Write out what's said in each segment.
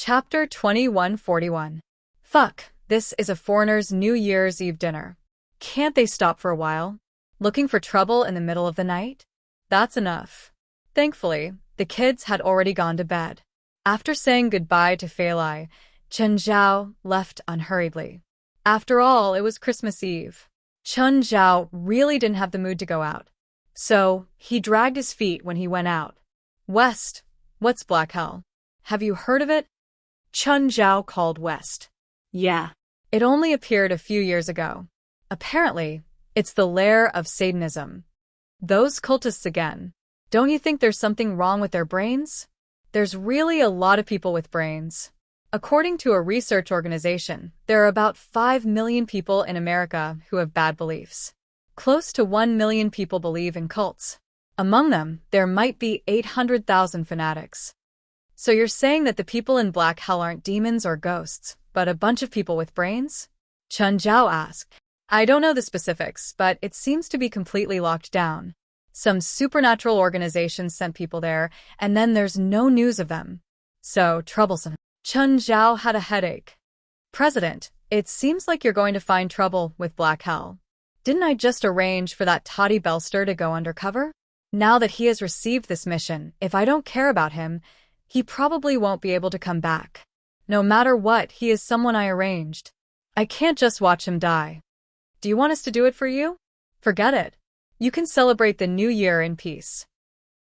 Chapter 2141. Fuck, this is a foreigner's New Year's Eve dinner. Can't they stop for a while? Looking for trouble in the middle of the night? That's enough. Thankfully, the kids had already gone to bed. After saying goodbye to Fei Lai, Chen Zhao left unhurriedly. After all, it was Christmas Eve. Chen Zhao really didn't have the mood to go out. So, he dragged his feet when he went out. West, what's black hell? Have you heard of it? Chen Zhao called West. Yeah. It only appeared a few years ago. Apparently, it's the lair of Satanism. Those cultists again. Don't you think there's something wrong with their brains? There's really a lot of people with brains. According to a research organization, there are about 5 million people in America who have bad beliefs. Close to 1 million people believe in cults. Among them, there might be 800,000 fanatics. So you're saying that the people in Black Hell aren't demons or ghosts, but a bunch of people with brains? Chen Zhao asked. I don't know the specifics, but it seems to be completely locked down. Some supernatural organizations sent people there, and then there's no news of them. So troublesome. Chen Zhao had a headache. President, it seems like you're going to find trouble with Black Hell. Didn't I just arrange for that Toddy Belster to go undercover? Now that he has received this mission, if I don't care about him, he probably won't be able to come back. No matter what, he is someone I arranged. I can't just watch him die. Do you want us to do it for you? Forget it. You can celebrate the new year in peace.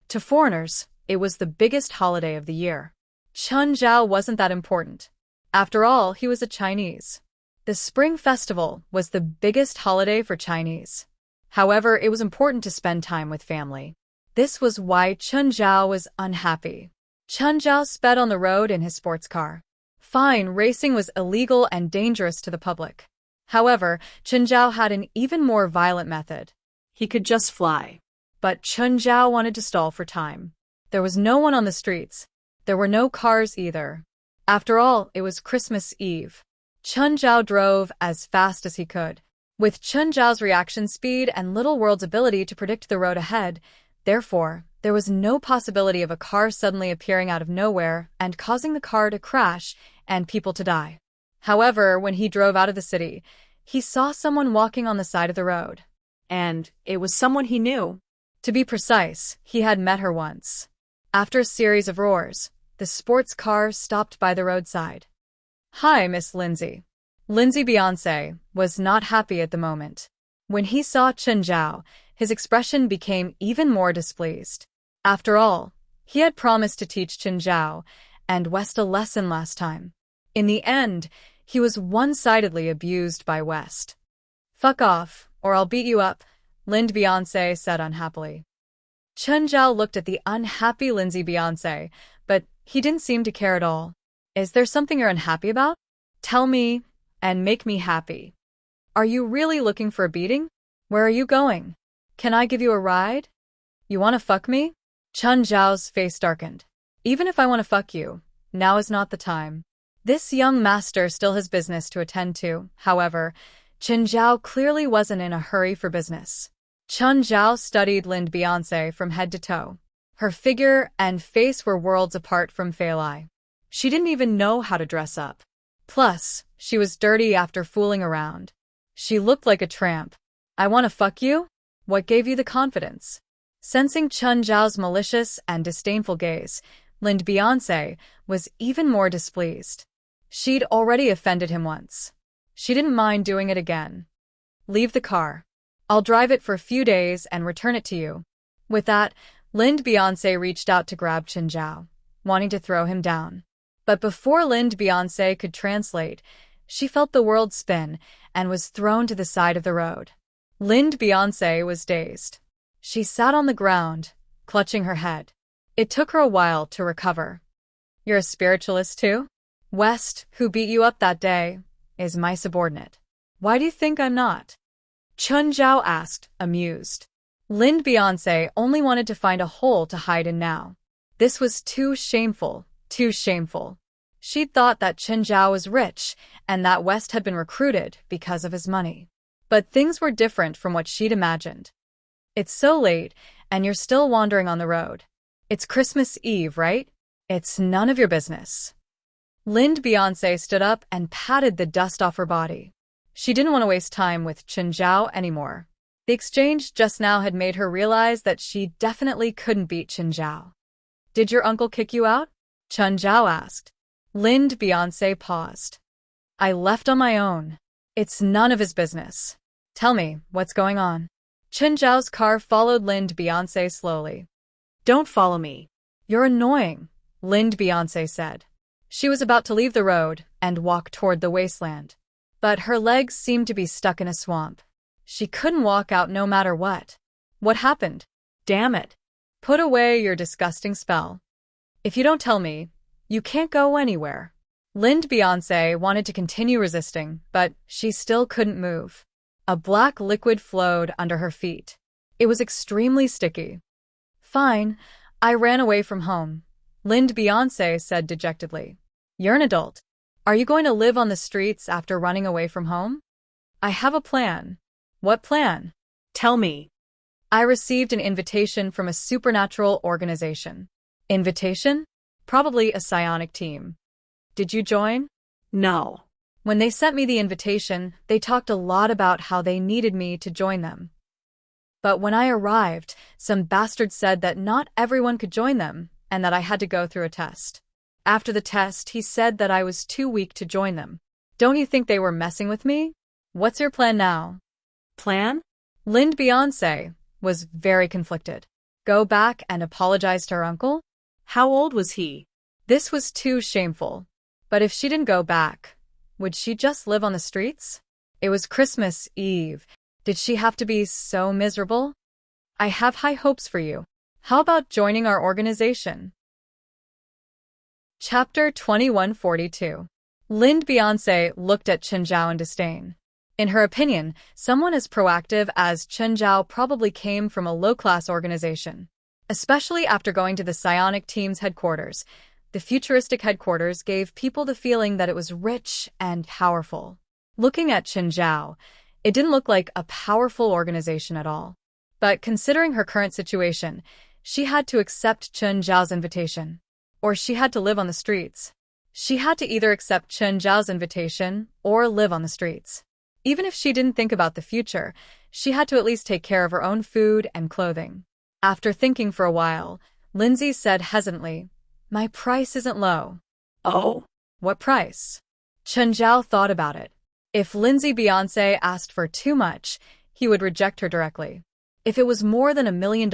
To foreigners, it was the biggest holiday of the year. Chen Zhao wasn't that important. After all, he was a Chinese. The Spring Festival was the biggest holiday for Chinese. However, it was important to spend time with family. This was why Chen Zhao was unhappy. Chen Zhao sped on the road in his sports car. Fine, racing was illegal and dangerous to the public. However, Chen Zhao had an even more violent method. He could just fly. But Chen Zhao wanted to stall for time. There was no one on the streets. There were no cars either. After all, it was Christmas Eve. Chen Zhao drove as fast as he could. With Chen Zhao's reaction speed and Little World's ability to predict the road ahead, therefore, there was no possibility of a car suddenly appearing out of nowhere and causing the car to crash and people to die. However, when he drove out of the city, he saw someone walking on the side of the road. And it was someone he knew. To be precise, he had met her once. After a series of roars, the sports car stopped by the roadside. Hi, Miss Lindsay. Lindsay Beyonce was not happy at the moment. When he saw Chen Zhao, his expression became even more displeased. After all, he had promised to teach Chen Zhao and West a lesson last time. In the end, he was one-sidedly abused by West. Fuck off, or I'll beat you up, Lindsay Beyonce said unhappily. Chen Zhao looked at the unhappy Lindsay Beyonce, but he didn't seem to care at all. Is there something you're unhappy about? Tell me, and make me happy. Are you really looking for a beating? Where are you going? Can I give you a ride? You want to fuck me? Chen Zhao's face darkened. Even if I want to fuck you, now is not the time. This young master still has business to attend to. However, Chen Zhao clearly wasn't in a hurry for business. Chen Zhao studied Lindsay Beyonce from head to toe. Her figure and face were worlds apart from Fei Lai. She didn't even know how to dress up. Plus, she was dirty after fooling around. She looked like a tramp. I want to fuck you? What gave you the confidence? Sensing Chen Zhao's malicious and disdainful gaze, Lindsay Beyonce was even more displeased. She'd already offended him once. She didn't mind doing it again. Leave the car. I'll drive it for a few days and return it to you. With that, Lindsay Beyonce reached out to grab Chen Zhao, wanting to throw him down. But before Lindsay Beyonce could translate, she felt the world spin and was thrown to the side of the road. Lindsay Beyonce was dazed. She sat on the ground, clutching her head. It took her a while to recover. You're a spiritualist too? West, who beat you up that day, is my subordinate. Why do you think I'm not? Chen Zhao asked, amused. Lindsay Beyonce only wanted to find a hole to hide in now. This was too shameful, too shameful. She'd thought that Chen Zhao was rich and that West had been recruited because of his money. But things were different from what she'd imagined. It's so late, and you're still wandering on the road. It's Christmas Eve, right? It's none of your business. Lind Beyonce stood up and patted the dust off her body. She didn't want to waste time with Chen Zhao anymore. The exchange just now had made her realize that she definitely couldn't beat Chen Zhao. Did your uncle kick you out? Chen Zhao asked. Lind Beyonce paused. I left on my own. It's none of his business. Tell me, what's going on? Chen Zhao's car followed Lind Beyonce slowly. Don't follow me. You're annoying, Lind Beyonce said. She was about to leave the road and walk toward the wasteland. But her legs seemed to be stuck in a swamp. She couldn't walk out no matter what. What happened? Damn it. Put away your disgusting spell. If you don't tell me, you can't go anywhere. Lind Beyonce wanted to continue resisting, but she still couldn't move. A black liquid flowed under her feet. It was extremely sticky. Fine, I ran away from home, Lind Beyonce said dejectedly. You're an adult. Are you going to live on the streets after running away from home? I have a plan. What plan? Tell me. I received an invitation from a supernatural organization. Invitation? Probably a psionic team. Did you join? No. When they sent me the invitation, they talked a lot about how they needed me to join them. But when I arrived, some bastard said that not everyone could join them, and that I had to go through a test. After the test, he said that I was too weak to join them. Don't you think they were messing with me? What's your plan now? Plan? Lind Beyonce was very conflicted. Go back and apologize to her uncle? How old was he? This was too shameful. But if she didn't go back, would she just live on the streets? It was Christmas Eve. Did she have to be so miserable? I have high hopes for you. How about joining our organization? Chapter 2142. Lind Beyonce looked at Chen Zhao in disdain. In her opinion, someone as proactive as Chen Zhao probably came from a low-class organization. Especially after going to the psionic team's headquarters. The futuristic headquarters gave people the feeling that it was rich and powerful. Looking at Chen Zhao, it didn't look like a powerful organization at all. But considering her current situation, she had to accept Chen Zhao's invitation. Or she had to live on the streets. She had to either accept Chen Zhao's invitation or live on the streets. Even if she didn't think about the future, she had to at least take care of her own food and clothing. After thinking for a while, Lindsay said hesitantly, My price isn't low. Oh? What price? Chen Zhao thought about it. If Lindsay Beyonce asked for too much, he would reject her directly. If it was more than $1 million,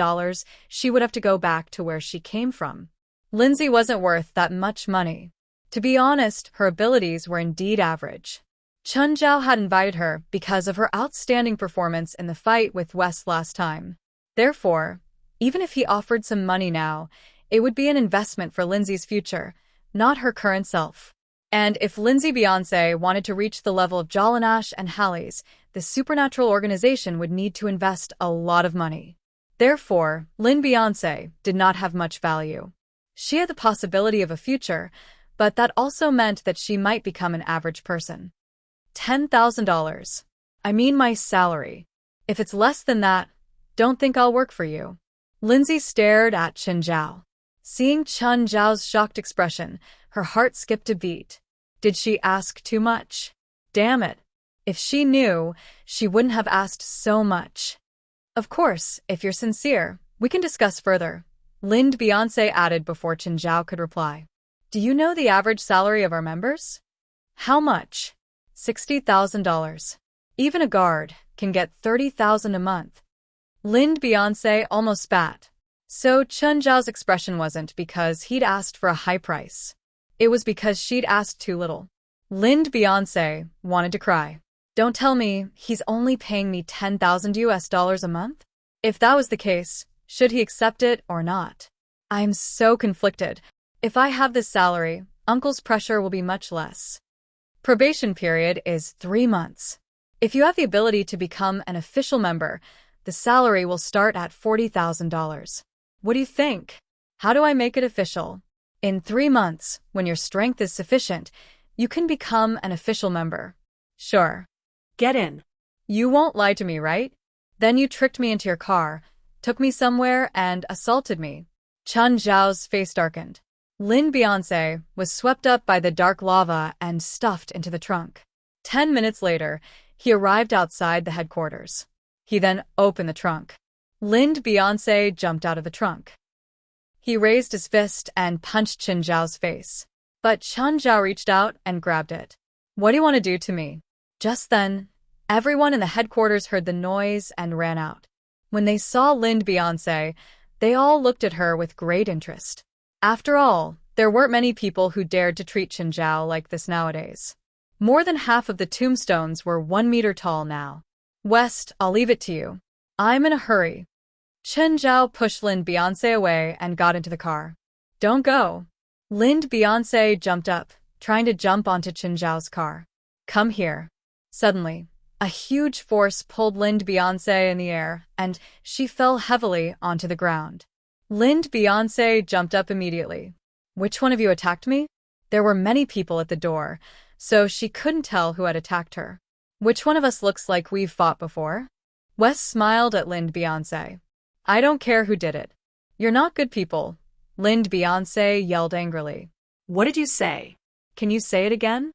she would have to go back to where she came from. Lindsay wasn't worth that much money. To be honest, her abilities were indeed average. Chen Zhao had invited her because of her outstanding performance in the fight with West last time. Therefore, even if he offered some money now, it would be an investment for Lindsay's future, not her current self. And if Lindsay Beyonce wanted to reach the level of Jalanash and Hallie's, the supernatural organization would need to invest a lot of money. Therefore, Lind Beyonce did not have much value. She had the possibility of a future, but that also meant that she might become an average person. $10,000. I mean my salary. If it's less than that, don't think I'll work for you. Lindsay stared at Chen Zhao. Seeing Chen Zhao's shocked expression, her heart skipped a beat. Did she ask too much? Damn it. If she knew, she wouldn't have asked so much. Of course, if you're sincere, we can discuss further, Lind Beyonce added before Chen Zhao could reply. Do you know the average salary of our members? How much? $60,000. Even a guard can get $30,000 a month. Lind Beyonce almost spat. So Chen Zhao's expression wasn't because he'd asked for a high price. It was because she'd asked too little. Lind Beyonce wanted to cry. Don't tell me he's only paying me $10,000 a month? If that was the case, should he accept it or not? I'm so conflicted. If I have this salary, Uncle's pressure will be much less. Probation period is 3 months. If you have the ability to become an official member, the salary will start at $40,000. What do you think? How do I make it official? In 3 months, when your strength is sufficient, you can become an official member. Sure. Get in. You won't lie to me, right? Then you tricked me into your car, took me somewhere, and assaulted me. Chen Zhao's face darkened. Lin Beyonce was swept up by the dark lava and stuffed into the trunk. 10 minutes later, he arrived outside the headquarters. He then opened the trunk. Lin Beyonce jumped out of the trunk. He raised his fist and punched Chen Zhao's face. But Chen Zhao reached out and grabbed it. "What do you want to do to me?" Just then, everyone in the headquarters heard the noise and ran out. When they saw Lin Beyonce, they all looked at her with great interest. After all, there weren't many people who dared to treat Chen Zhao like this nowadays. More than half of the tombstones were 1 meter tall now. "West, I'll leave it to you. I'm in a hurry." Chen Zhao pushed Lin Beyonce away and got into the car. "Don't go." Lin Beyonce jumped up, trying to jump onto Chen Zhao's car. "Come here." Suddenly, a huge force pulled Lin Beyonce in the air, and she fell heavily onto the ground. Lin Beyonce jumped up immediately. "Which one of you attacked me?" There were many people at the door, so she couldn't tell who had attacked her. "Which one of us looks like we've fought before?" Wes smiled at Lin Beyonce. "I don't care who did it. You're not good people," Lin Beyonce yelled angrily. What did you say? "Can you say it again?"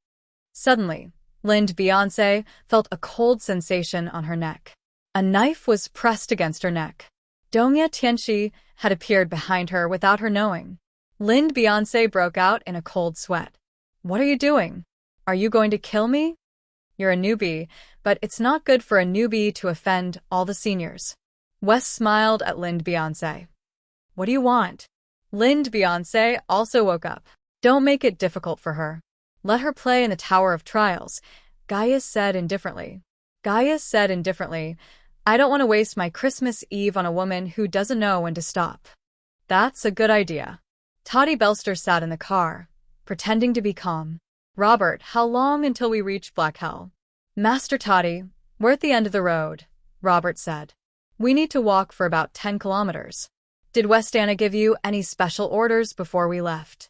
Suddenly, Lin Beyonce felt a cold sensation on her neck. A knife was pressed against her neck. Dongye Tianxi had appeared behind her without her knowing. Lin Beyonce broke out in a cold sweat. "What are you doing? Are you going to kill me?" "You're a newbie, but it's not good for a newbie to offend all the seniors." Wes smiled at Lin Beyonce. "What do you want?" Lin Beyonce also woke up. "Don't make it difficult for her. Let her play in the Tower of Trials," Gaia said indifferently. "I don't want to waste my Christmas Eve on a woman who doesn't know when to stop." "That's a good idea." Toddy Belster sat in the car, pretending to be calm. "Robert, how long until we reach Black Hell?" "Master Toddy, we're at the end of the road," Robert said. "We need to walk for about 10 kilometers. Did Westana give you any special orders before we left?"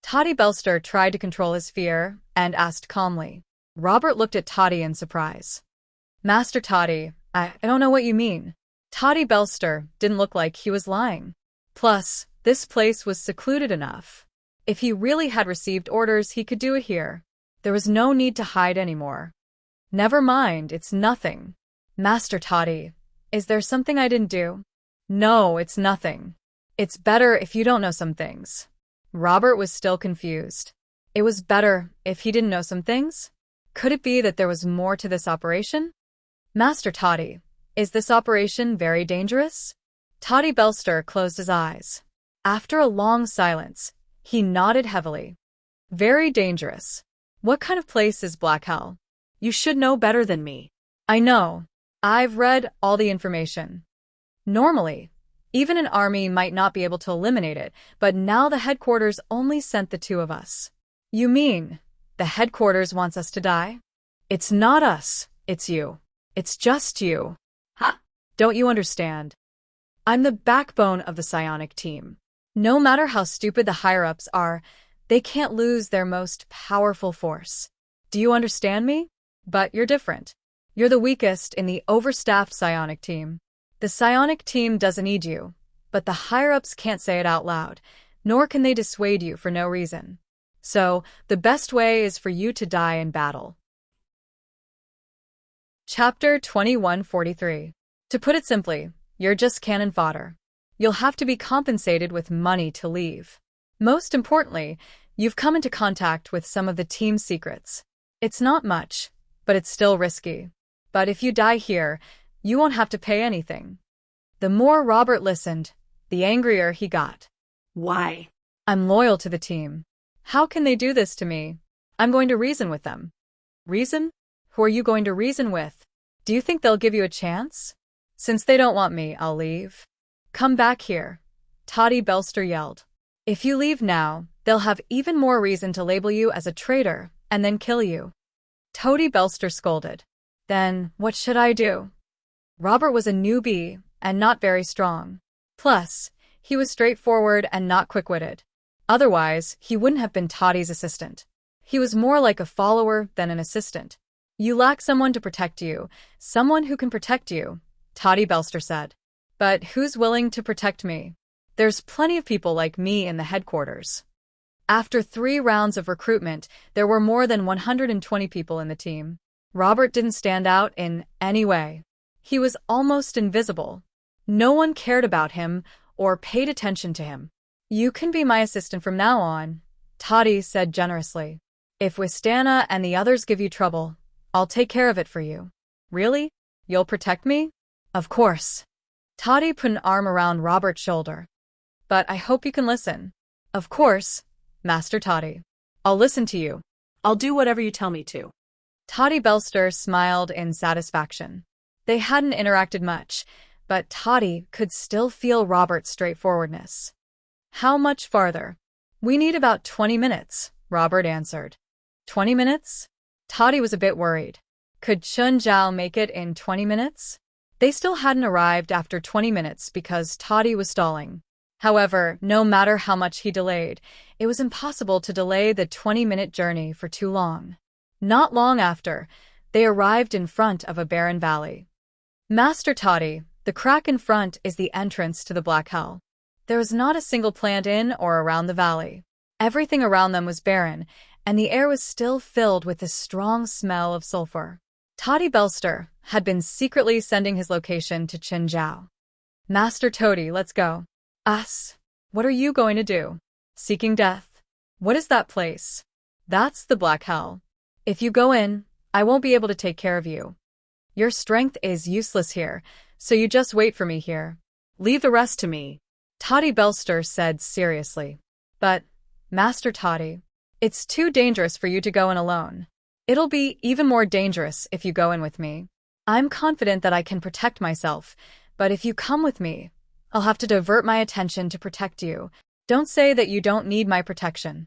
Toddy Belster tried to control his fear and asked calmly. Robert looked at Toddy in surprise. "Master Toddy, I don't know what you mean." Toddy Belster didn't look like he was lying. Plus, this place was secluded enough. If he really had received orders, he could do it here. There was no need to hide anymore. "Never mind, it's nothing." "Master Toddy, is there something I didn't do?" "No, it's nothing. It's better if you don't know some things." Robert was still confused. It was better if he didn't know some things? Could it be that there was more to this operation? "Master Toddy, is this operation very dangerous?" Toddy Belster closed his eyes. After a long silence, he nodded heavily. "Very dangerous. What kind of place is Black Hell?" You should know better than me. "I know. I've read all the information. Normally, even an army might not be able to eliminate it, but now the headquarters only sent the two of us." "You mean, the headquarters wants us to die?" "It's not us, it's you. It's just you." Ha! "Don't you understand? I'm the backbone of the psionic team. No matter how stupid the higher-ups are, they can't lose their most powerful force. Do you understand me? But you're different. You're the weakest in the overstaffed psionic team. The psionic team doesn't need you, but the higher-ups can't say it out loud, nor can they dissuade you for no reason. So, the best way is for you to die in battle." Chapter 2143. To put it simply, you're just cannon fodder. You'll have to be compensated with money to leave. Most importantly, you've come into contact with some of the team's secrets. It's not much, but it's still risky. But if you die here, you won't have to pay anything. The more Robert listened, the angrier he got. Why? "I'm loyal to the team. How can they do this to me? I'm going to reason with them." "Reason? Who are you going to reason with? Do you think they'll give you a chance?" "Since they don't want me, I'll leave." "Come back here," Toddy Belster yelled. "If you leave now, they'll have even more reason to label you as a traitor and then kill you." Toddy Belster scolded. "Then, what should I do?" Robert was a newbie and not very strong. Plus, he was straightforward and not quick-witted. Otherwise, he wouldn't have been Toddy's assistant. He was more like a follower than an assistant. "You lack someone to protect you, someone who can protect you," Toddy Belster said. "But who's willing to protect me? There's plenty of people like me in the headquarters." After 3 rounds of recruitment, there were more than 120 people in the team. Robert didn't stand out in any way. He was almost invisible. No one cared about him or paid attention to him. "You can be my assistant from now on," Toddy said generously. "If Wistana and the others give you trouble, I'll take care of it for you." "Really? You'll protect me?" "Of course." Toddy put an arm around Robert's shoulder. "But I hope you can listen." "Of course, Master Toddy. I'll listen to you." I'll do whatever you tell me to. Toddy Belster smiled in satisfaction. They hadn't interacted much, but Toddy could still feel Robert's straightforwardness. "How much farther?" "We need about 20 minutes, Robert answered. 20 minutes? Toddy was a bit worried. Could Chun Zhao make it in 20 minutes? They still hadn't arrived after 20 minutes because Toddy was stalling. However, no matter how much he delayed, it was impossible to delay the 20-minute journey for too long. Not long after, they arrived in front of a barren valley. "Master Toddy, the crack in front is the entrance to the Black Hell." There was not a single plant in or around the valley. Everything around them was barren, and the air was still filled with the strong smell of sulfur. Toddy Belster had been secretly sending his location to Qin Zhao. "Master Toddy, let's go." "Us? What are you going to do?" "Seeking death." "What is that place?" "That's the Black Hell. If you go in, I won't be able to take care of you. Your strength is useless here, so you just wait for me here." "Leave the rest to me," Toddy Belster said seriously. "But, Master Toddy, it's too dangerous for you to go in alone. It'll be even more dangerous if you go in with me. I'm confident that I can protect myself, but if you come with me, I'll have to divert my attention to protect you. Don't say that you don't need my protection."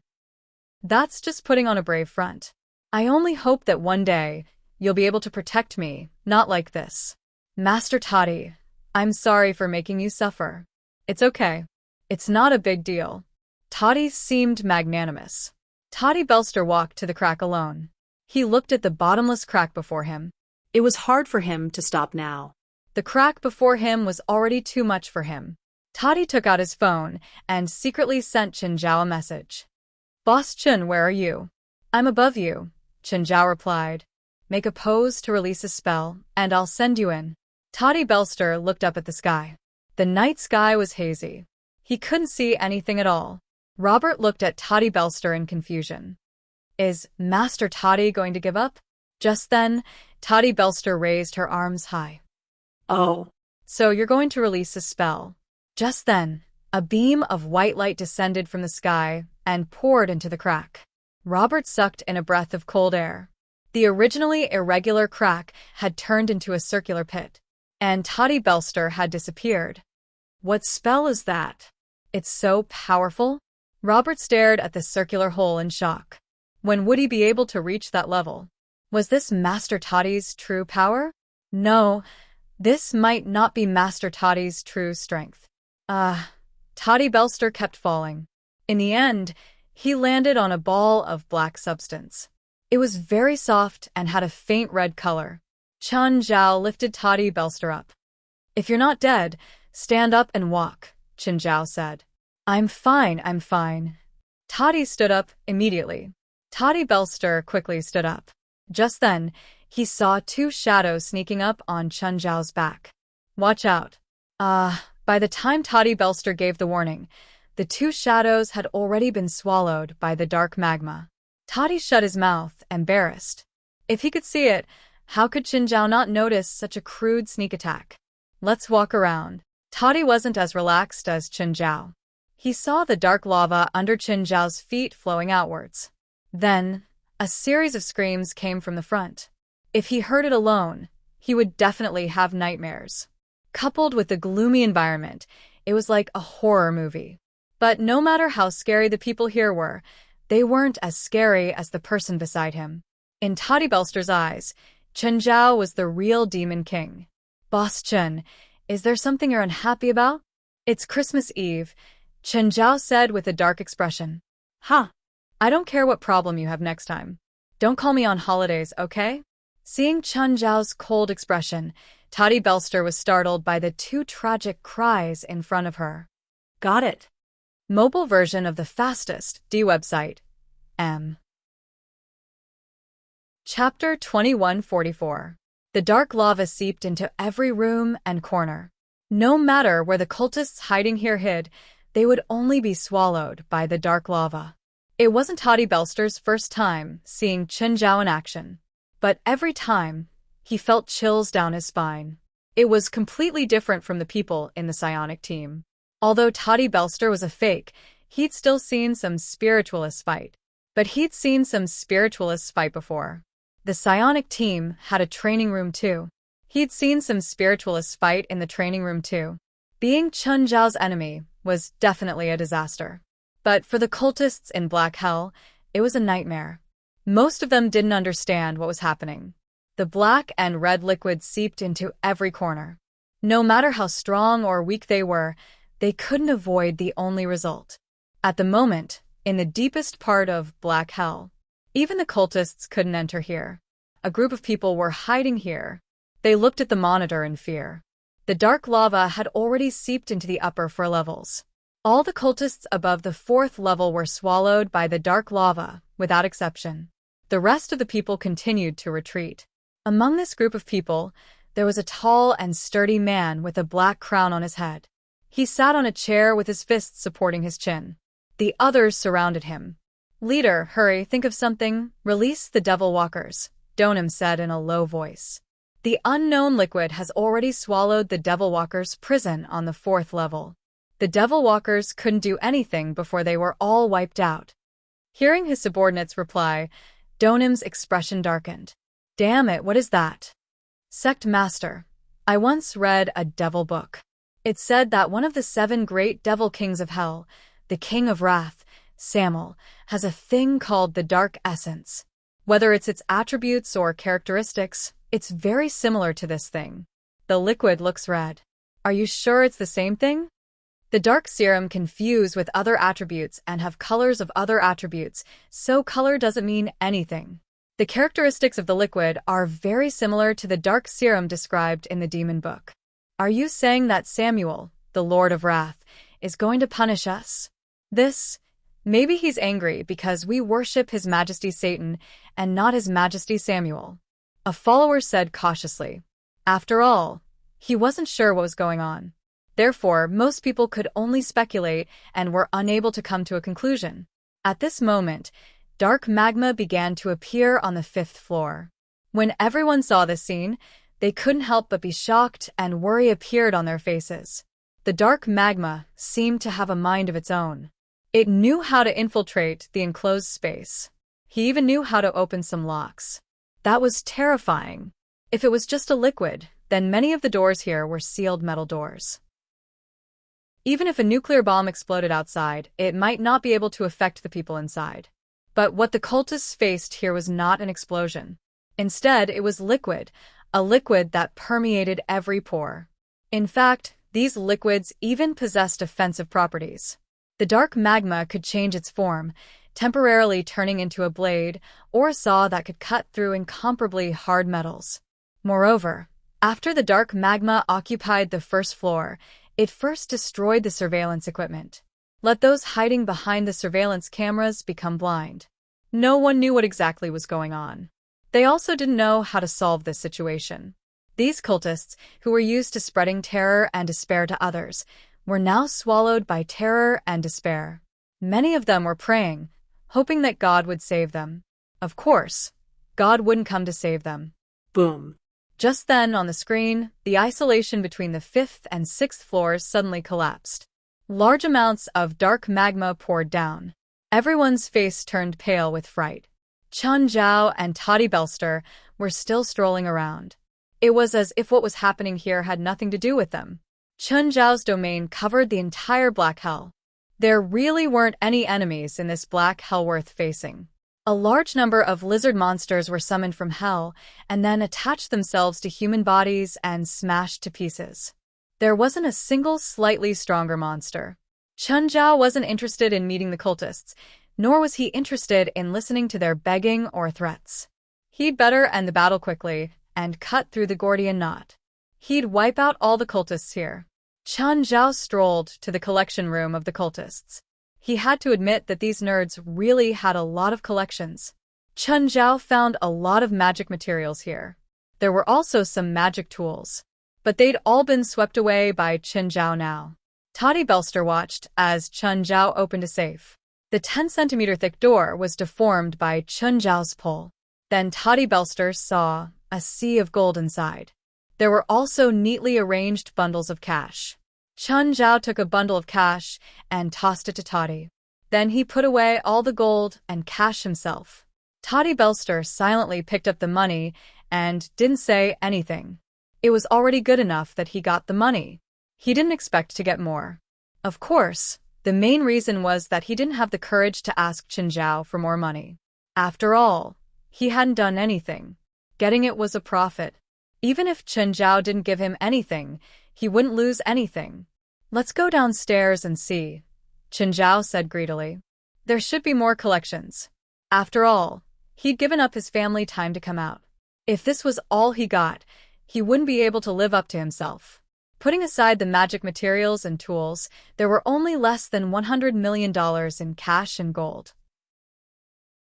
"That's just putting on a brave front. I only hope that one day you'll be able to protect me, not like this." "Master Toddy, I'm sorry for making you suffer." "It's okay. It's not a big deal." Toddy seemed magnanimous. Toddy Belster walked to the crack alone. He looked at the bottomless crack before him. It was hard for him to stop now. The crack before him was already too much for him. Toddy took out his phone and secretly sent Qin Zhao a message. "Boss Chun, where are you?" "I'm above you," Qin Zhao replied. "Make a pose to release a spell, and I'll send you in." Toddy Belster looked up at the sky. The night sky was hazy. He couldn't see anything at all. Robert looked at Toddy Belster in confusion. Is Master Toddy going to give up? Just then, Toddy Belster raised her arms high. "Oh. So you're going to release a spell." Just then, a beam of white light descended from the sky and poured into the crack. Robert sucked in a breath of cold air. The originally irregular crack had turned into a circular pit, and Toddy Belster had disappeared. "What spell is that? It's so powerful." Robert stared at the circular hole in shock. When would he be able to reach that level? Was this Master Toddy's true power? No, this might not be Master Toddy's true strength. Toddy Belster kept falling. In the end, he landed on a ball of black substance. It was very soft and had a faint red color. Chun Zhao lifted Toddy Belster up. "If you're not dead, stand up and walk," Qin Zhao said. I'm fine. Toddy stood up immediately. Toddy Belster quickly stood up. Just then, he saw 2 shadows sneaking up on Chun Zhao's back. "Watch out." By the time Toddy Belster gave the warning, the 2 shadows had already been swallowed by the dark magma. Toddy shut his mouth, embarrassed. If he could see it, how could Qin Zhao not notice such a crude sneak attack? "Let's walk around." Toddy wasn't as relaxed as Qin Zhao. He saw the dark lava under Qin Zhao's feet flowing outwards. Then, a series of screams came from the front. If he heard it alone, he would definitely have nightmares. Coupled with the gloomy environment, it was like a horror movie. But no matter how scary the people here were, they weren't as scary as the person beside him. In Toddy Belster's eyes, Qin Zhao was the real Demon King. "Boss Chun, is there something you're unhappy about?" "It's Christmas Eve," Qin Zhao said with a dark expression. "Huh. I don't care what problem you have next time. Don't call me on holidays, okay?" Seeing Qin Zhao's cold expression, Toddy Belster was startled by the 2 tragic cries in front of her. Got it. Mobile version of the fastest D website. M. Chapter 2144. The dark lava seeped into every room and corner. No matter where the cultists hiding here hid, they would only be swallowed by the dark lava. It wasn't Toddy Belster's first time seeing Chen Zhao in action, but every time, he felt chills down his spine. It was completely different from the people in the psionic team. Although Toddy Belster was a fake, he'd still seen some spiritualists fight. But he'd seen some spiritualists fight before. The psionic team had a training room too. He'd seen some spiritualists fight in the training room too. Being Chen Zhao's enemy was definitely a disaster. But for the cultists in Black Hell, it was a nightmare. Most of them didn't understand what was happening. The black and red liquid seeped into every corner. No matter how strong or weak they were, they couldn't avoid the only result. At the moment, in the deepest part of Black Hell, even the cultists couldn't enter here. A group of people were hiding here. They looked at the monitor in fear. The dark lava had already seeped into the upper 4 levels. All the cultists above the 4th level were swallowed by the dark lava, without exception. The rest of the people continued to retreat. Among this group of people, there was a tall and sturdy man with a black crown on his head. He sat on a chair with his fists supporting his chin. The others surrounded him. "Leader, hurry, think of something. Release the devil walkers," Donim said in a low voice. The unknown liquid has already swallowed the devil walkers' prison on the 4th level. The devil walkers couldn't do anything before they were all wiped out. Hearing his subordinates reply, Donim's expression darkened. "Damn it, what is that?" "Sect Master, I once read a devil book. It said that one of the 7 great devil kings of hell, the King of Wrath, Samuel, has a thing called the Dark Essence. Whether it's its attributes or characteristics, it's very similar to this thing. The liquid looks red. Are you sure it's the same thing? The dark serum can fuse with other attributes and have colors of other attributes, so color doesn't mean anything. The characteristics of the liquid are very similar to the dark serum described in the demon book. Are you saying that Samuel, the Lord of Wrath, is going to punish us? Maybe he's angry because we worship His Majesty Satan and not His Majesty Samuel," a follower said cautiously. After all, he wasn't sure what was going on. Therefore, most people could only speculate and were unable to come to a conclusion. At this moment, dark magma began to appear on the 5th floor. When everyone saw this scene, they couldn't help but be shocked, and worry appeared on their faces. The dark magma seemed to have a mind of its own. It knew how to infiltrate the enclosed space. He even knew how to open some locks. That was terrifying. If it was just a liquid, then many of the doors here were sealed metal doors. Even if a nuclear bomb exploded outside, it might not be able to affect the people inside. But what the cultists faced here was not an explosion. Instead, it was liquid, a liquid that permeated every pore. In fact, these liquids even possessed offensive properties. The dark magma could change its form, temporarily turning into a blade or a saw that could cut through incomparably hard metals. Moreover, after the dark magma occupied the 1st floor, it first destroyed the surveillance equipment. Let those hiding behind the surveillance cameras become blind. No one knew what exactly was going on. They also didn't know how to solve this situation. These cultists, who were used to spreading terror and despair to others, were now swallowed by terror and despair. Many of them were praying, hoping that God would save them. Of course, God wouldn't come to save them. Boom. Just then, on the screen, the isolation between the 5th and 6th floors suddenly collapsed. Large amounts of dark magma poured down. Everyone's face turned pale with fright. Chen Zhao and Toddy Belster were still strolling around. It was as if what was happening here had nothing to do with them. Chen Zhao's domain covered the entire Black Hell. There really weren't any enemies in this Black Hell worth facing. A large number of lizard monsters were summoned from hell and then attached themselves to human bodies and smashed to pieces. There wasn't a single slightly stronger monster. Chen Zhao wasn't interested in meeting the cultists, nor was he interested in listening to their begging or threats. He'd better end the battle quickly and cut through the Gordian knot. He'd wipe out all the cultists here. Chen Zhao strolled to the collection room of the cultists. He had to admit that these nerds really had a lot of collections. Chun Zhao found a lot of magic materials here. There were also some magic tools, but they'd all been swept away by Chun Zhao now. Toddy Belster watched as Chun Zhao opened a safe. The 10-centimeter thick door was deformed by Chun Zhao's pull. Then Toddy Belster saw a sea of gold inside. There were also neatly arranged bundles of cash. Chun Zhao took a bundle of cash and tossed it to Toddy. Then he put away all the gold and cash himself. Toddy Belster silently picked up the money and didn't say anything. It was already good enough that he got the money. He didn't expect to get more. Of course, the main reason was that he didn't have the courage to ask Chun Zhao for more money. After all, he hadn't done anything. Getting it was a profit. Even if Chun Zhao didn't give him anything, he wouldn't lose anything. "Let's go downstairs and see," Chun Zhao said greedily. There should be more collections. After all, he'd given up his family time to come out. If this was all he got, he wouldn't be able to live up to himself. Putting aside the magic materials and tools, there were only less than $100 million in cash and gold.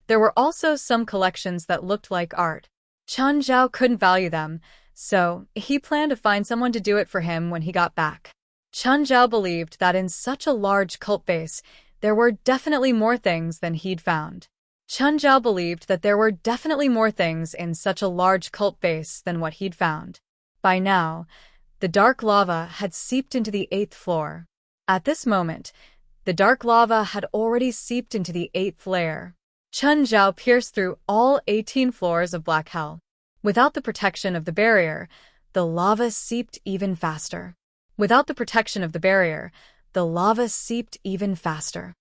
There were also some collections that looked like art. Chun Zhao couldn't value them, so he planned to find someone to do it for him when he got back. Chun Zhao believed that in such a large cult base, there were definitely more things than he'd found. Chun Zhao believed that there were definitely more things in such a large cult base than what he'd found. By now, the dark lava had seeped into the 8th floor. At this moment, the dark lava had already seeped into the 8th layer. Chun Zhao pierced through all 18 floors of black hell. Without the protection of the barrier, the lava seeped even faster. Without the protection of the barrier, the lava seeped even faster.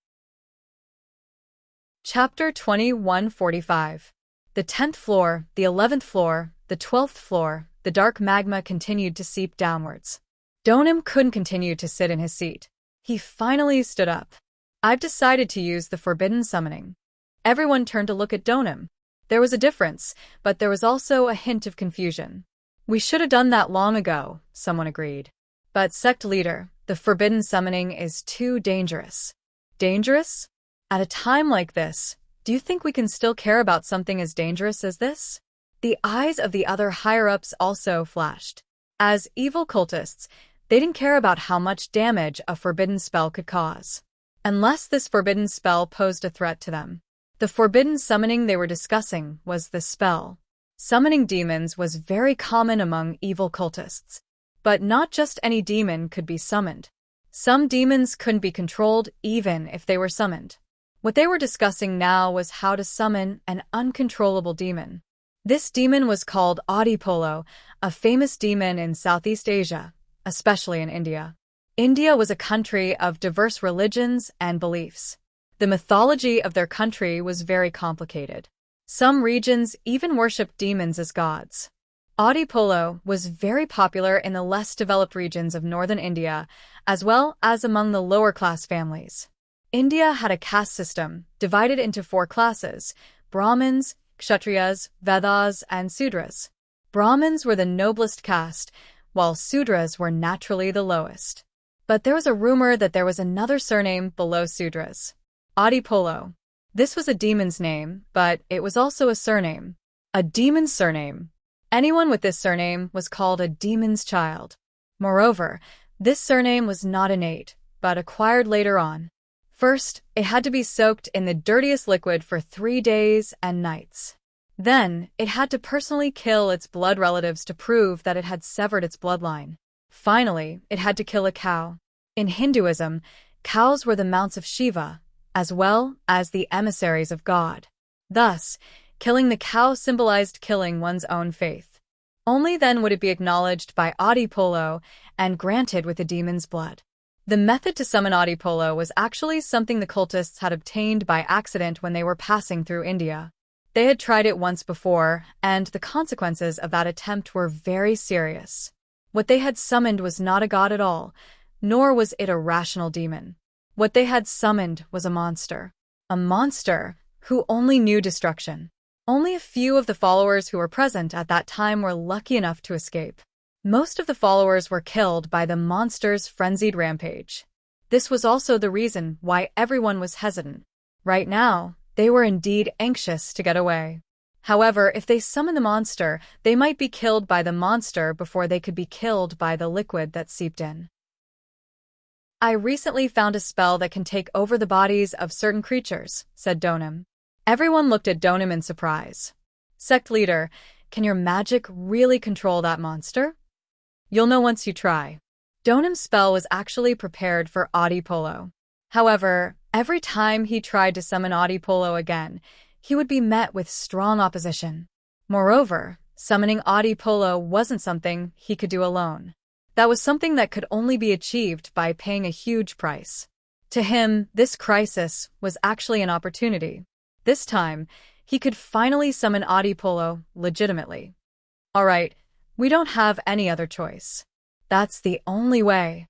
Chapter 2145. The 10th floor, the 11th floor, the 12th floor, the dark magma continued to seep downwards. Donim couldn't continue to sit in his seat. He finally stood up. "I've decided to use the forbidden summoning." Everyone turned to look at Donim. There was a difference, but there was also a hint of confusion. "We should have done that long ago," someone agreed. "But sect leader, the forbidden summoning is too dangerous." Dangerous? At a time like this, do you think we can still care about something as dangerous as this? The eyes of the other higher-ups also flashed. As evil cultists, they didn't care about how much damage a forbidden spell could cause, unless this forbidden spell posed a threat to them. The forbidden summoning they were discussing was the spell. Summoning demons was very common among evil cultists. But not just any demon could be summoned. Some demons couldn't be controlled even if they were summoned. What they were discussing now was how to summon an uncontrollable demon. This demon was called Audiobook, a famous demon in Southeast Asia, especially in India. India was a country of diverse religions and beliefs. The mythology of their country was very complicated. Some regions even worshipped demons as gods. Audiobook was very popular in the less developed regions of northern India, as well as among the lower-class families. India had a caste system divided into 4 classes: Brahmins, Kshatriyas, Vedas, and Sudras. Brahmins were the noblest caste, while Sudras were naturally the lowest. But there was a rumor that there was another surname below Sudras: Audiobook. This was a demon's name, but it was also a surname. A demon's surname. Anyone with this surname was called a demon's child. Moreover, this surname was not innate, but acquired later on. First, it had to be soaked in the dirtiest liquid for 3 days and nights. Then, it had to personally kill its blood relatives to prove that it had severed its bloodline. Finally, it had to kill a cow. In Hinduism, cows were the mounts of Shiva, as well as the emissaries of God. Thus, killing the cow symbolized killing one's own faith. Only then would it be acknowledged by Audiobook and granted with the demon's blood. The method to summon Audiobook was actually something the cultists had obtained by accident when they were passing through India. They had tried it once before, and the consequences of that attempt were very serious. What they had summoned was not a god at all, nor was it a rational demon. What they had summoned was a monster. A monster who only knew destruction. Only a few of the followers who were present at that time were lucky enough to escape. Most of the followers were killed by the monster's frenzied rampage. This was also the reason why everyone was hesitant. Right now, they were indeed anxious to get away. However, if they summon the monster, they might be killed by the monster before they could be killed by the liquid that seeped in. I recently found a spell that can take over the bodies of certain creatures, said Donim. Everyone looked at Donim in surprise. Sect leader, can your magic really control that monster? You'll know once you try. Donim's spell was actually prepared for Audipolo. However, every time he tried to summon Audipolo again, he would be met with strong opposition. Moreover, summoning Audipolo wasn't something he could do alone. That was something that could only be achieved by paying a huge price. To him, this crisis was actually an opportunity. This time, he could finally summon Audipolo legitimately. All right, we don't have any other choice. That's the only way.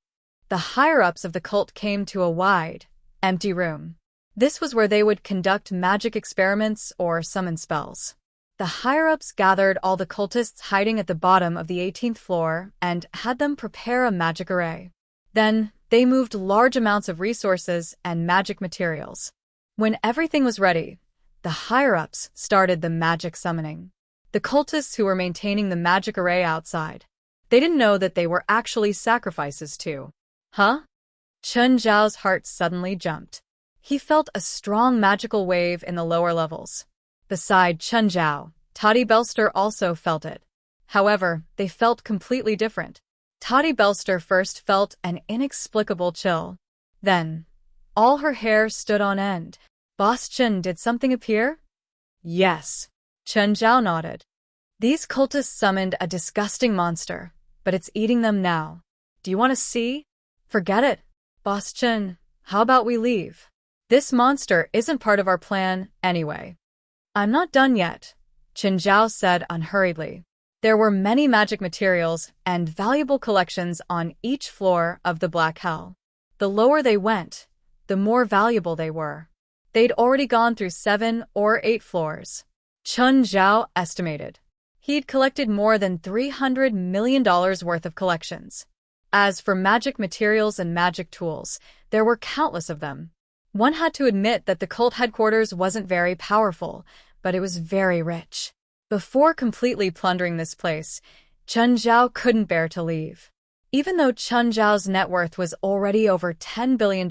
The higher-ups of the cult came to a wide, empty room. This was where they would conduct magic experiments or summon spells. The higher-ups gathered all the cultists hiding at the bottom of the 18th floor and had them prepare a magic array. Then, they moved large amounts of resources and magic materials. When everything was ready, the higher-ups started the magic summoning. The cultists who were maintaining the magic array outside, they didn't know that they were actually sacrifices too. Huh? Chun Zhao's heart suddenly jumped. He felt a strong magical wave in the lower levels. Beside Chun Zhao, Toddy Belster also felt it. However, they felt completely different. Toddy Belster first felt an inexplicable chill. Then, all her hair stood on end. Boss Chun, did something appear? Yes. Chun Zhao nodded. These cultists summoned a disgusting monster, but it's eating them now. Do you want to see? Forget it. Boss Chun, how about we leave? This monster isn't part of our plan anyway. I'm not done yet, Qin Zhao said unhurriedly. There were many magic materials and valuable collections on each floor of the Black Hell. The lower they went, the more valuable they were. They'd already gone through 7 or 8 floors. Chun Zhao estimated. He'd collected more than $300 million worth of collections. As for magic materials and magic tools, there were countless of them. One had to admit that the cult headquarters wasn't very powerful, but it was very rich. Before completely plundering this place, Chun Zhao couldn't bear to leave. Even though Chun Zhao's net worth was already over $10 billion,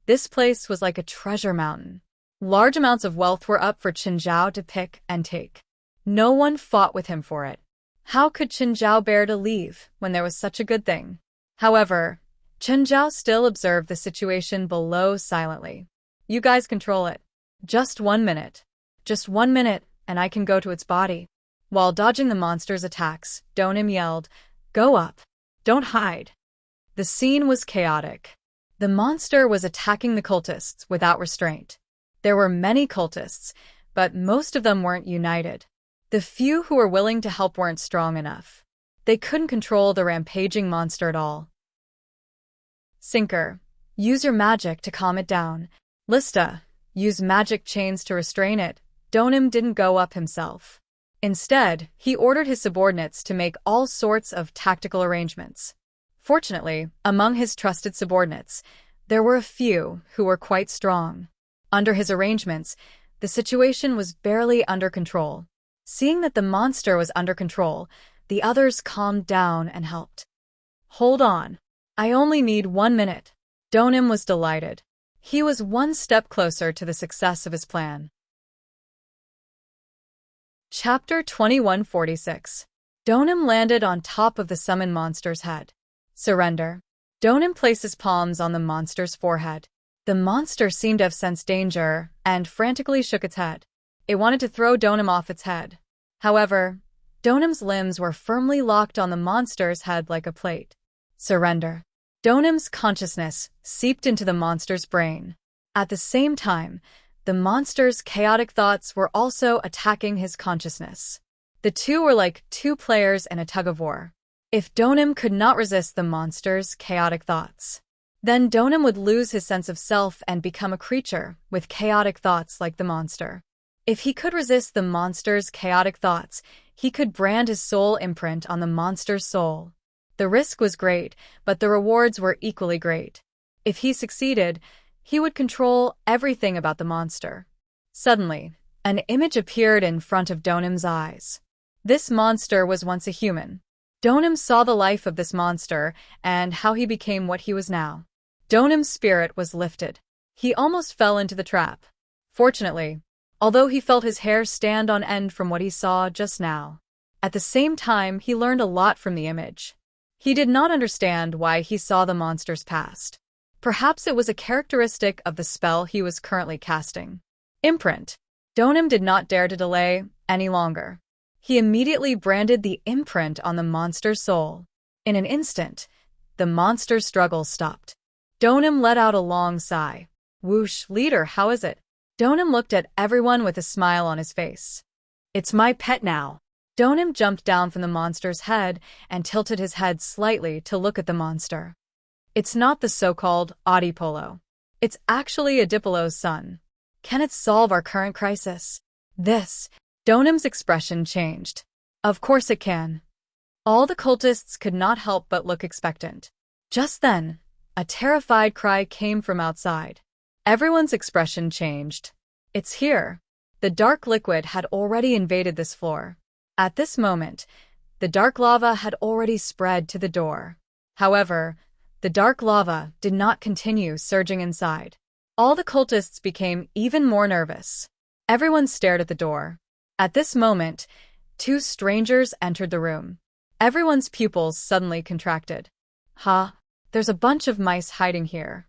this place was like a treasure mountain. Large amounts of wealth were up for Chun Zhao to pick and take. No one fought with him for it. How could Chun Zhao bear to leave when there was such a good thing? However, Chun Zhao still observed the situation below silently. You guys control it. Just 1 minute. Just 1 minute, and I can go to its body. While dodging the monster's attacks, Donim yelled, Go up. Don't hide. The scene was chaotic. The monster was attacking the cultists without restraint. There were many cultists, but most of them weren't united. The few who were willing to help weren't strong enough. They couldn't control the rampaging monster at all. Sinker, use your magic to calm it down. Lista, use magic chains to restrain it. Donim didn't go up himself. Instead, he ordered his subordinates to make all sorts of tactical arrangements. Fortunately, among his trusted subordinates, there were a few who were quite strong. Under his arrangements, the situation was barely under control. Seeing that the monster was under control, the others calmed down and helped. Hold on. I only need 1 minute. Donim was delighted. He was one step closer to the success of his plan. Chapter 2146. Donim landed on top of the summon monster's head. Surrender. Donim placed his palms on the monster's forehead. The monster seemed to have sensed danger and frantically shook its head. It wanted to throw Donim off its head. However, Donim's limbs were firmly locked on the monster's head like a plate. Surrender. Donim's consciousness seeped into the monster's brain. At the same time, the monster's chaotic thoughts were also attacking his consciousness. The two were like two players in a tug-of-war. If Donim could not resist the monster's chaotic thoughts, then Donim would lose his sense of self and become a creature with chaotic thoughts like the monster. If he could resist the monster's chaotic thoughts, he could brand his soul imprint on the monster's soul. The risk was great, but the rewards were equally great. If he succeeded, he would control everything about the monster. Suddenly, an image appeared in front of Donim's eyes. This monster was once a human. Donim saw the life of this monster and how he became what he was now. Donim's spirit was lifted. He almost fell into the trap. Fortunately, although he felt his hair stand on end from what he saw just now, at the same time he learned a lot from the image. He did not understand why he saw the monster's past. Perhaps it was a characteristic of the spell he was currently casting. Imprint. Donim did not dare to delay any longer. He immediately branded the imprint on the monster's soul. In an instant, the monster's struggle stopped. Donim let out a long sigh. Whoosh, leader, how is it? Donim looked at everyone with a smile on his face. It's my pet now. Donim jumped down from the monster's head and tilted his head slightly to look at the monster. It's not the so-called Audiobook. It's actually Adipolo's son. Can it solve our current crisis? Donim's expression changed. Of course it can. All the cultists could not help but look expectant. Just then, a terrified cry came from outside. Everyone's expression changed. It's here. The dark liquid had already invaded this floor. At this moment, the dark lava had already spread to the door. However, the dark lava did not continue surging inside. All the cultists became even more nervous. Everyone stared at the door. At this moment, two strangers entered the room. Everyone's pupils suddenly contracted. There's a bunch of mice hiding here.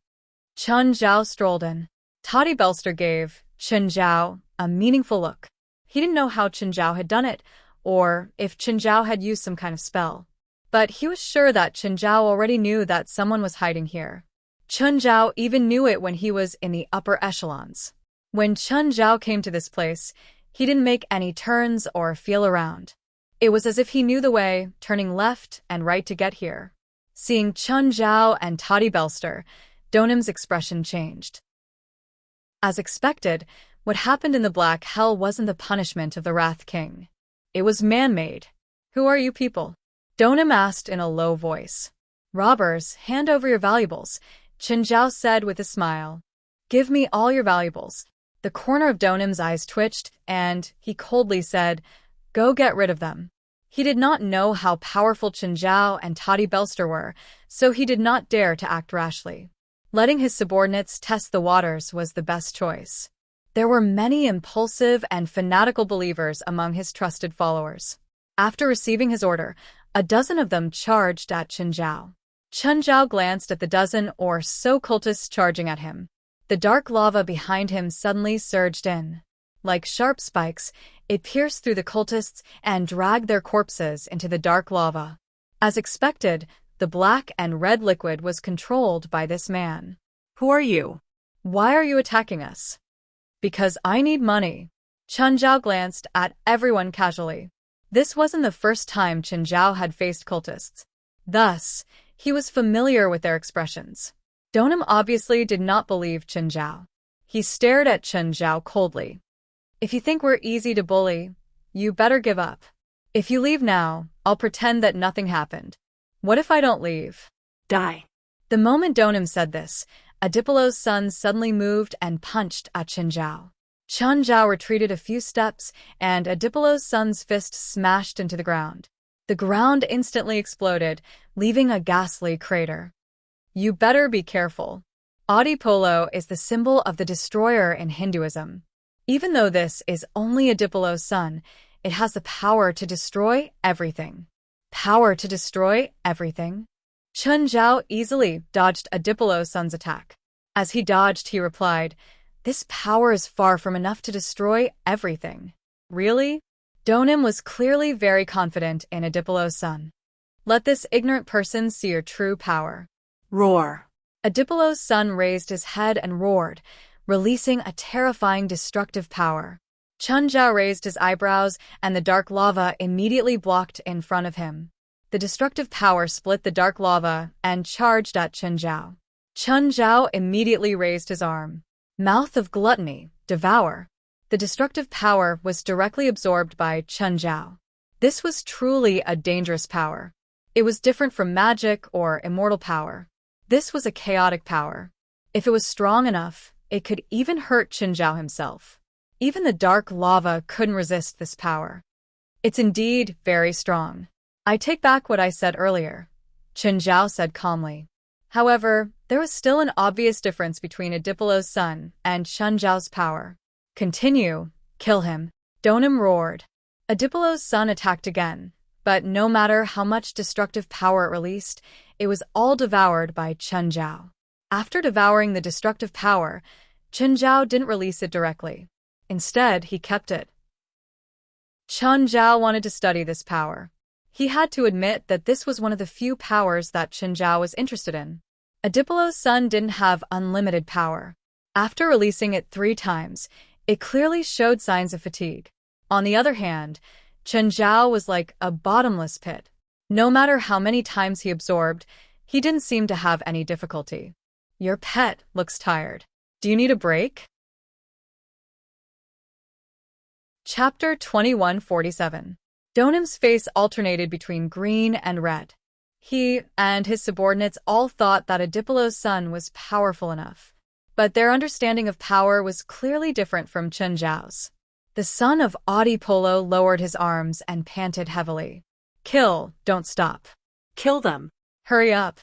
Chun Zhao strolled in. Toddy Belster gave Chun Zhao a meaningful look. He didn't know how Chun Zhao had done it, or if Chun Zhao had used some kind of spell. But he was sure that Chun Zhao already knew that someone was hiding here. Chun Zhao even knew it when he was in the upper echelons. When Chun Zhao came to this place, he didn't make any turns or feel around. It was as if he knew the way, turning left and right to get here. Seeing Chun Zhao and Toddy Belster, Donim's expression changed. As expected, what happened in the Black Hell wasn't the punishment of the Wrath King. It was man-made. Who are you people? Donim asked in a low voice. Robbers, hand over your valuables, Chun Zhao said with a smile. Give me all your valuables. The corner of Donim's eyes twitched, and he coldly said, Go get rid of them. He did not know how powerful Chun Zhao and Toddy Belster were, so he did not dare to act rashly. Letting his subordinates test the waters was the best choice. There were many impulsive and fanatical believers among his trusted followers. After receiving his order, a dozen of them charged at Chun Zhao. Chun Zhao glanced at the dozen or so cultists charging at him. The dark lava behind him suddenly surged in. Like sharp spikes, it pierced through the cultists and dragged their corpses into the dark lava. As expected, the black and red liquid was controlled by this man. Who are you? Why are you attacking us? Because I need money. Chun Zhao glanced at everyone casually. This wasn't the first time Chun Zhao had faced cultists. Thus, he was familiar with their expressions. Donim obviously did not believe Chun Zhao. He stared at Chun Zhao coldly. If you think we're easy to bully, you better give up. If you leave now, I'll pretend that nothing happened. What if I don't leave? Die. The moment Donim said this, Adipolo's son suddenly moved and punched at Chun Zhao. Chun Zhao retreated a few steps, and Adipolo's son's fist smashed into the ground. The ground instantly exploded, leaving a ghastly crater. You better be careful. Audiobook is the symbol of the destroyer in Hinduism. Even though this is only Adipolo's son, it has the power to destroy everything. Power to destroy everything? Chun Zhao easily dodged Adipolo's son's attack. As he dodged, he replied, This power is far from enough to destroy everything. Really? Donim was clearly very confident in Adipolo's son. Let this ignorant person see your true power. Roar. Adipolo's son raised his head and roared, releasing a terrifying destructive power. Chun Zhao raised his eyebrows, and the dark lava immediately blocked in front of him. The destructive power split the dark lava and charged at Chun Zhao. Chun Zhao immediately raised his arm. Mouth of gluttony, devour. The destructive power was directly absorbed by Chun Zhao. This was truly a dangerous power. It was different from magic or immortal power. This was a chaotic power. If it was strong enough, it could even hurt Qinzhao himself. Even the dark lava couldn't resist this power. It's indeed very strong. I take back what I said earlier, Qinzhao said calmly. However, there was still an obvious difference between Adipolo's son and Qinzhao's power. Continue, kill him, Donim roared. Adipolo's son attacked again, but no matter how much destructive power it released, it was all devoured by Qinzhao. After devouring the destructive power, Qinzhao didn't release it directly. Instead, he kept it. Qinzhao wanted to study this power. He had to admit that this was one of the few powers that Qinzhao was interested in. Adipolo's son didn't have unlimited power. After releasing it 3 times, it clearly showed signs of fatigue. On the other hand, Qinzhao was like a bottomless pit. No matter how many times he absorbed, he didn't seem to have any difficulty. Your pet looks tired. Do you need a break? Chapter 2147. Donim's face alternated between green and red. He and his subordinates all thought that Adipolo's son was powerful enough, but their understanding of power was clearly different from Qinzhao's. The son of Audipolo lowered his arms and panted heavily. Kill, don't stop. Kill them. Hurry up.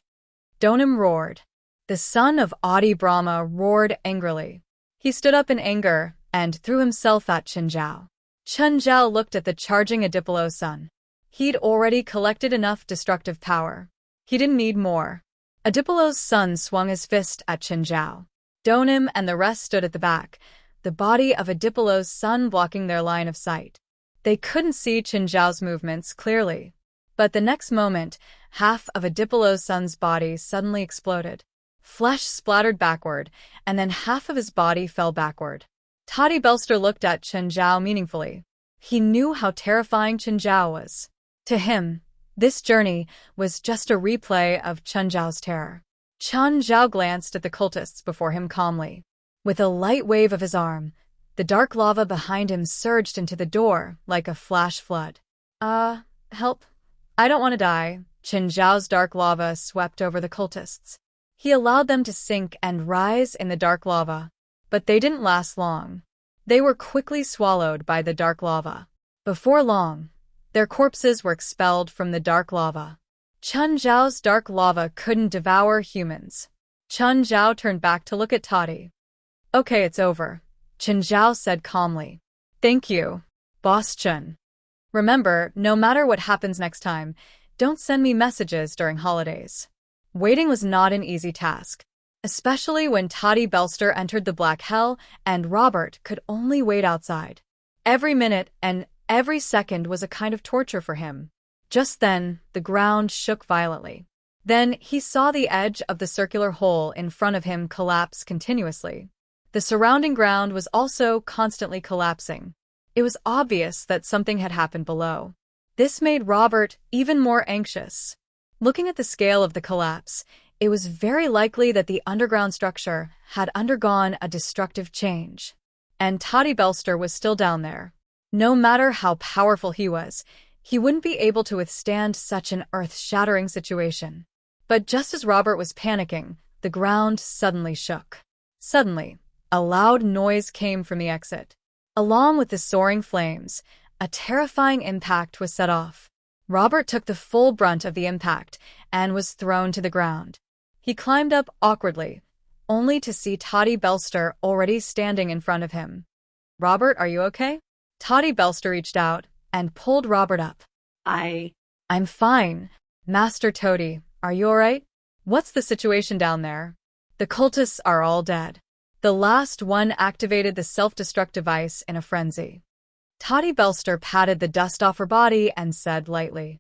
Donim roared. The son of Adi Brahma roared angrily. He stood up in anger and threw himself at Qinzhao. Qinzhao looked at the charging Adipolo's son. He'd already collected enough destructive power. He didn't need more. Adipolo's son swung his fist at Qinzhao. Donim and the rest stood at the back, the body of Adipolo's son blocking their line of sight. They couldn't see Qinzhao's movements clearly. But the next moment, half of Adipolo's son's body suddenly exploded. Flesh splattered backward, and then half of his body fell backward. Toddy Belster looked at Qinzhao meaningfully. He knew how terrifying Qinzhao was. To him, this journey was just a replay of Qinzhao's terror. Qinzhao glanced at the cultists before him calmly. With a light wave of his arm, the dark lava behind him surged into the door like a flash flood. Help. I don't want to die. Qinzhao's dark lava swept over the cultists. He allowed them to sink and rise in the dark lava. But they didn't last long. They were quickly swallowed by the dark lava. Before long, their corpses were expelled from the dark lava. Qinzhao's dark lava couldn't devour humans. Qinzhao turned back to look at Toddy. Okay, it's over, Qinzhao said calmly. Thank you, Boss Qin. Remember, no matter what happens next time, don't send me messages during holidays. Waiting was not an easy task, especially when Toddy Belster entered the Black Hell and Robert could only wait outside. Every minute and every second was a kind of torture for him. Just then, the ground shook violently. Then he saw the edge of the circular hole in front of him collapse continuously. The surrounding ground was also constantly collapsing. It was obvious that something had happened below. This made Robert even more anxious. Looking at the scale of the collapse, it was very likely that the underground structure had undergone a destructive change. And Toddy Belster was still down there. No matter how powerful he was, he wouldn't be able to withstand such an earth-shattering situation. But just as Robert was panicking, the ground suddenly shook. Suddenly, a loud noise came from the exit. Along with the soaring flames, a terrifying impact was set off. Robert took the full brunt of the impact and was thrown to the ground. He climbed up awkwardly, only to see Toddy Belster already standing in front of him. Robert, are you okay? Toddy Belster reached out and pulled Robert up. I'm fine. Master Toady, are you alright? What's the situation down there? The cultists are all dead. The last one activated the self-destruct device in a frenzy. Toddy Belster patted the dust off her body and said lightly.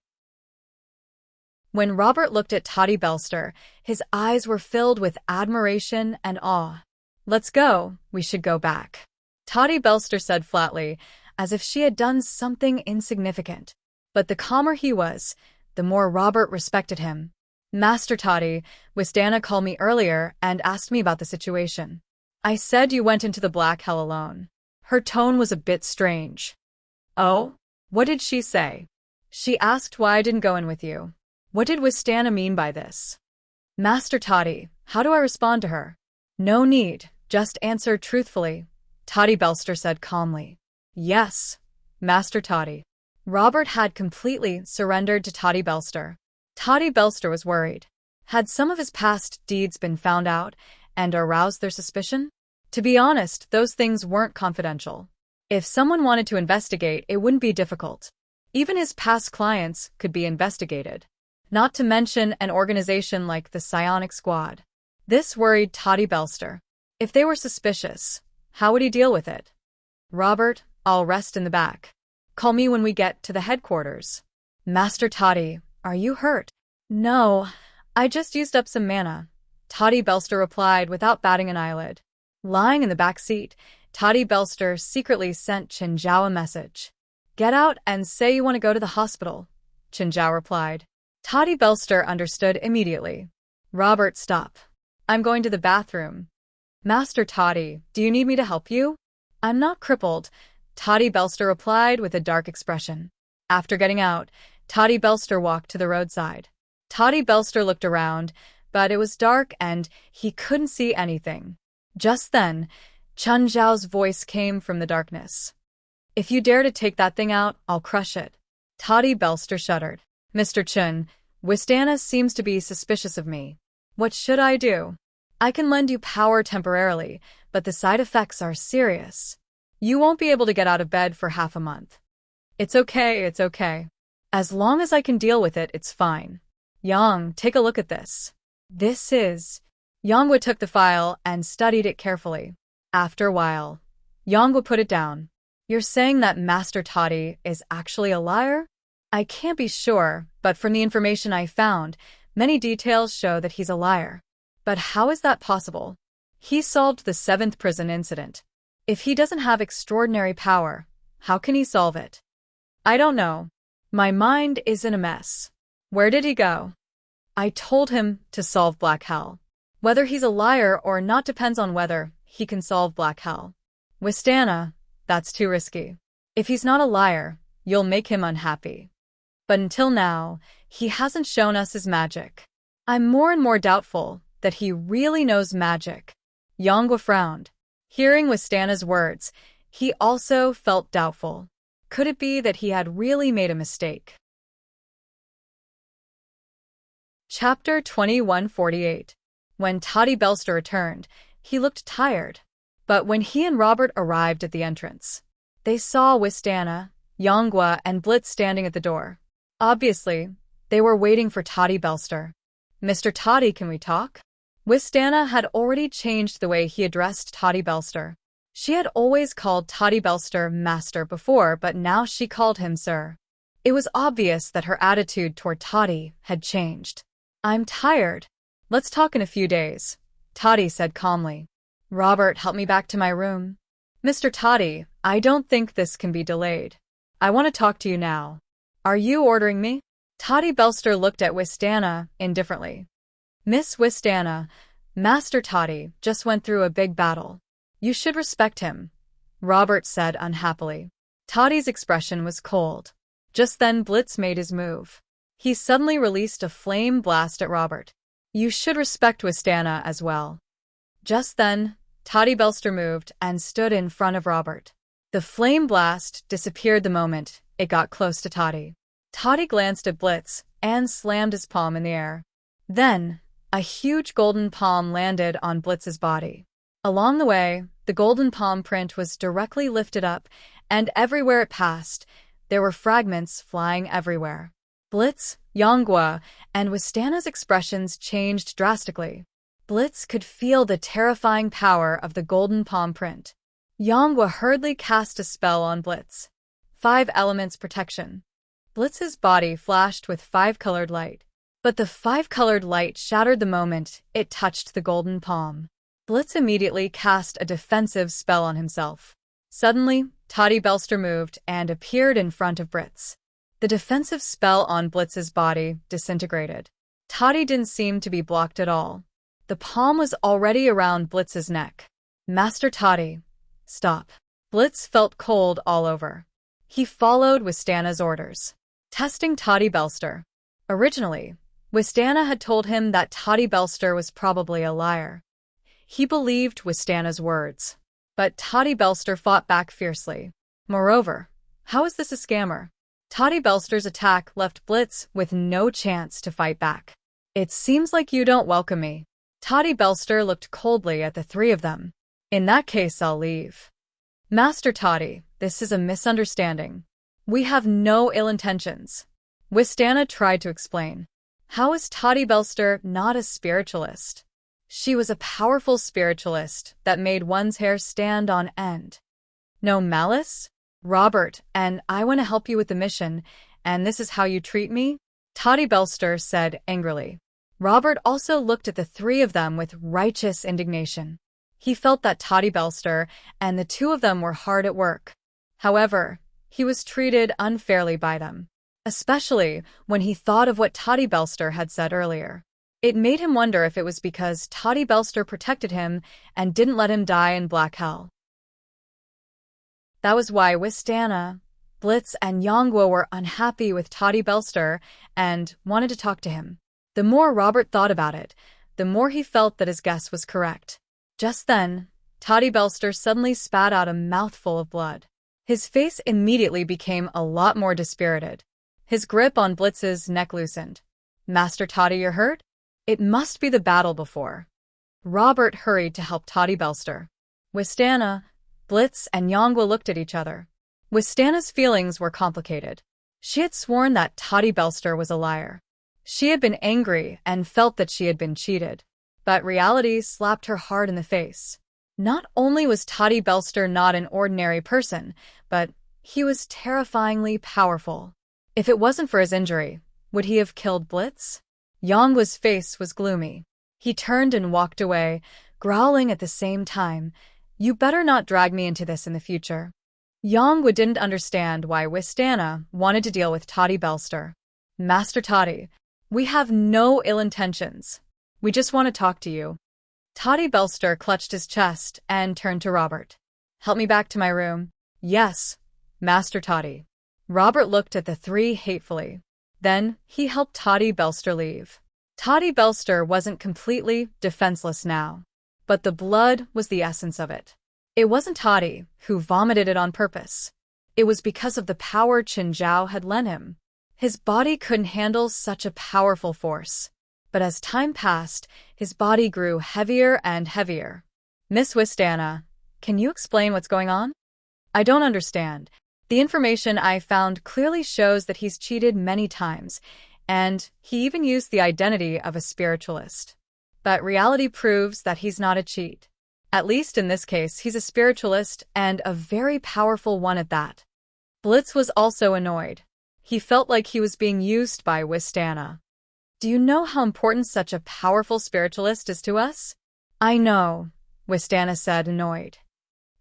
When Robert looked at Toddy Belster, his eyes were filled with admiration and awe. Let's go, we should go back. Toddy Belster said flatly, as if she had done something insignificant. But the calmer he was, the more Robert respected him. Master Toddy, Wistana called me earlier and asked me about the situation. I said you went into the Black Hell alone. Her tone was a bit strange. Oh? What did she say? She asked why I didn't go in with you. What did Wistana mean by this? Master Toddy, how do I respond to her? No need, just answer truthfully, Toddy Belster said calmly. Yes, Master Toddy. Robert had completely surrendered to Toddy Belster. Toddy Belster was worried. Had some of his past deeds been found out and aroused their suspicion? To be honest, those things weren't confidential. If someone wanted to investigate, it wouldn't be difficult. Even his past clients could be investigated. Not to mention an organization like the Psionic Squad. This worried Toddy Belster. If they were suspicious, how would he deal with it? Robert, I'll rest in the back. Call me when we get to the headquarters. Master Toddy, are you hurt? No, I just used up some mana, Toddy Belster replied without batting an eyelid. Lying in the back seat, Toddy Belster secretly sent Qinzhao a message. Get out and say you want to go to the hospital, Qinzhao replied. Toddy Belster understood immediately. Robert, stop. I'm going to the bathroom. Master Toddy, do you need me to help you? I'm not crippled, Toddy Belster replied with a dark expression. After getting out, Toddy Belster walked to the roadside. Toddy Belster looked around, but it was dark and he couldn't see anything. Just then, Qinzhao's voice came from the darkness. If you dare to take that thing out, I'll crush it. Toddy Belster shuddered. Mr. Chun, Wistana seems to be suspicious of me. What should I do? I can lend you power temporarily, but the side effects are serious. You won't be able to get out of bed for half a month. It's okay. As long as I can deal with it, it's fine. Yang, take a look at this. This is... Yangwa took the file and studied it carefully. After a while, Yangwa put it down. You're saying that Master Toddy is actually a liar? I can't be sure, but from the information I found, many details show that he's a liar. But how is that possible? He solved the 7th prison incident. If he doesn't have extraordinary power, how can he solve it? I don't know. My mind is in a mess. Where did he go? I told him to solve Black Hell. Whether he's a liar or not depends on whether he can solve Black Hell. Wistana, that's too risky. If he's not a liar, you'll make him unhappy. But until now, he hasn't shown us his magic. I'm more and more doubtful that he really knows magic. Yangwa frowned. Hearing Wistana's words, he also felt doubtful. Could it be that he had really made a mistake? Chapter 2148. When Toddy Belster returned, he looked tired. But when he and Robert arrived at the entrance, they saw Wistana, Yangwa, and Blitz standing at the door. Obviously, they were waiting for Toddy Belster. Mr. Toddy, can we talk? Wistana had already changed the way he addressed Toddy Belster. She had always called Toddy Belster Master before, but now she called him Sir. It was obvious that her attitude toward Toddy had changed. I'm tired. Let's talk in a few days, Toddy said calmly. Robert, help me back to my room. Mr. Toddy, I don't think this can be delayed. I want to talk to you now. Are you ordering me? Toddy Belster looked at Wistana indifferently. Miss Wistana, Master Toddy just went through a big battle. You should respect him, Robert said unhappily. Toddy's expression was cold. Just then Blitz made his move. He suddenly released a flame blast at Robert. You should respect Wistana as well. Just then, Toddy Belster moved and stood in front of Robert. The flame blast disappeared the moment it got close to Toddy. Toddy glanced at Blitz and slammed his palm in the air. Then, a huge golden palm landed on Blitz's body. Along the way, the golden palm print was directly lifted up, and everywhere it passed, there were fragments flying everywhere. Blitz, Yangwa, and Wistana's expressions changed drastically. Blitz could feel the terrifying power of the golden palm print. Yangwa hurriedly cast a spell on Blitz. 5 elements protection. Blitz's body flashed with 5-colored light. But the 5-colored light shattered the moment it touched the golden palm. Blitz immediately cast a defensive spell on himself. Suddenly, Toddy Belster moved and appeared in front of Blitz. The defensive spell on Blitz's body disintegrated. Toddy didn't seem to be blocked at all. The palm was already around Blitz's neck. Master Toddy, stop. Blitz felt cold all over. He followed Wistana's orders. Testing Toddy Belster. Originally, Wistana had told him that Toddy Belster was probably a liar. He believed Wistana's words. But Toddy Belster fought back fiercely. Moreover, how is this a scammer? Toddy Belster's attack left Blitz with no chance to fight back. It seems like you don't welcome me. Toddy Belster looked coldly at the three of them. In that case, I'll leave. Master Toddy, this is a misunderstanding. We have no ill intentions. Wistana tried to explain. How is Toddy Belster not a spiritualist? She was a powerful spiritualist that made one's hair stand on end. No malice? Robert, and I want to help you with the mission, and this is how you treat me? Toddy Belster said angrily. Robert also looked at the three of them with righteous indignation. He felt that Toddy Belster and the two of them were hard at work. However, he was treated unfairly by them, especially when he thought of what Toddy Belster had said earlier. It made him wonder if it was because Toddy Belster protected him and didn't let him die in black hell. That was why Wistana, Blitz, and Yongguo were unhappy with Toddy Belster and wanted to talk to him. The more Robert thought about it, the more he felt that his guess was correct. Just then, Toddy Belster suddenly spat out a mouthful of blood. His face immediately became a lot more dispirited. His grip on Blitz's neck loosened. Master Toddy, you're hurt? It must be the battle before. Robert hurried to help Toddy Belster. Wistana, Blitz, and Yongguo looked at each other. Wistana's feelings were complicated. She had sworn that Toddy Belster was a liar. She had been angry and felt that she had been cheated. But reality slapped her hard in the face. Not only was Toddy Belster not an ordinary person, but he was terrifyingly powerful. If it wasn't for his injury, would he have killed Blitz? Yongguo's face was gloomy. He turned and walked away, growling at the same time, "You better not drag me into this in the future." Yongguo didn't understand why Wistana wanted to deal with Toddy Belster. Master Toddy, we have no ill intentions. We just want to talk to you. Toddy Belster clutched his chest and turned to Robert. Help me back to my room. Yes, Master Toddy. Robert looked at the three hatefully. Then he helped Toddy Belster leave. Toddy Belster wasn't completely defenseless now, but the blood was the essence of it. It wasn't Toddy who vomited it on purpose. It was because of the power Qin Zhao had lent him. His body couldn't handle such a powerful force. But as time passed, his body grew heavier and heavier. Miss Wistana, can you explain what's going on? I don't understand. The information I found clearly shows that he's cheated many times, and he even used the identity of a spiritualist. But reality proves that he's not a cheat. At least in this case, he's a spiritualist and a very powerful one at that. Blitz was also annoyed. He felt like he was being used by Wistana. Do you know how important such a powerful spiritualist is to us? I know, Wistana said, annoyed.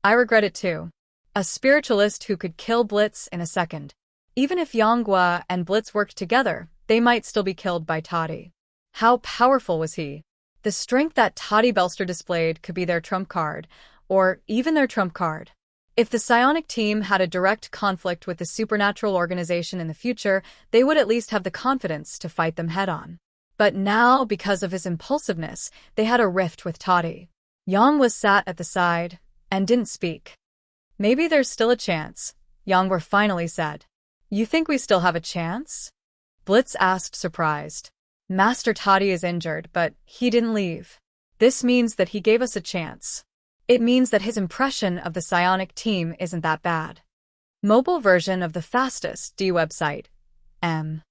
I regret it too. A spiritualist who could kill Blitz in a second. Even if Yongguo and Blitz worked together, they might still be killed by Toddy. How powerful was he? The strength that Toddy Belster displayed could be their trump card, or even their trump card. If the psionic team had a direct conflict with the supernatural organization in the future, they would at least have the confidence to fight them head-on. But now, because of his impulsiveness, they had a rift with Toddy. Yongguo sat at the side and didn't speak. Maybe there's still a chance, Yongguo finally said. You think we still have a chance? Blitz asked, surprised. Master Toddy is injured, but he didn't leave. This means that he gave us a chance. It means that his impression of the psionic team isn't that bad. Mobile version of the fastest D website. M.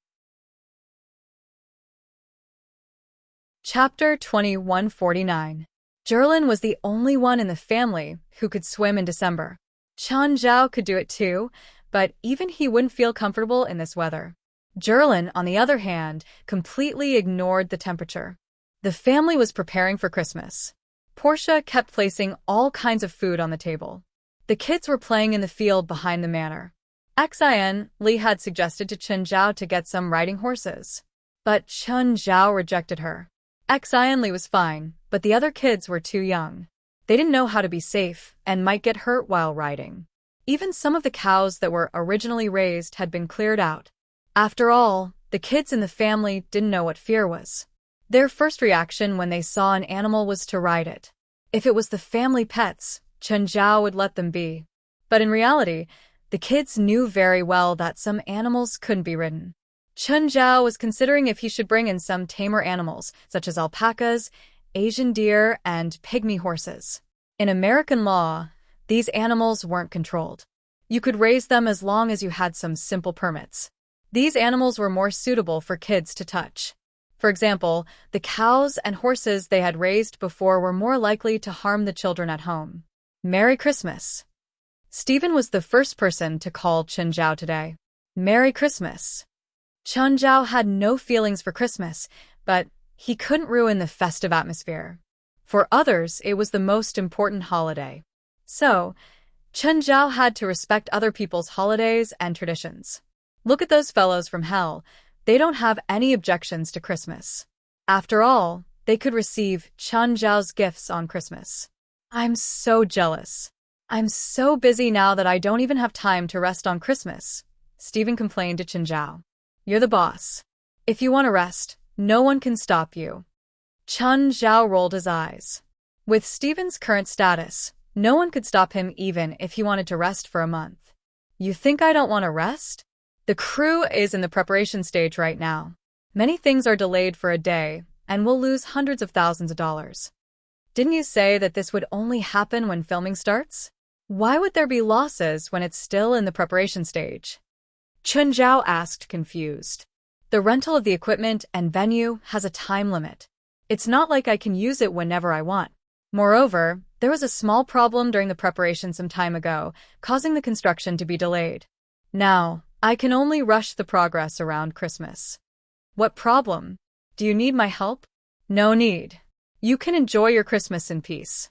Chapter 2149. Jerlin was the only one in the family who could swim in December. Qin Zhao could do it too, but even he wouldn't feel comfortable in this weather. Jerlin, on the other hand, completely ignored the temperature. The family was preparing for Christmas. Portia kept placing all kinds of food on the table. The kids were playing in the field behind the manor. Xin Li had suggested to Qin Zhao to get some riding horses. But Qin Zhao rejected her. Xin Li was fine, but the other kids were too young. They didn't know how to be safe and might get hurt while riding. Even some of the cows that were originally raised had been cleared out. After all, The kids in the family didn't know what fear was. Their first reaction when they saw an animal was to ride it. If it was the family pets, Chen Zhao would let them be. But in reality, the kids knew very well that some animals couldn't be ridden. Chen Zhao was considering if he should bring in some tamer animals, such as alpacas, Asian deer, and pygmy horses. In American law, these animals weren't controlled. You could raise them as long as you had some simple permits. These animals were more suitable for kids to touch. For example, the cows and horses they had raised before were more likely to harm the children at home. Merry Christmas. Stephen was the first person to call Chen Zhao today. Merry Christmas. Chen Zhao had no feelings for Christmas, but he couldn't ruin the festive atmosphere. For others, it was the most important holiday. So, Chen Zhao had to respect other people's holidays and traditions. Look at those fellows from hell. They don't have any objections to Christmas. After all, they could receive Chen Zhao's gifts on Christmas. I'm so jealous. I'm so busy now that I don't even have time to rest on Christmas, Stephen complained to Chen Zhao. You're the boss. If you want to rest, no one can stop you. Chen Zhao rolled his eyes. With Stephen's current status, no one could stop him even if he wanted to rest for a month. You think I don't want to rest? The crew is in the preparation stage right now. Many things are delayed for a day, and we'll lose hundreds of thousands of dollars. Didn't you say that this would only happen when filming starts? Why would there be losses when it's still in the preparation stage? Chen Zhao asked, confused. The rental of the equipment and venue has a time limit. It's not like I can use it whenever I want. Moreover, there was a small problem during the preparation some time ago, causing the construction to be delayed. Now, I can only rush the progress around Christmas. What problem? Do you need my help? No need. You can enjoy your Christmas in peace.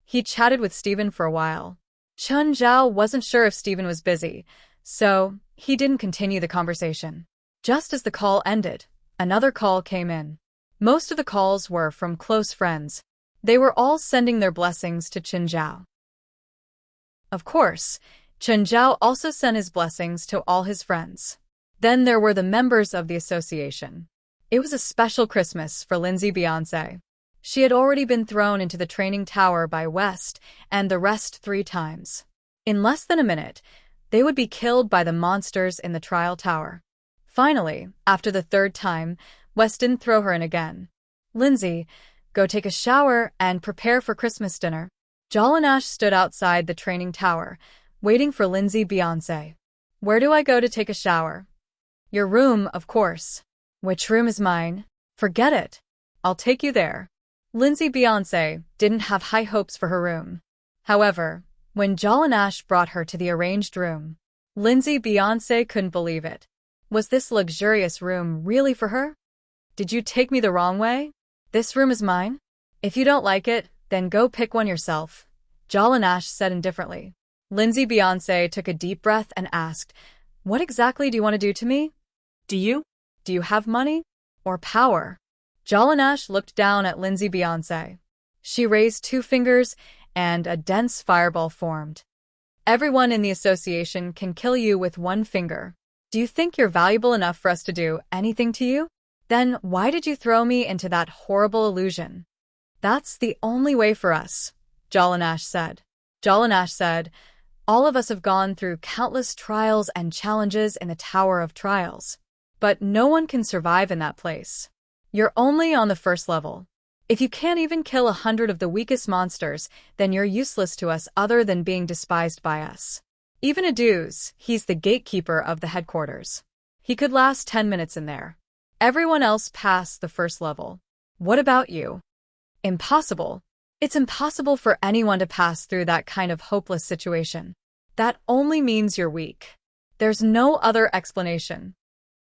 He chatted with Stephen for a while. Chen Zhao wasn't sure if Stephen was busy, so he didn't continue the conversation. Just as the call ended, another call came in. Most of the calls were from close friends. They were all sending their blessings to Chen Zhao. Of course, Chen Zhao also sent his blessings to all his friends. Then there were the members of the association. It was a special Christmas for Lindsay Beyonce. She had already been thrown into the training tower by West and the rest 3 times. In less than a minute, they would be killed by the monsters in the trial tower. Finally, after the 3rd time, West didn't throw her in again. Lindsay, go take a shower and prepare for Christmas dinner. Jolanash stood outside the training tower, waiting for Lindsay Beyonce. Where do I go to take a shower? Your room, of course. Which room is mine? Forget it. I'll take you there. Lindsay Beyonce didn't have high hopes for her room. However, when Jolanash brought her to the arranged room, Lindsay Beyonce couldn't believe it. Was this luxurious room really for her? Did you take me the wrong way? This room is mine? If you don't like it, then go pick one yourself, Jolanash said indifferently. Lindsay Beyonce took a deep breath and asked, What exactly do you want to do to me? Do you? Do you have money? Or power? Jolanash looked down at Lindsay Beyonce. She raised 2 fingers, and a dense fireball formed. Everyone in the association can kill you with 1 finger. Do you think you're valuable enough for us to do anything to you? Then why did you throw me into that horrible illusion? That's the only way for us, Jolanash said. Jolanash said, All of us have gone through countless trials and challenges in the Tower of Trials. But no one can survive in that place. You're only on the 1st level. If you can't even kill 100 of the weakest monsters, then you're useless to us other than being despised by us. Even Aduz, he's the gatekeeper of the headquarters. He could last 10 minutes in there. Everyone else passed the 1st level. What about you? Impossible. It's impossible for anyone to pass through that kind of hopeless situation. That only means you're weak. There's no other explanation.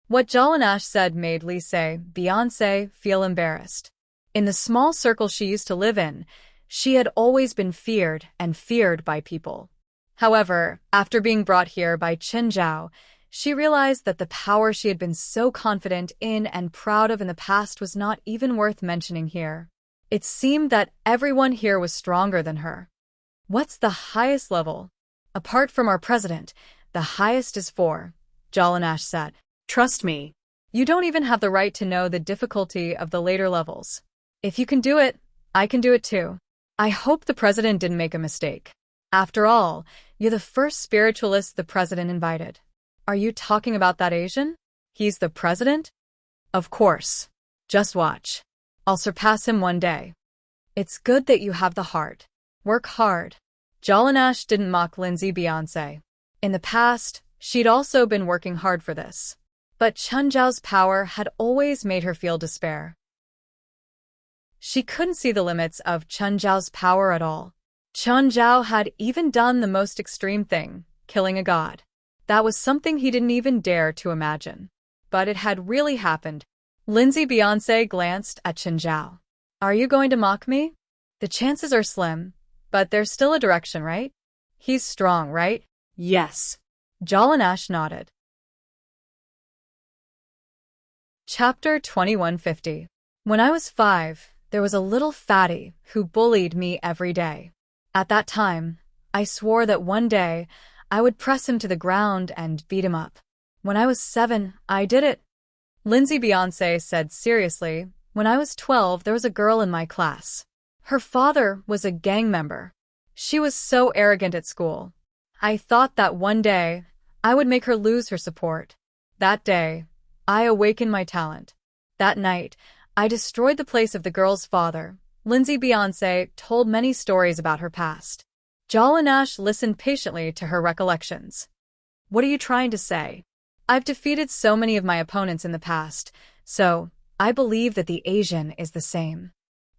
What Jolanash said made Lise Beyonce feel embarrassed. In the small circle she used to live in, she had always been feared and feared by people. However, after being brought here by Chen Zhao, she realized that the power she had been so confident in and proud of in the past was not even worth mentioning here. It seemed that everyone here was stronger than her. What's the highest level? Apart from our president, the highest is 4, Jolanash said. Trust me. You don't even have the right to know the difficulty of the later levels. If you can do it, I can do it too. I hope the president didn't make a mistake. After all, you're the first spiritualist the president invited. Are you talking about that Asian? He's the president? Of course. Just watch. I'll surpass him one day. It's good that you have the heart. Work hard. Jalanash didn't mock Lindsay Beyonce. In the past, she'd also been working hard for this. But Chun Zhao's power had always made her feel despair. She couldn't see the limits of Chun Zhao's power at all. Chun Zhao had even done the most extreme thing, killing a god. That was something he didn't even dare to imagine. But it had really happened. Lindsay Beyonce glanced at Chun Zhao. Are you going to mock me? The chances are slim, but there's still a direction, right? He's strong, right? Yes. Jalanash nodded. Chapter 2150. When I was 5, there was a little fatty who bullied me every day. At that time, I swore that one day I would press him to the ground and beat him up. When I was 7, I did it. Lindsay Beyonce said seriously, when I was 12, there was a girl in my class. Her father was a gang member. She was so arrogant at school. I thought that one day I would make her lose her support. That day, I awakened my talent. That night, I destroyed the place of the girl's father. Lindsay Beyonce told many stories about her past. Jalanash listened patiently to her recollections. What are you trying to say? I've defeated so many of my opponents in the past, so I believe that the Asian is the same.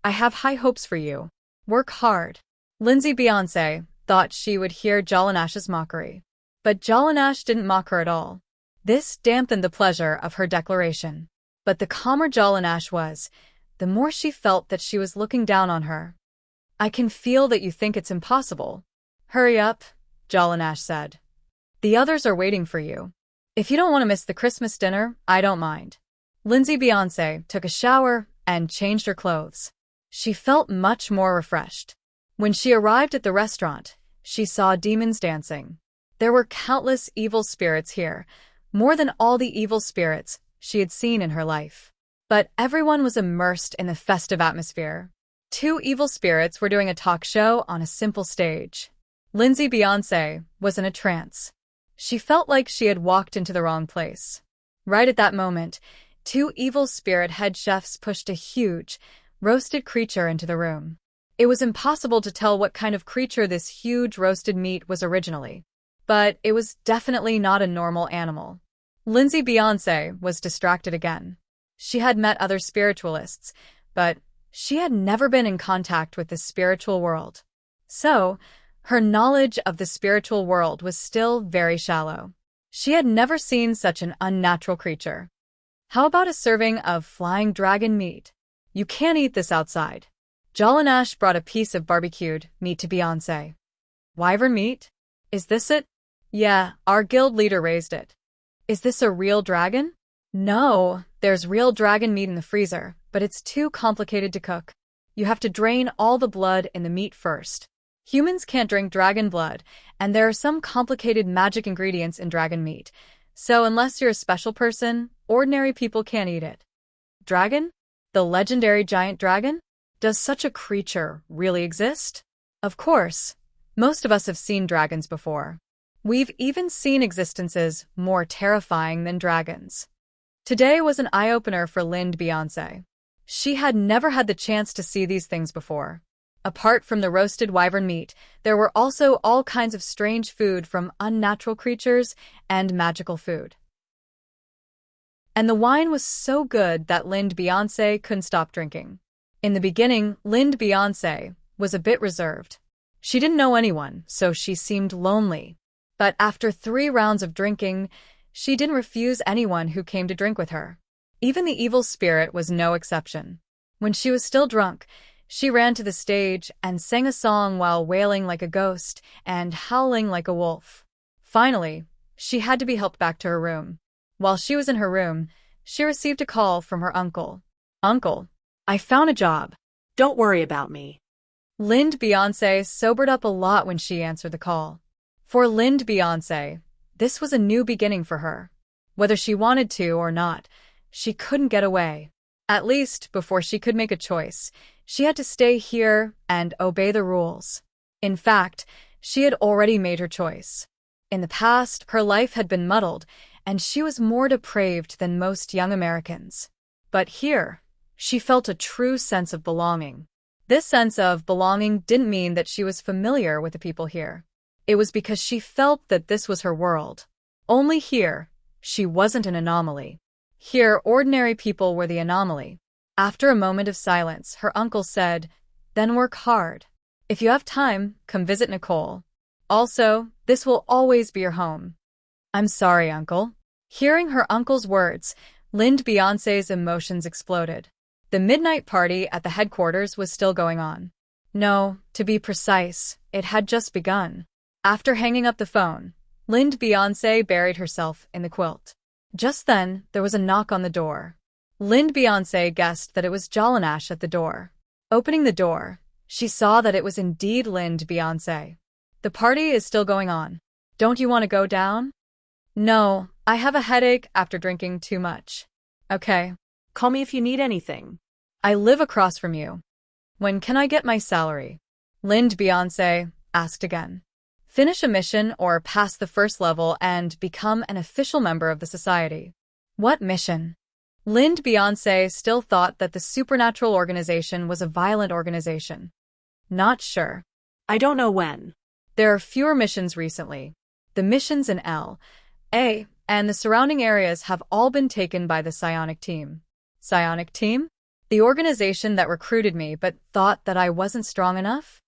I have high hopes for you. Work hard. Lindsay Beyonce thought she would hear Jalanash's mockery. But Jalanash didn't mock her at all. This dampened the pleasure of her declaration. But the calmer Jalanash was, the more she felt that she was looking down on her. I can feel that you think it's impossible. Hurry up, Jalanash said. The others are waiting for you. If you don't want to miss the Christmas dinner, I don't mind. Lindsay Beyonce took a shower and changed her clothes. She felt much more refreshed. When she arrived at the restaurant, she saw demons dancing. There were countless evil spirits here, more than all the evil spirits she had seen in her life. But everyone was immersed in the festive atmosphere. 2 evil spirits were doing a talk show on a simple stage. Lindsay Beyonce was in a trance. She felt like she had walked into the wrong place. Right at that moment, 2 evil spirit head chefs pushed a huge, roasted creature into the room. It was impossible to tell what kind of creature this huge roasted meat was originally. But it was definitely not a normal animal. Lindsay Beyonce was distracted again. She had met other spiritualists, but she had never been in contact with the spiritual world. So, her knowledge of the spiritual world was still very shallow. She had never seen such an unnatural creature. How about a serving of flying dragon meat? You can't eat this outside. Jalanash brought a piece of barbecued meat to Beyonce. Wyvern meat? Is this it? Yeah, our guild leader raised it. Is this a real dragon? No, there's real dragon meat in the freezer, but it's too complicated to cook. You have to drain all the blood in the meat first. Humans can't drink dragon blood, and there are some complicated magic ingredients in dragon meat, so unless you're a special person, ordinary people can't eat it. Dragon? The legendary giant dragon? Does such a creature really exist? Of course. Most of us have seen dragons before. We've even seen existences more terrifying than dragons. Today was an eye-opener for Lindsay Beyonce. She had never had the chance to see these things before. Apart from the roasted wyvern meat, there were also all kinds of strange food from unnatural creatures and magical food. And the wine was so good that Lindsay Beyonce couldn't stop drinking. In the beginning, Lindsay Beyonce was a bit reserved. She didn't know anyone, so she seemed lonely. But after 3 rounds of drinking, she didn't refuse anyone who came to drink with her. Even the evil spirit was no exception. When she was still drunk, she ran to the stage and sang a song while wailing like a ghost and howling like a wolf. Finally, she had to be helped back to her room. While she was in her room, she received a call from her uncle. Uncle, I found a job. Don't worry about me. Lindsay Beyonce sobered up a lot when she answered the call. For Lindsay Beyonce, this was a new beginning for her. Whether she wanted to or not, she couldn't get away. At least, before she could make a choice, she had to stay here and obey the rules. In fact, she had already made her choice. In the past, her life had been muddled, and she was more depraved than most young Americans. But here, she felt a true sense of belonging. This sense of belonging didn't mean that she was familiar with the people here. It was because she felt that this was her world. Only here, she wasn't an anomaly. Here, ordinary people were the anomaly. After a moment of silence, her uncle said, "Then work hard. If you have time, come visit Nicole. Also, this will always be your home." "I'm sorry, Uncle." Hearing her uncle's words, Linda Beyoncé's emotions exploded. The midnight party at the headquarters was still going on. No, to be precise, it had just begun. After hanging up the phone, Linda Beyoncé buried herself in the quilt. Just then, there was a knock on the door. Linda Beyoncé guessed that it was Jolanash at the door. Opening the door, she saw that it was indeed Linda Beyoncé. "The party is still going on. Don't you want to go down?" "No, I have a headache after drinking too much." "Okay. Call me if you need anything." I live across from you. When can I get my salary?" Linda Beyoncé asked again. "Finish a mission or pass the first level and become an official member of the society." "What mission?" Linda Beyoncé still thought that the supernatural organization was a violent organization. "Not sure." "I don't know when." "There are fewer missions recently. The missions in L.A. and the surrounding areas have all been taken by the Psionic Team." "Psionic Team?" "The organization that recruited me but thought that I wasn't strong enough?"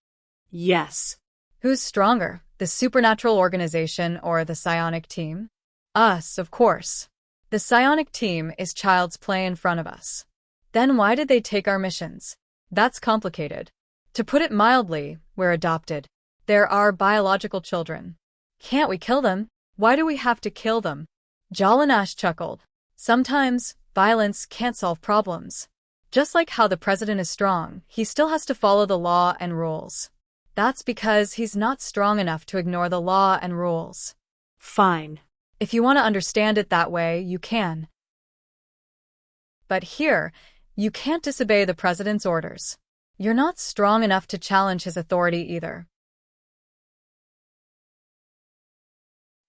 "Yes." "Who's stronger, the supernatural organization or the Psionic Team?" "Us, of course. The Psionic Team is child's play in front of us." "Then why did they take our missions?" "That's complicated. To put it mildly, we're adopted. They're our biological children." "Can't we kill them? Why do we have to kill them?" Jolanash chuckled. "Sometimes, violence can't solve problems. Just like how the president is strong, he still has to follow the law and rules. That's because he's not strong enough to ignore the law and rules." "Fine. If you want to understand it that way, you can. But here, you can't disobey the president's orders. You're not strong enough to challenge his authority either."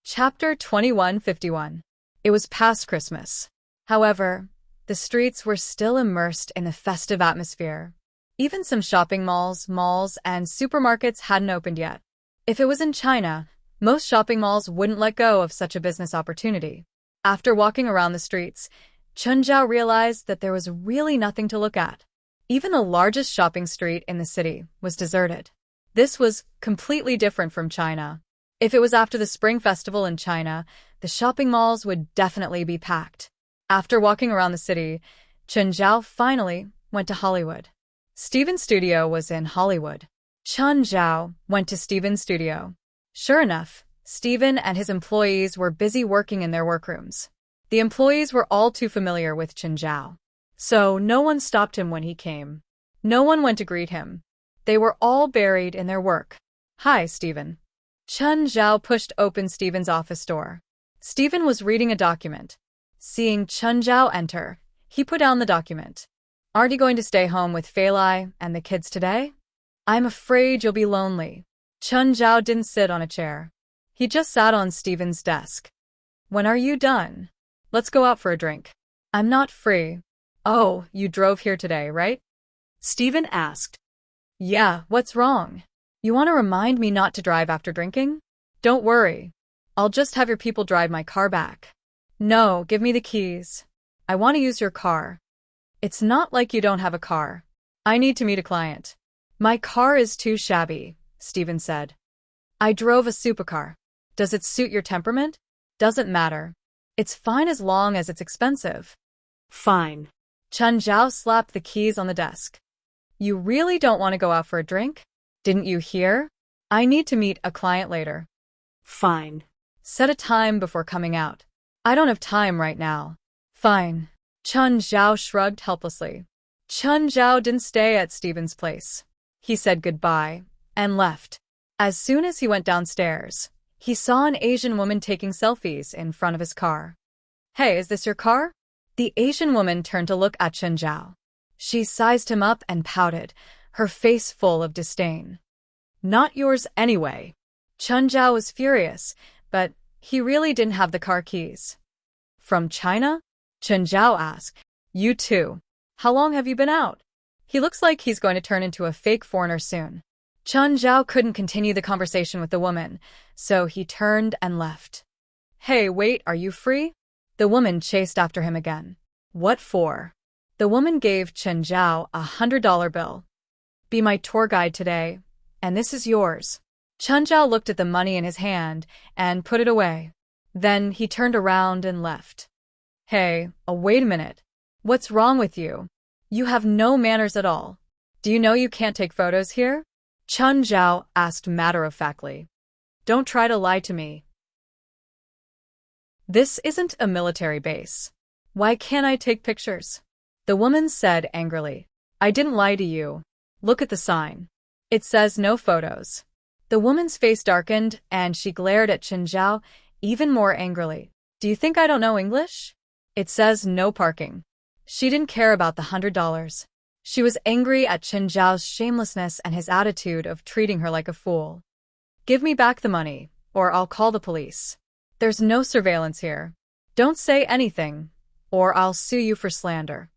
Chapter 2151. It was past Christmas. However, the streets were still immersed in the festive atmosphere. Even some shopping malls, and supermarkets hadn't opened yet. If it was in China, most shopping malls wouldn't let go of such a business opportunity. After walking around the streets, Chun Zhao realized that there was really nothing to look at. Even the largest shopping street in the city was deserted. This was completely different from China. If it was after the Spring Festival in China, the shopping malls would definitely be packed. After walking around the city, Chun Zhao finally went to Hollywood. Steven's studio was in Hollywood. Chun Zhao went to Steven's studio. Sure enough, Steven and his employees were busy working in their workrooms. The employees were all too familiar with Chun Zhao, so no one stopped him when he came. No one went to greet him. They were all buried in their work. "Hi, Steven." Chun Zhao pushed open Steven's office door. Steven was reading a document. Seeing Chun Zhao enter, he put down the document. "Aren't you going to stay home with Fei Lai and the kids today?" "I'm afraid you'll be lonely." Chun Zhao didn't sit on a chair. He just sat on Steven's desk. "When are you done? Let's go out for a drink." "I'm not free." "Oh, you drove here today, right?" Steven asked. "Yeah, what's wrong? You want to remind me not to drive after drinking?" "Don't worry. I'll just have your people drive my car back." "No, give me the keys. I want to use your car." "It's not like you don't have a car. I need to meet a client." "My car is too shabby," Steven said. "I drove a supercar. Does it suit your temperament?" "Doesn't matter. It's fine as long as it's expensive." "Fine." Chun Zhao slapped the keys on the desk. "You really don't want to go out for a drink? Didn't you hear? I need to meet a client later." "Fine." "Set a time before coming out." "I don't have time right now." "Fine." Chun Zhao shrugged helplessly. Chun Zhao didn't stay at Steven's place. He said goodbye and left. As soon as he went downstairs, he saw an Asian woman taking selfies in front of his car. "Hey, is this your car?" The Asian woman turned to look at Chen Zhao. She sized him up and pouted, her face full of disdain. Not yours anyway. Chen Zhao was furious, but he really didn't have the car keys. From China? Chen Zhao asked. You too. How long have you been out? He looks like he's going to turn into a fake foreigner soon. Chen Zhao couldn't continue the conversation with the woman, so he turned and left. Hey, wait, are you free? The woman chased after him again. What for? The woman gave Chen Zhao a $100 bill. Be my tour guide today, and this is yours. Chen Zhao looked at the money in his hand and put it away. Then he turned around and left. Hey, wait a minute. What's wrong with you? You have no manners at all. Do you know you can't take photos here? Chen Zhao asked matter-of-factly. Don't try to lie to me. This isn't a military base. Why can't I take pictures? The woman said angrily. I didn't lie to you. Look at the sign. It says no photos. The woman's face darkened and she glared at Chen Zhao even more angrily. Do you think I don't know English? It says no parking. She didn't care about the $100. She was angry at Chen Zhao's shamelessness and his attitude of treating her like a fool. Give me back the money, or I'll call the police. There's no surveillance here. Don't say anything, or I'll sue you for slander.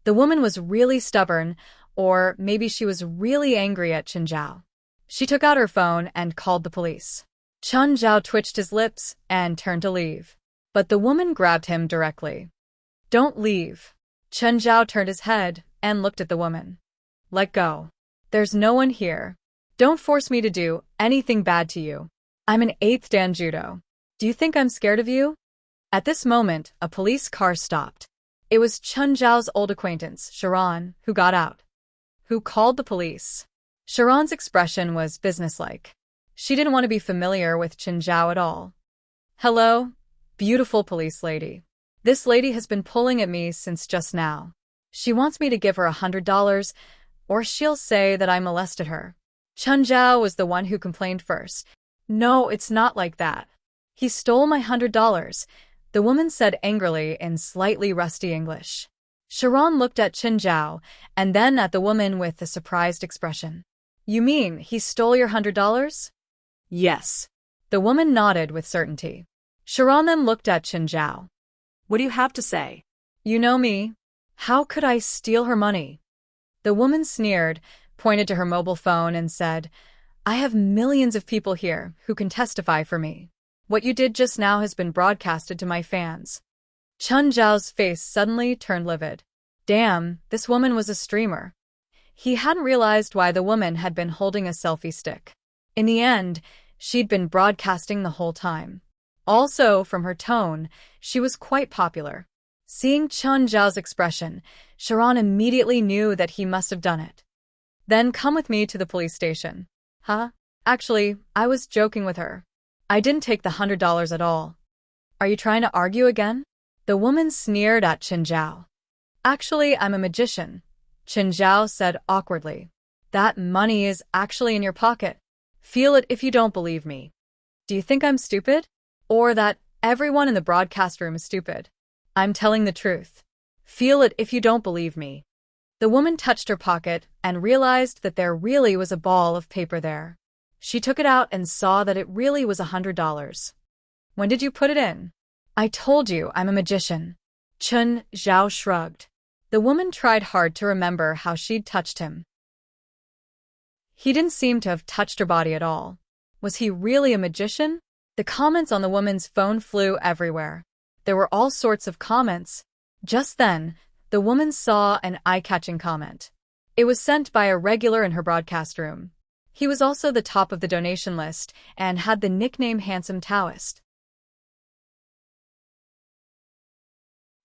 The woman was really stubborn, or maybe she was really angry at Chen Zhao. She took out her phone and called the police. Chen Zhao twitched his lips and turned to leave. But the woman grabbed him directly. Don't leave. Chen Zhao turned his head and looked at the woman. Let go. There's no one here. Don't force me to do anything bad to you. I'm an 8th Dan judo. Do you think I'm scared of you? At this moment, a police car stopped. It was Chen Zhao's old acquaintance, Sharon, who got out. Who called the police. Sharon's expression was businesslike. She didn't want to be familiar with Chen Zhao at all. Hello, beautiful police lady. This lady has been pulling at me since just now. She wants me to give her $100, or she'll say that I molested her. Chen Zhao was the one who complained first. No, it's not like that. He stole my $100, the woman said angrily in slightly rusty English. Sharon looked at Chen Zhao and then at the woman with a surprised expression. You mean he stole your $100? Yes. The woman nodded with certainty. Sharon then looked at Chen Zhao. What do you have to say? You know me. How could I steal her money? The woman sneered, pointed to her mobile phone and said, I have millions of people here who can testify for me. What you did just now has been broadcasted to my fans. Chen Zhao's face suddenly turned livid. Damn, this woman was a streamer. He hadn't realized why the woman had been holding a selfie stick. In the end, she'd been broadcasting the whole time. Also, from her tone, she was quite popular. Seeing Chen Zhao's expression, Sharon immediately knew that he must have done it. Then come with me to the police station. Huh? Actually, I was joking with her. I didn't take the $100 at all. Are you trying to argue again? The woman sneered at Chen Zhao. Actually, I'm a magician, Chen Zhao said awkwardly. That money is actually in your pocket. Feel it if you don't believe me. Do you think I'm stupid? Or that everyone in the broadcast room is stupid? I'm telling the truth. Feel it if you don't believe me. The woman touched her pocket and realized that there really was a ball of paper there. She took it out and saw that it really was $100. When did you put it in? I told you I'm a magician. Chen Zhao shrugged. The woman tried hard to remember how she'd touched him. He didn't seem to have touched her body at all. Was he really a magician? The comments on the woman's phone flew everywhere. There were all sorts of comments. Just then, the woman saw an eye-catching comment. It was sent by a regular in her broadcast room. He was also the top of the donation list and had the nickname Handsome Taoist.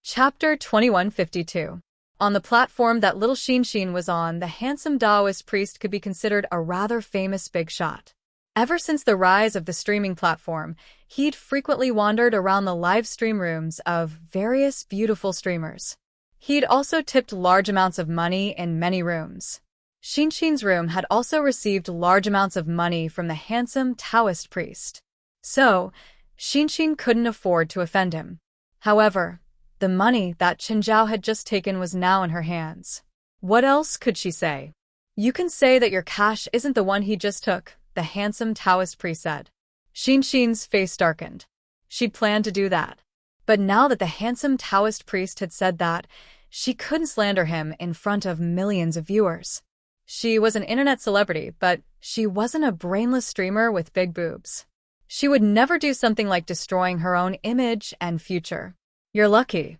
Chapter 2152. On the platform that little Xin was on, the handsome Taoist priest could be considered a rather famous big shot. Ever since the rise of the streaming platform, he'd frequently wandered around the live stream rooms of various beautiful streamers. He'd also tipped large amounts of money in many rooms. Xin's room had also received large amounts of money from the handsome Taoist priest. So, Xin couldn't afford to offend him. However, The money that Chen Zhao had just taken was now in her hands. What else could she say? You can say that your cash isn't the one he just took, the handsome Taoist priest said. Xinxin's face darkened. She'd planned to do that. But now that the handsome Taoist priest had said that, she couldn't slander him in front of millions of viewers. She was an internet celebrity, but she wasn't a brainless streamer with big boobs. She would never do something like destroying her own image and future. You're lucky.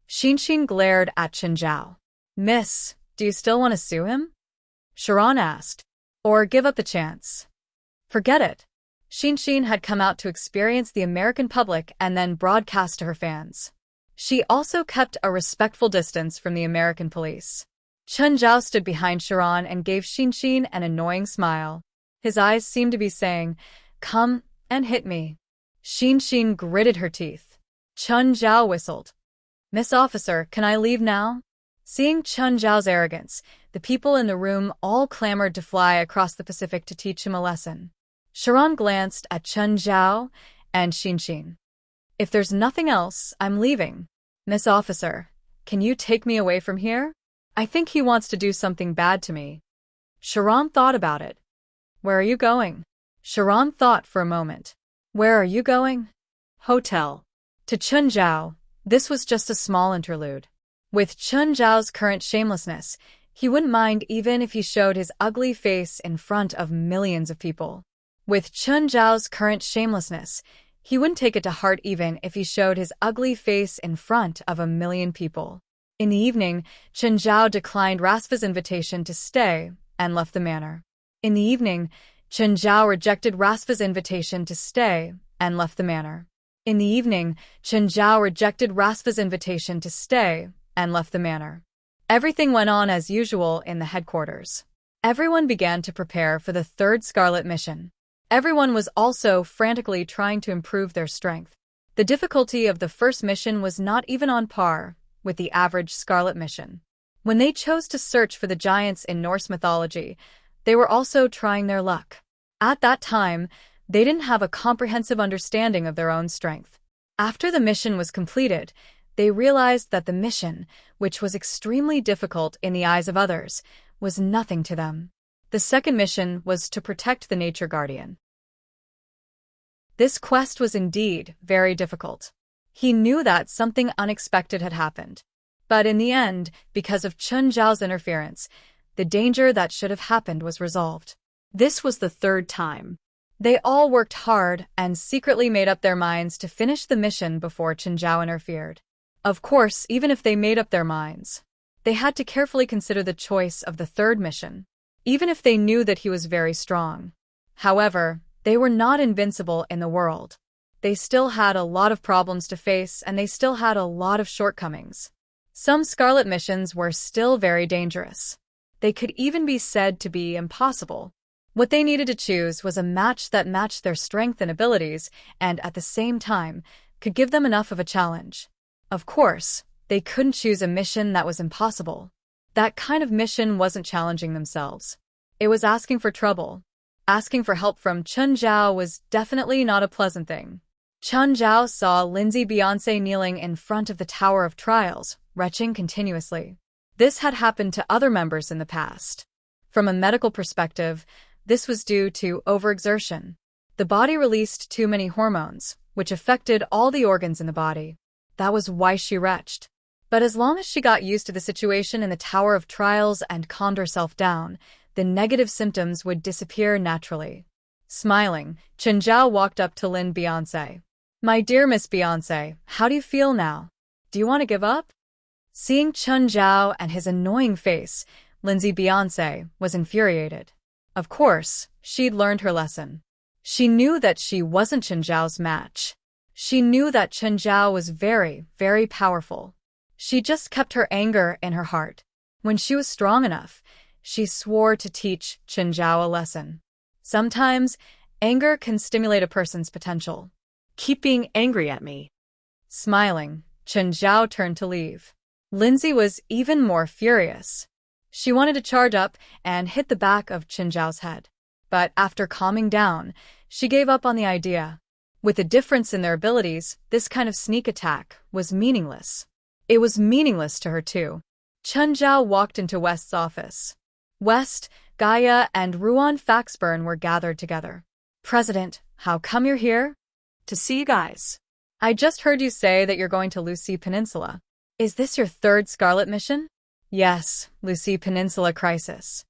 Xinxin glared at Chen Zhao. Miss, do you still want to sue him? Sharon asked. Or give up the chance? Forget it. Xinxin had come out to experience the American public and then broadcast to her fans. She also kept a respectful distance from the American police. Chen Zhao stood behind Sharon and gave Xinxin an annoying smile. His eyes seemed to be saying, "Come and hit me." Xinxin gritted her teeth. Chen Zhao whistled. Miss Officer, can I leave now? Seeing Chen Zhao's arrogance, the people in the room all clamored to fly across the Pacific to teach him a lesson. Sharon glanced at Chen Zhao and Xinxin. If there's nothing else, I'm leaving. Miss Officer, can you take me away from here? I think he wants to do something bad to me. Sharon thought about it. Where are you going? Sharon thought for a moment. Where are you going? Hotel. To Chen Zhao, this was just a small interlude. With Chen Zhao's current shamelessness, he wouldn't mind even if he showed his ugly face in front of millions of people. With Chen Zhao's current shamelessness, he wouldn't take it to heart even if he showed his ugly face in front of a million people. In the evening, Chen Zhao declined Rasva's invitation to stay and left the manor. In the evening, Chen Zhao rejected Rasva's invitation to stay and left the manor. In the evening, Chen Zhao rejected Rasva's invitation to stay and left the manor. Everything went on as usual in the headquarters. Everyone began to prepare for the third Scarlet mission. Everyone was also frantically trying to improve their strength. The difficulty of the first mission was not even on par with the average Scarlet mission. When they chose to search for the giants in Norse mythology, they were also trying their luck. At that time, they didn't have a comprehensive understanding of their own strength. After the mission was completed, they realized that the mission, which was extremely difficult in the eyes of others, was nothing to them. The second mission was to protect the Nature Guardian. This quest was indeed very difficult. He knew that something unexpected had happened. But in the end, because of Chen Zhao's interference, the danger that should have happened was resolved. This was the third time. They all worked hard and secretly made up their minds to finish the mission before Chen Zhao interfered. Of course, even if they made up their minds, they had to carefully consider the choice of the third mission, even if they knew that he was very strong. However, they were not invincible in the world. They still had a lot of problems to face and they still had a lot of shortcomings. Some Scarlet missions were still very dangerous. They could even be said to be impossible. What they needed to choose was a match that matched their strength and abilities and, at the same time, could give them enough of a challenge. Of course, they couldn't choose a mission that was impossible. That kind of mission wasn't challenging themselves. It was asking for trouble. Asking for help from Chen Zhao was definitely not a pleasant thing. Chen Zhao saw Lindsay Beyonce kneeling in front of the Tower of Trials, retching continuously. This had happened to other members in the past. From a medical perspective, this was due to overexertion. The body released too many hormones, which affected all the organs in the body. That was why she retched. But as long as she got used to the situation in the Tower of Trials and calmed herself down, the negative symptoms would disappear naturally. Smiling, Chen Zhao walked up to Lin Beyonce. My dear Miss Beyonce, how do you feel now? Do you want to give up? Seeing Chen Zhao and his annoying face, Lindsay Beyonce was infuriated. Of course, she'd learned her lesson. She knew that she wasn't Chen Zhao's match. She knew that Chen Zhao was very, very powerful. She just kept her anger in her heart. When she was strong enough, she swore to teach Chen Zhao a lesson. Sometimes, anger can stimulate a person's potential. Keep being angry at me. Smiling, Chen Zhao turned to leave. Lindsay was even more furious. She wanted to charge up and hit the back of Chen Zhao's head. But after calming down, she gave up on the idea. With a difference in their abilities, this kind of sneak attack was meaningless. It was meaningless to her too. Chen Zhao walked into West's office. West, Gaia, and Ruan Faxburn were gathered together. President, how come you're here? To see you guys. I just heard you say that you're going to Lucy Peninsula. Is this your third Scarlet mission? Yes, Lucy Peninsula crisis.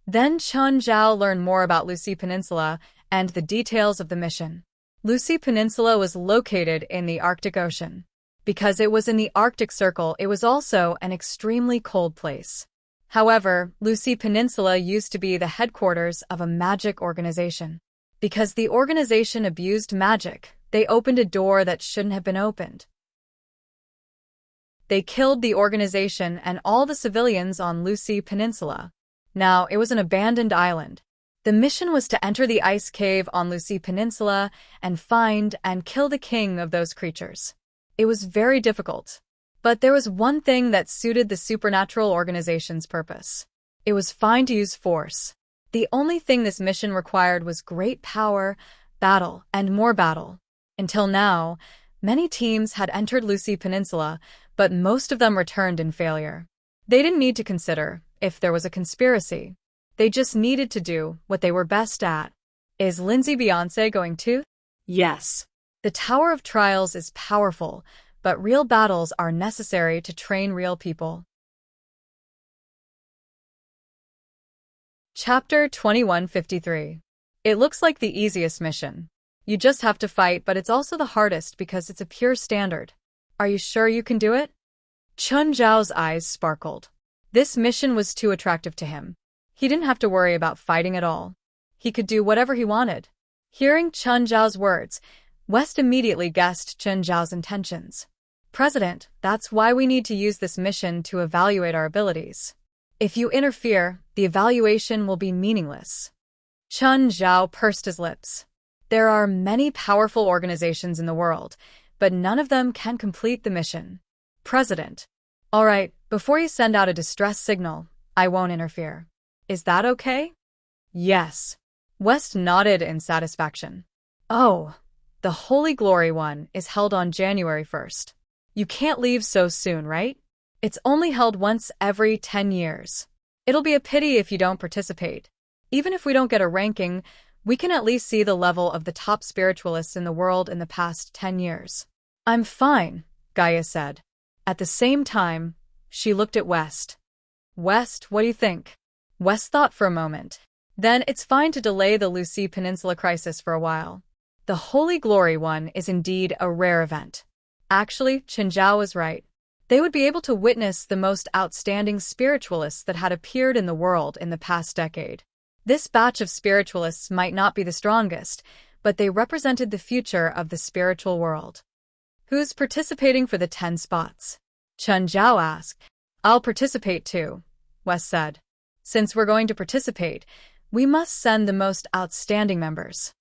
Then Chen Zhao learned more about Lucy Peninsula and the details of the mission. Lucy Peninsula was located in the Arctic Ocean. Because it was in the Arctic Circle, it was also an extremely cold place. However, Lucy Peninsula used to be the headquarters of a magic organization. Because the organization abused magic, they opened a door that shouldn't have been opened. They killed the organization and all the civilians on Lucy Peninsula. Now, it was an abandoned island. The mission was to enter the ice cave on Lucy Peninsula and find and kill the king of those creatures. It was very difficult. But there was one thing that suited the supernatural organization's purpose. It was fine to use force. The only thing this mission required was great power, battle, and more battle. Until now, many teams had entered Lucy Peninsula, but most of them returned in failure. They didn't need to consider if there was a conspiracy. They just needed to do what they were best at. Is Lindsay Beyonce going too? Yes. The Tower of Trials is powerful, but real battles are necessary to train real people. Chapter 2153. It looks like the easiest mission. You just have to fight, but it's also the hardest because it's a pure standard. Are you sure you can do it? Chen Zhao's eyes sparkled. This mission was too attractive to him. He didn't have to worry about fighting at all. He could do whatever he wanted. Hearing Chen Zhao's words, West immediately guessed Chen Zhao's intentions. President, that's why we need to use this mission to evaluate our abilities. If you interfere, the evaluation will be meaningless. Chen Zhao pursed his lips. There are many powerful organizations in the world, but none of them can complete the mission. President. All right, before you send out a distress signal, I won't interfere. Is that okay? Yes. West nodded in satisfaction. Oh, the Holy Glory one is held on January 1st. You can't leave so soon, right? It's only held once every 10 years. It'll be a pity if you don't participate. Even if we don't get a ranking, we can at least see the level of the top spiritualists in the world in the past 10 years. I'm fine, Gaia said. At the same time, she looked at West. West, what do you think? West thought for a moment. Then it's fine to delay the Lucy Peninsula crisis for a while. The Holy Glory one is indeed a rare event. Actually, Chen Zhao was right. They would be able to witness the most outstanding spiritualists that had appeared in the world in the past decade. This batch of spiritualists might not be the strongest, but they represented the future of the spiritual world. Who's participating for the 10 spots? Chen Zhao asked. I'll participate too, West said. Since we're going to participate, we must send the most outstanding members.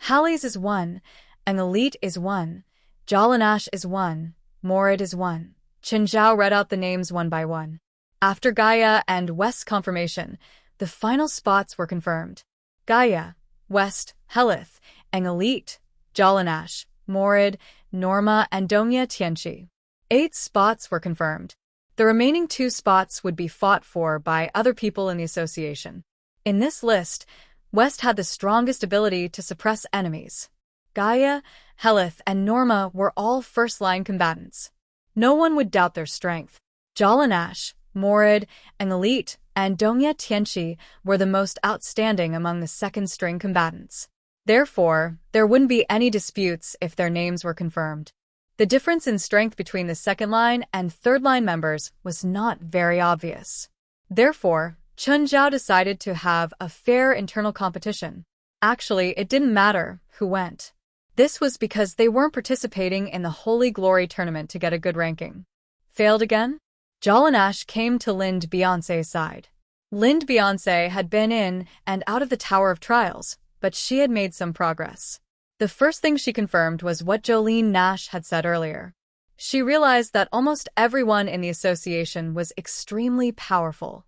Halley's is 1, an elite is 1, Jalanash is 1, Morid is 1. Chen Zhao read out the names one by one. After Gaia and West's confirmation, the final spots were confirmed. Gaia, West, Helith, Elite, Jalanash, Morid, Norma, and Dongya Tianqi. 8 spots were confirmed. The remaining 2 spots would be fought for by other people in the association. In this list, West had the strongest ability to suppress enemies. Gaia, Helith, and Norma were all first-line combatants. No one would doubt their strength. Jalanash, Morid, Elite, and Dongya Tianqi were the most outstanding among the second-string combatants. Therefore, there wouldn't be any disputes if their names were confirmed. The difference in strength between the second-line and third-line members was not very obvious. Therefore, Chen Zhao decided to have a fair internal competition. Actually, it didn't matter who went. This was because they weren't participating in the Holy Glory tournament to get a good ranking. Failed again? Jalanash came to Lind Beyonce's side. Lind Beyonce had been in and out of the Tower of Trials, but she had made some progress. The first thing she confirmed was what Jolene Nash had said earlier. She realized that almost everyone in the association was extremely powerful.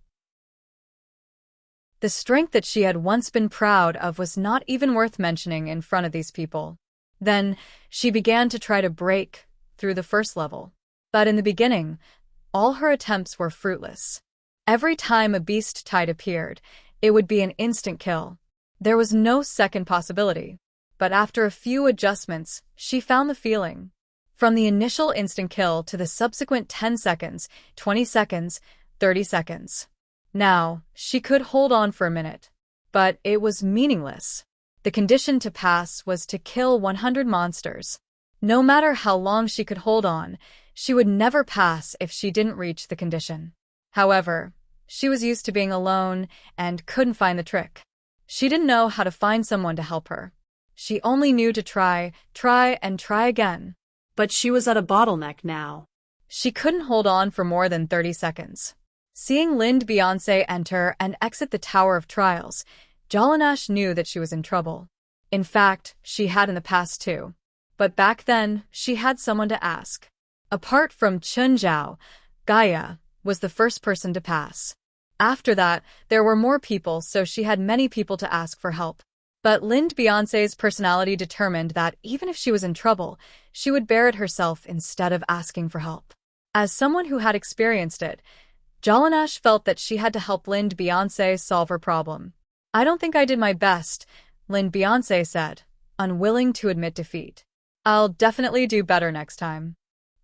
The strength that she had once been proud of was not even worth mentioning in front of these people. Then, she began to try to break through the first level. But in the beginning, all her attempts were fruitless. Every time a beast type appeared, it would be an instant kill. There was no second possibility. But after a few adjustments, she found the feeling. From the initial instant kill to the subsequent 10 seconds, 20 seconds, 30 seconds. Now, she could hold on for a minute. But it was meaningless. The condition to pass was to kill 100 monsters. No matter how long she could hold on, she would never pass if she didn't reach the condition. However, she was used to being alone and couldn't find the trick. She didn't know how to find someone to help her. She only knew to try and try again. But she was at a bottleneck now. She couldn't hold on for more than 30 seconds. Seeing Lind Beyonce enter and exit the Tower of Trials, Jalanash knew that she was in trouble. In fact, she had in the past too. But back then, she had someone to ask. Apart from Chun Zhao, Gaia was the first person to pass. After that, there were more people, so she had many people to ask for help. But Lind Beyonce's personality determined that even if she was in trouble, she would bear it herself instead of asking for help. As someone who had experienced it, Jalanash felt that she had to help Lind Beyonce solve her problem. I don't think I did my best, Lind Beyonce said, unwilling to admit defeat. I'll definitely do better next time.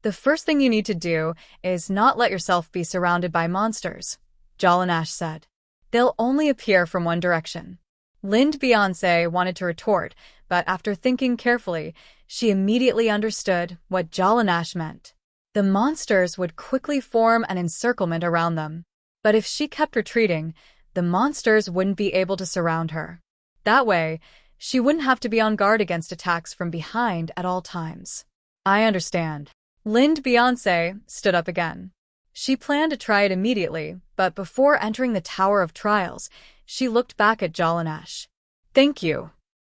The first thing you need to do is not let yourself be surrounded by monsters, Jalanash said. They'll only appear from one direction. Lind Beyonce wanted to retort, but after thinking carefully, she immediately understood what Jalanash meant. The monsters would quickly form an encirclement around them. But if she kept retreating, the monsters wouldn't be able to surround her. That way, she wouldn't have to be on guard against attacks from behind at all times. I understand. Lind Beyonce stood up again. She planned to try it immediately, but before entering the Tower of Trials, she looked back at Jalanash. Thank you.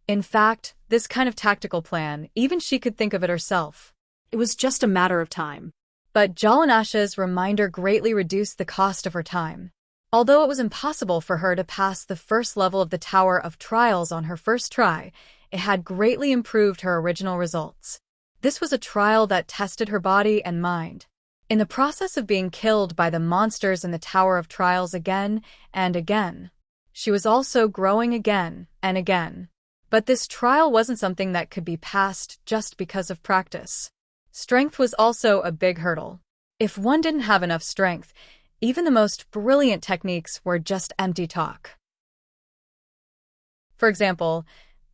In fact, this kind of tactical plan, even she could think of it herself. It was just a matter of time. But Jalanash's reminder greatly reduced the cost of her time. Although it was impossible for her to pass the first level of the Tower of Trials on her first try, it had greatly improved her original results. This was a trial that tested her body and mind. In the process of being killed by the monsters in the Tower of Trials again and again, she was also growing again and again. But this trial wasn't something that could be passed just because of practice. Strength was also a big hurdle. If one didn't have enough strength, even the most brilliant techniques were just empty talk. For example,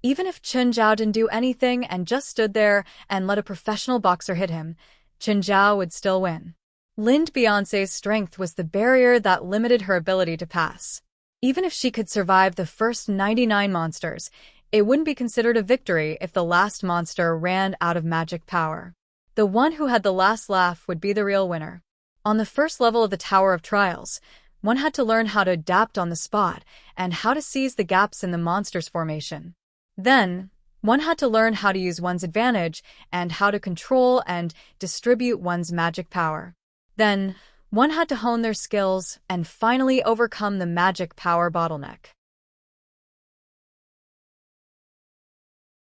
even if Chun Zhao didn't do anything and just stood there and let a professional boxer hit him, Chun Zhao would still win. Lind Beyonce's strength was the barrier that limited her ability to pass. Even if she could survive the first 99 monsters, it wouldn't be considered a victory if the last monster ran out of magic power. The one who had the last laugh would be the real winner. On the first level of the Tower of Trials, one had to learn how to adapt on the spot and how to seize the gaps in the monster's formation. Then, one had to learn how to use one's advantage and how to control and distribute one's magic power. Then, one had to hone their skills and finally overcome the magic power bottleneck.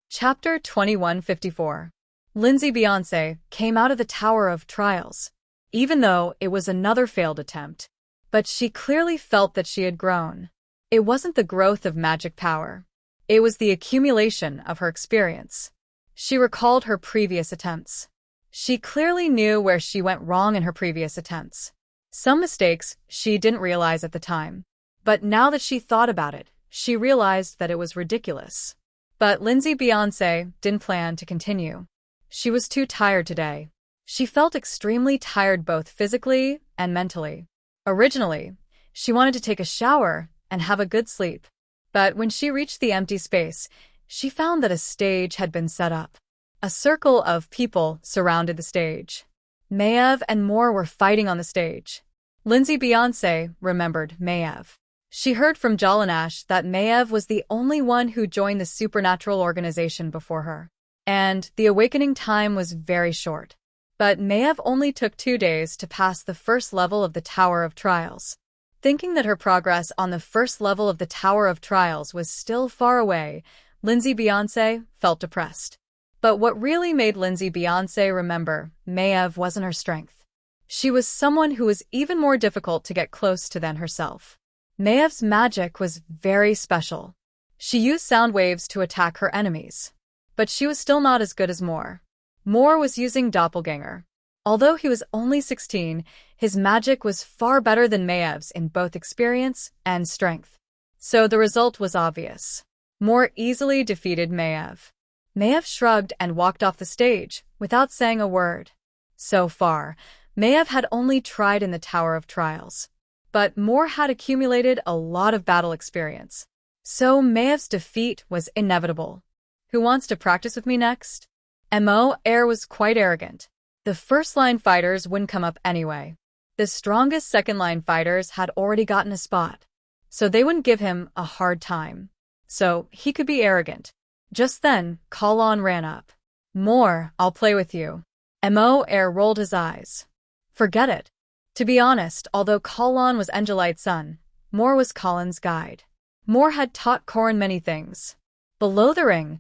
Chapter 2154. Lindsay Beyonce came out of the Tower of Trials, even though it was another failed attempt. But she clearly felt that she had grown. It wasn't the growth of magic power. It was the accumulation of her experience. She recalled her previous attempts. She clearly knew where she went wrong in her previous attempts. Some mistakes she didn't realize at the time. But now that she thought about it, she realized that it was ridiculous. But Lindsay Beyonce didn't plan to continue. She was too tired today. She felt extremely tired both physically and mentally. Originally, she wanted to take a shower and have a good sleep. But when she reached the empty space, she found that a stage had been set up. A circle of people surrounded the stage. Maev and more were fighting on the stage. Lindsay Beyonce remembered Maev. She heard from Jalanash that Maev was the only one who joined the supernatural organization before her. And the awakening time was very short. But Maev only took 2 days to pass the first level of the Tower of Trials. Thinking that her progress on the first level of the Tower of Trials was still far away, Lindsay Beyonce felt depressed. But what really made Lindsay Beyonce remember Maev wasn't her strength. She was someone who was even more difficult to get close to than herself. Maev's magic was very special. She used sound waves to attack her enemies. But she was still not as good as Moore. Moore was using Doppelganger. Although he was only 16, his magic was far better than Maev's in both experience and strength. So the result was obvious. Moore easily defeated Maev. Maev shrugged and walked off the stage, without saying a word. So far, Maev had only tried in the Tower of Trials. But Moore had accumulated a lot of battle experience. So Maev's defeat was inevitable. Who wants to practice with me next? Mo Air was quite arrogant. The first-line fighters wouldn't come up anyway. The strongest second-line fighters had already gotten a spot. So they wouldn't give him a hard time. So he could be arrogant. Just then, Kalon ran up. More, I'll play with you. Mo Air rolled his eyes. Forget it. To be honest, although Kalon was Angelite's son, Moore was Colin's guide. Moore had taught Corin many things. Below the ring,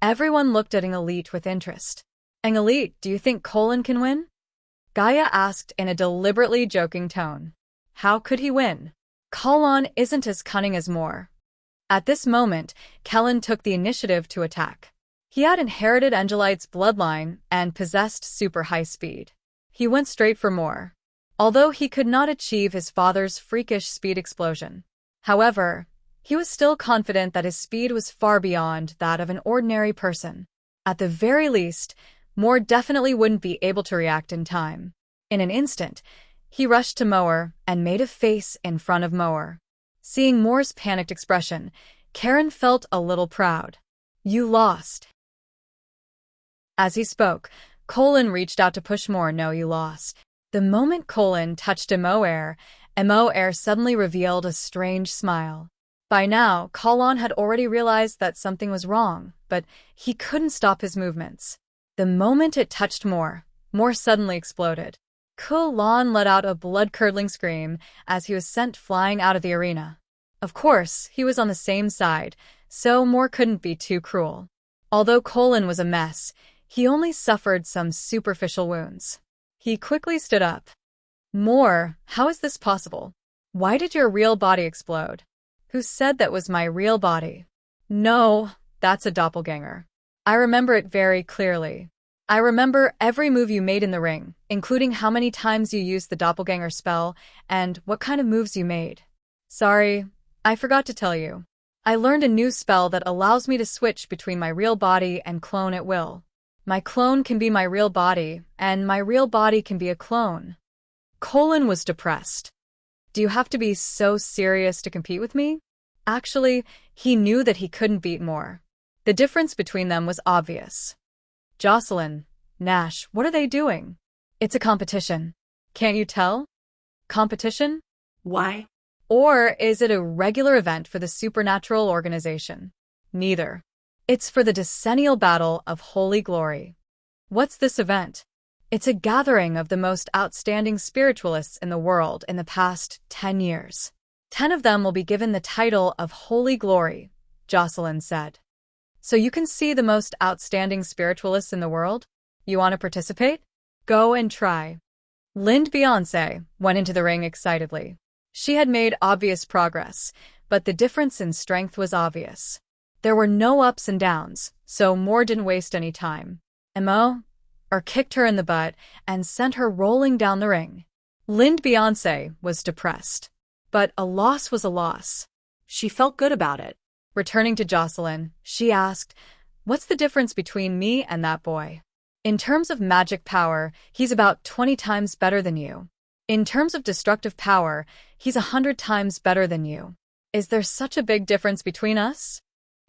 everyone looked at Elite with interest. Elite, do you think Colin can win? Gaia asked in a deliberately joking tone. How could he win? Kalon isn't as cunning as Moore. At this moment, Kellen took the initiative to attack. He had inherited Angelite's bloodline and possessed super high speed. He went straight for Moore. Although he could not achieve his father's freakish speed explosion. However, he was still confident that his speed was far beyond that of an ordinary person. At the very least, Moore definitely wouldn't be able to react in time. In an instant, he rushed to Moore and made a face in front of Moore. Seeing Moore's panicked expression, Karen felt a little proud. You lost. As he spoke, Colin reached out to push Moore. No, you lost. The moment Colin touched Mo Air suddenly revealed a strange smile. By now, Kalon had already realized that something was wrong, but he couldn't stop his movements. The moment it touched Moore suddenly exploded. Kalon let out a blood-curdling scream as he was sent flying out of the arena. Of course, he was on the same side, so Moore couldn't be too cruel. Although Colin was a mess, he only suffered some superficial wounds. He quickly stood up. Moore, how is this possible? Why did your real body explode? Who said that was my real body? No, that's a doppelganger. I remember it very clearly. I remember every move you made in the ring, including how many times you used the doppelganger spell and what kind of moves you made. Sorry, I forgot to tell you. I learned a new spell that allows me to switch between my real body and clone at will. My clone can be my real body, and my real body can be a clone. Colin was depressed. Do you have to be so serious to compete with me? Actually, he knew that he couldn't beat Moore. The difference between them was obvious. Jocelyn, Nash, what are they doing? It's a competition. Can't you tell? Competition? Why? Or is it a regular event for the supernatural organization? Neither. It's for the decennial battle of Holy Glory. What's this event? It's a gathering of the most outstanding spiritualists in the world in the past 10 years. 10 of them will be given the title of Holy Glory, Jocelyn said. So you can see the most outstanding spiritualists in the world? You want to participate? Go and try. Lind Beyonce went into the ring excitedly. She had made obvious progress, but the difference in strength was obvious. There were no ups and downs, so Moore didn't waste any time. Mo kicked her in the butt and sent her rolling down the ring. Lind Beyonce was depressed. But a loss was a loss. She felt good about it. Returning to Jocelyn, she asked, What's the difference between me and that boy? In terms of magic power, he's about 20 times better than you. In terms of destructive power, he's 100 times better than you. Is there such a big difference between us?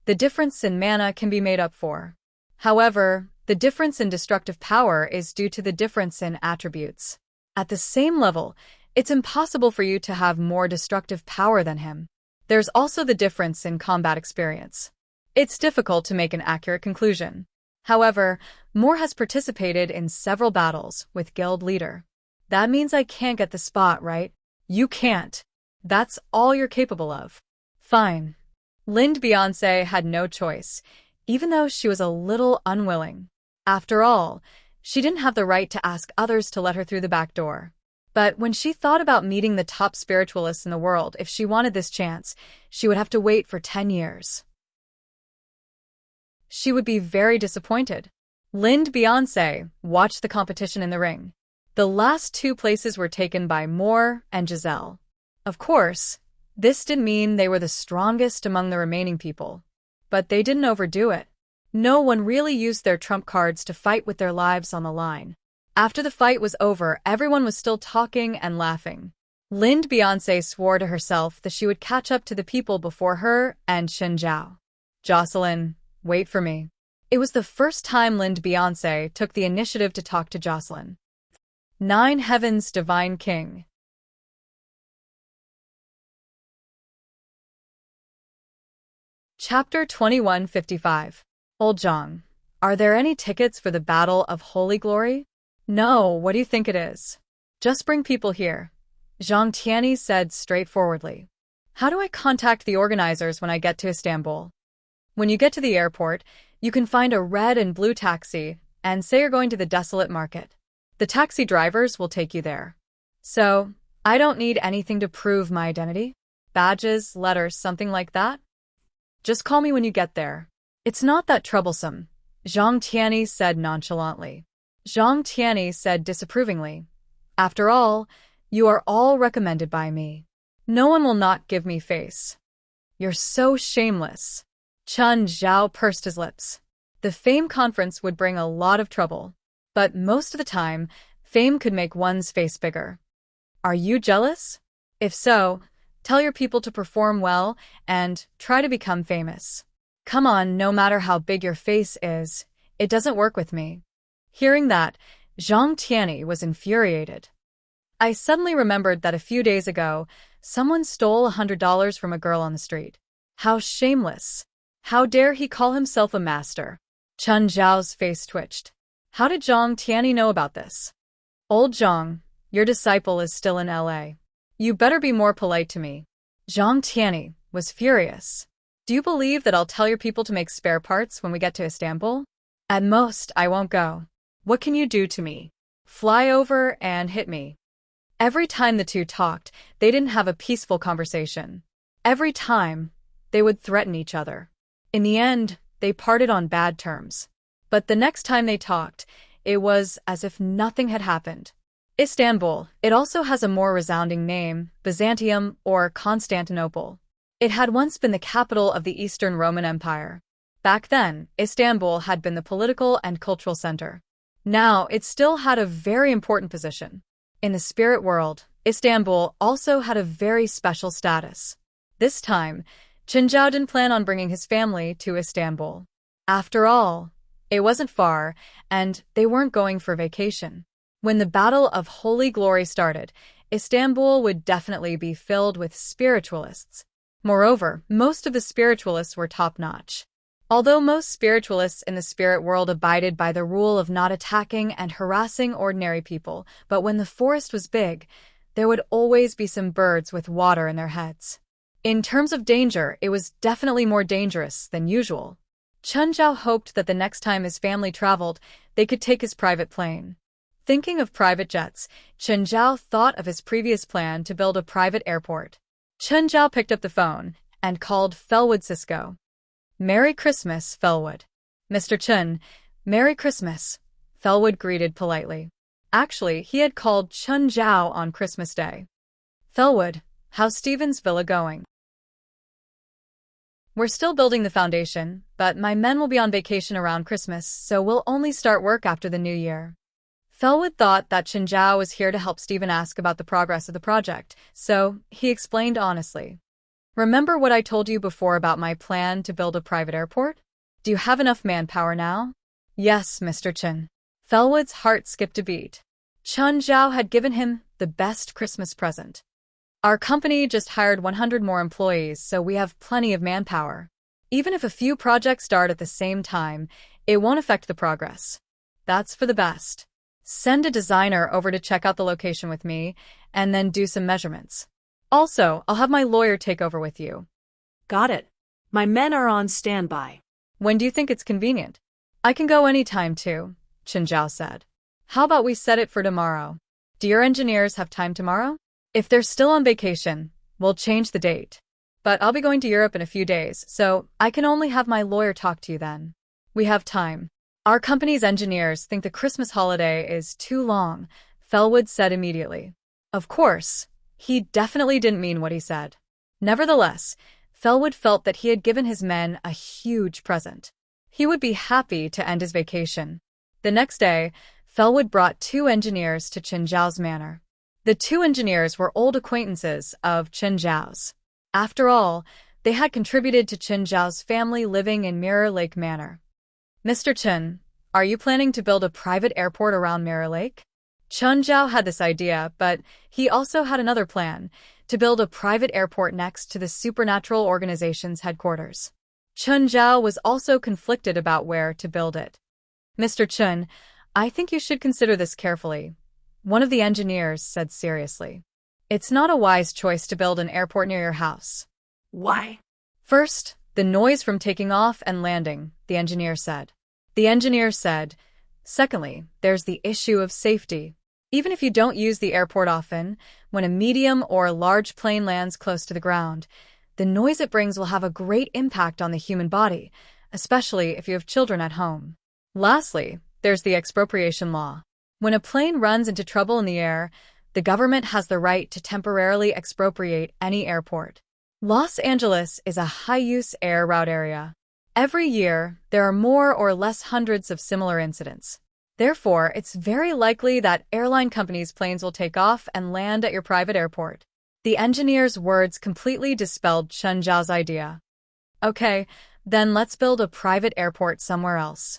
The difference in mana can be made up for. However, the difference in destructive power is due to the difference in attributes. At the same level, it's impossible for you to have more destructive power than him. There's also the difference in combat experience. It's difficult to make an accurate conclusion. However, Moore has participated in several battles with Guild Leader. That means I can't get the spot, right? You can't. That's all you're capable of. Fine. Lind Beyonce had no choice, even though she was a little unwilling. After all, she didn't have the right to ask others to let her through the back door. But when she thought about meeting the top spiritualists in the world, if she wanted this chance, she would have to wait for 10 years. She would be very disappointed. Linda Beyonce watched the competition in the ring. The last 2 places were taken by Moore and Giselle. Of course, this didn't mean they were the strongest among the remaining people. But they didn't overdo it. No one really used their trump cards to fight with their lives on the line. After the fight was over, everyone was still talking and laughing. Linda Beyonce swore to herself that she would catch up to the people before her and Chen Zhao. Jocelyn, wait for me. It was the first time Linda Beyonce took the initiative to talk to Jocelyn. 9 Heavens Divine King. Chapter 2155. Old Zhang, are there any tickets for the Battle of Holy Glory? No, what do you think it is? Just bring people here, Zhang Tianyi said straightforwardly. How do I contact the organizers when I get to Istanbul? When you get to the airport, you can find a red and blue taxi and say you're going to the desolate market. The taxi drivers will take you there. So, I don't need anything to prove my identity? Badges, letters, something like that? Just call me when you get there. It's not that troublesome, Zhang Tianyi said nonchalantly. Zhang Tianyi said disapprovingly. After all, you are all recommended by me. No one will not give me face. You're so shameless. Chen Zhao pursed his lips. The fame conference would bring a lot of trouble. But most of the time, fame could make one's face bigger. Are you jealous? If so, tell your people to perform well and try to become famous. Come on, no matter how big your face is, it doesn't work with me. Hearing that, Zhang Tianyi was infuriated. I suddenly remembered that a few days ago, someone stole $100 from a girl on the street. How shameless. How dare he call himself a master? Chen Zhao's face twitched. How did Zhang Tianyi know about this? Old Zhang, your disciple is still in LA. You better be more polite to me. Zhang Tianyi was furious. Do you believe that I'll tell your people to make spare parts when we get to Istanbul? At most, I won't go. What can you do to me? Fly over and hit me. Every time the two talked, they didn't have a peaceful conversation. Every time, they would threaten each other. In the end, they parted on bad terms. But the next time they talked, it was as if nothing had happened. Istanbul, it also has a more resounding name, Byzantium or Constantinople. It had once been the capital of the Eastern Roman Empire. Back then, Istanbul had been the political and cultural center. Now, it still had a very important position. In the spirit world, Istanbul also had a very special status. This time, Chen Zhao didn't plan on bringing his family to Istanbul. After all, it wasn't far, and they weren't going for vacation. When the Battle of Holy Glory started, Istanbul would definitely be filled with spiritualists. Moreover, most of the spiritualists were top-notch. Although most spiritualists in the spirit world abided by the rule of not attacking and harassing ordinary people, but when the forest was big, there would always be some birds with water in their heads. In terms of danger, it was definitely more dangerous than usual. Chen Zhao hoped that the next time his family traveled, they could take his private plane. Thinking of private jets, Chen Zhao thought of his previous plan to build a private airport. Chen Zhao picked up the phone and called Felwood Cisco. Merry Christmas, Felwood. Mr. Chen, Merry Christmas, Felwood greeted politely. Actually, he had called Chen Zhao on Christmas Day. Felwood, how's Stephen's villa going? We're still building the foundation, but my men will be on vacation around Christmas, so we'll only start work after the new year. Felwood thought that Chen Zhao was here to help Stephen ask about the progress of the project, so he explained honestly. Remember what I told you before about my plan to build a private airport? Do you have enough manpower now? Yes, Mr. Chen. Felwood's heart skipped a beat. Chen Zhao had given him the best Christmas present. Our company just hired 100 more employees, so we have plenty of manpower. Even if a few projects start at the same time, it won't affect the progress. That's for the best. Send a designer over to check out the location with me, and then do some measurements. Also, I'll have my lawyer take over with you. Got it. My men are on standby. When do you think it's convenient? I can go anytime too, Chen Zhao said. How about we set it for tomorrow? Do your engineers have time tomorrow? If they're still on vacation, we'll change the date. But I'll be going to Europe in a few days, so I can only have my lawyer talk to you then. We have time. Our company's engineers think the Christmas holiday is too long, Fellwood said immediately. Of course, he definitely didn't mean what he said. Nevertheless, Fellwood felt that he had given his men a huge present. He would be happy to end his vacation. The next day, Fellwood brought 2 engineers to Qinzhao's manor. The 2 engineers were old acquaintances of Qinzhao's. After all, they had contributed to Qinzhao's family living in Mirror Lake Manor. Mr. Qin, are you planning to build a private airport around Mirror Lake? Qinzhao had this idea, but he also had another plan, to build a private airport next to the supernatural organization's headquarters. Qinzhao was also conflicted about where to build it. Mr. Qin, I think you should consider this carefully, one of the engineers said seriously. It's not a wise choice to build an airport near your house. Why? First, the noise from taking off and landing, the engineer said. The engineer said, secondly, there's the issue of safety. Even if you don't use the airport often, when a medium or large plane lands close to the ground, the noise it brings will have a great impact on the human body, especially if you have children at home. Lastly, there's the expropriation law. When a plane runs into trouble in the air, the government has the right to temporarily expropriate any airport. Los Angeles is a high-use air route area. Every year, there are more or less hundreds of similar incidents. Therefore, it's very likely that airline companies' planes will take off and land at your private airport. The engineer's words completely dispelled Qinzhao's idea. Okay, then let's build a private airport somewhere else.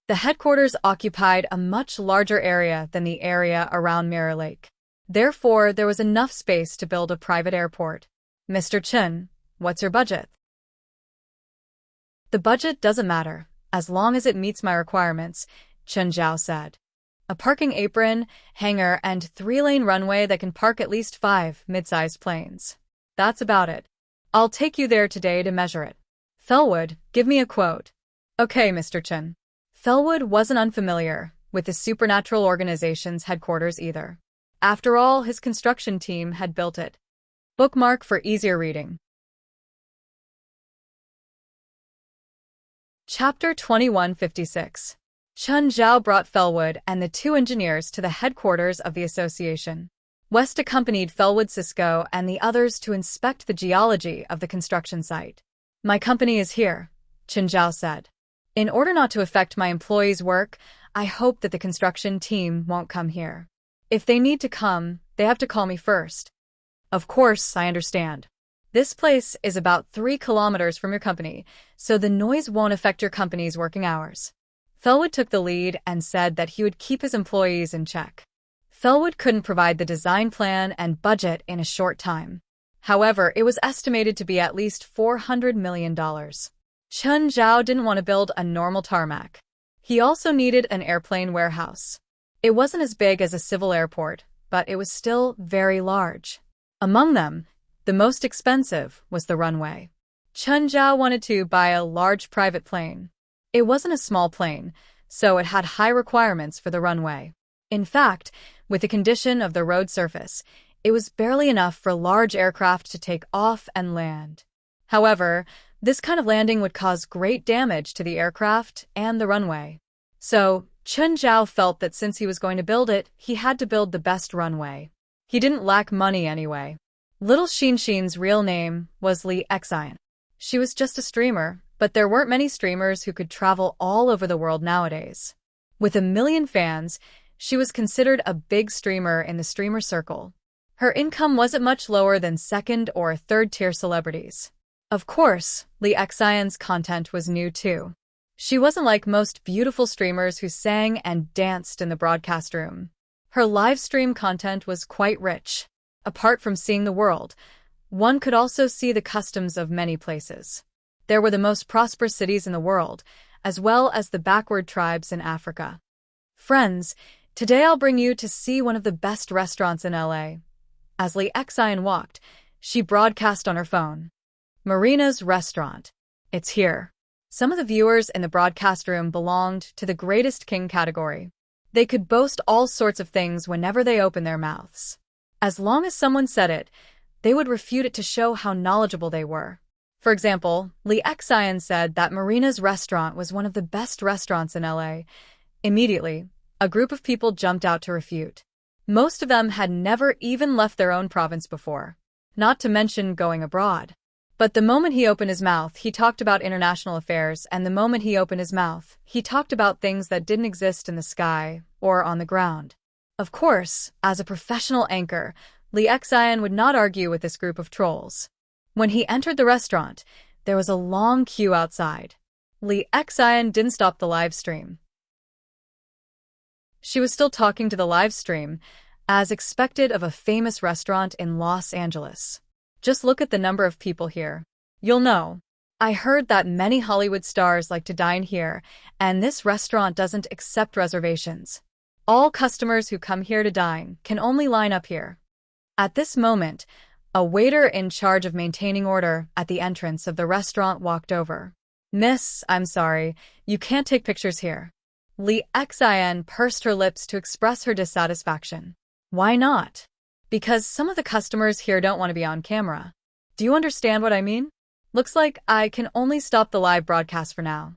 The headquarters occupied a much larger area than the area around Mirror Lake. Therefore, there was enough space to build a private airport. Mr. Qin, what's your budget? The budget doesn't matter, as long as it meets my requirements, Qinzhao said. A parking apron, hangar, and 3-lane runway that can park at least 5 mid-sized planes. That's about it. I'll take you there today to measure it. Fellwood, give me a quote. Okay, Mr. Qin. Fellwood wasn't unfamiliar with the supernatural organization's headquarters either. After all, his construction team had built it. Bookmark for easier reading. Chapter 2156. Qinzhao brought Fellwood and the 2 engineers to the headquarters of the association. West accompanied Fellwood Cisco and the others to inspect the geology of the construction site. My company is here, Qinzhao said. In order not to affect my employees' work, I hope that the construction team won't come here. If they need to come, they have to call me first. Of course, I understand. This place is about 3 kilometers from your company, so the noise won't affect your company's working hours. Fellwood took the lead and said that he would keep his employees in check. Fellwood couldn't provide the design plan and budget in a short time. However, it was estimated to be at least $400 million. Qinzhao didn't want to build a normal tarmac. He also needed an airplane warehouse. It wasn't as big as a civil airport, but it was still very large. Among them, the most expensive was the runway. Qinzhao wanted to buy a large private plane. It wasn't a small plane, so it had high requirements for the runway. In fact, with the condition of the road surface, it was barely enough for large aircraft to take off and land. However, this kind of landing would cause great damage to the aircraft and the runway. So, Qinzhao felt that since he was going to build it, he had to build the best runway. He didn't lack money anyway. Little Xinxin's real name was Li Xian. She was just a streamer, but there weren't many streamers who could travel all over the world nowadays. With 1 million fans, she was considered a big streamer in the streamer circle. Her income wasn't much lower than 2nd or 3rd tier celebrities. Of course, Li Xian's content was new too. She wasn't like most beautiful streamers who sang and danced in the broadcast room. Her live stream content was quite rich. Apart from seeing the world, one could also see the customs of many places. There were the most prosperous cities in the world, as well as the backward tribes in Africa. Friends, today I'll bring you to see one of the best restaurants in LA. As Li Xian walked, she broadcast on her phone. Marina's restaurant. It's here. Some of the viewers in the broadcast room belonged to the Greatest King category. They could boast all sorts of things whenever they opened their mouths. As long as someone said it, they would refute it to show how knowledgeable they were. For example, Lee Exian said that Marina's restaurant was one of the best restaurants in LA. Immediately, a group of people jumped out to refute. Most of them had never even left their own province before, not to mention going abroad. But the moment he opened his mouth, he talked about international affairs, and the moment he opened his mouth, he talked about things that didn't exist in the sky or on the ground. Of course, as a professional anchor, Lee Exian would not argue with this group of trolls. When he entered the restaurant, there was a long queue outside. Lee Exian didn't stop the live stream. She was still talking to the live stream, as expected of a famous restaurant in Los Angeles. Just look at the number of people here. You'll know. I heard that many Hollywood stars like to dine here, and this restaurant doesn't accept reservations. All customers who come here to dine can only line up here. At this moment, a waiter in charge of maintaining order at the entrance of the restaurant walked over. "Miss, I'm sorry, you can't take pictures here." Lee Exian pursed her lips to express her dissatisfaction. "Why not?" "Because some of the customers here don't want to be on camera. Do you understand what I mean? Looks like I can only stop the live broadcast for now."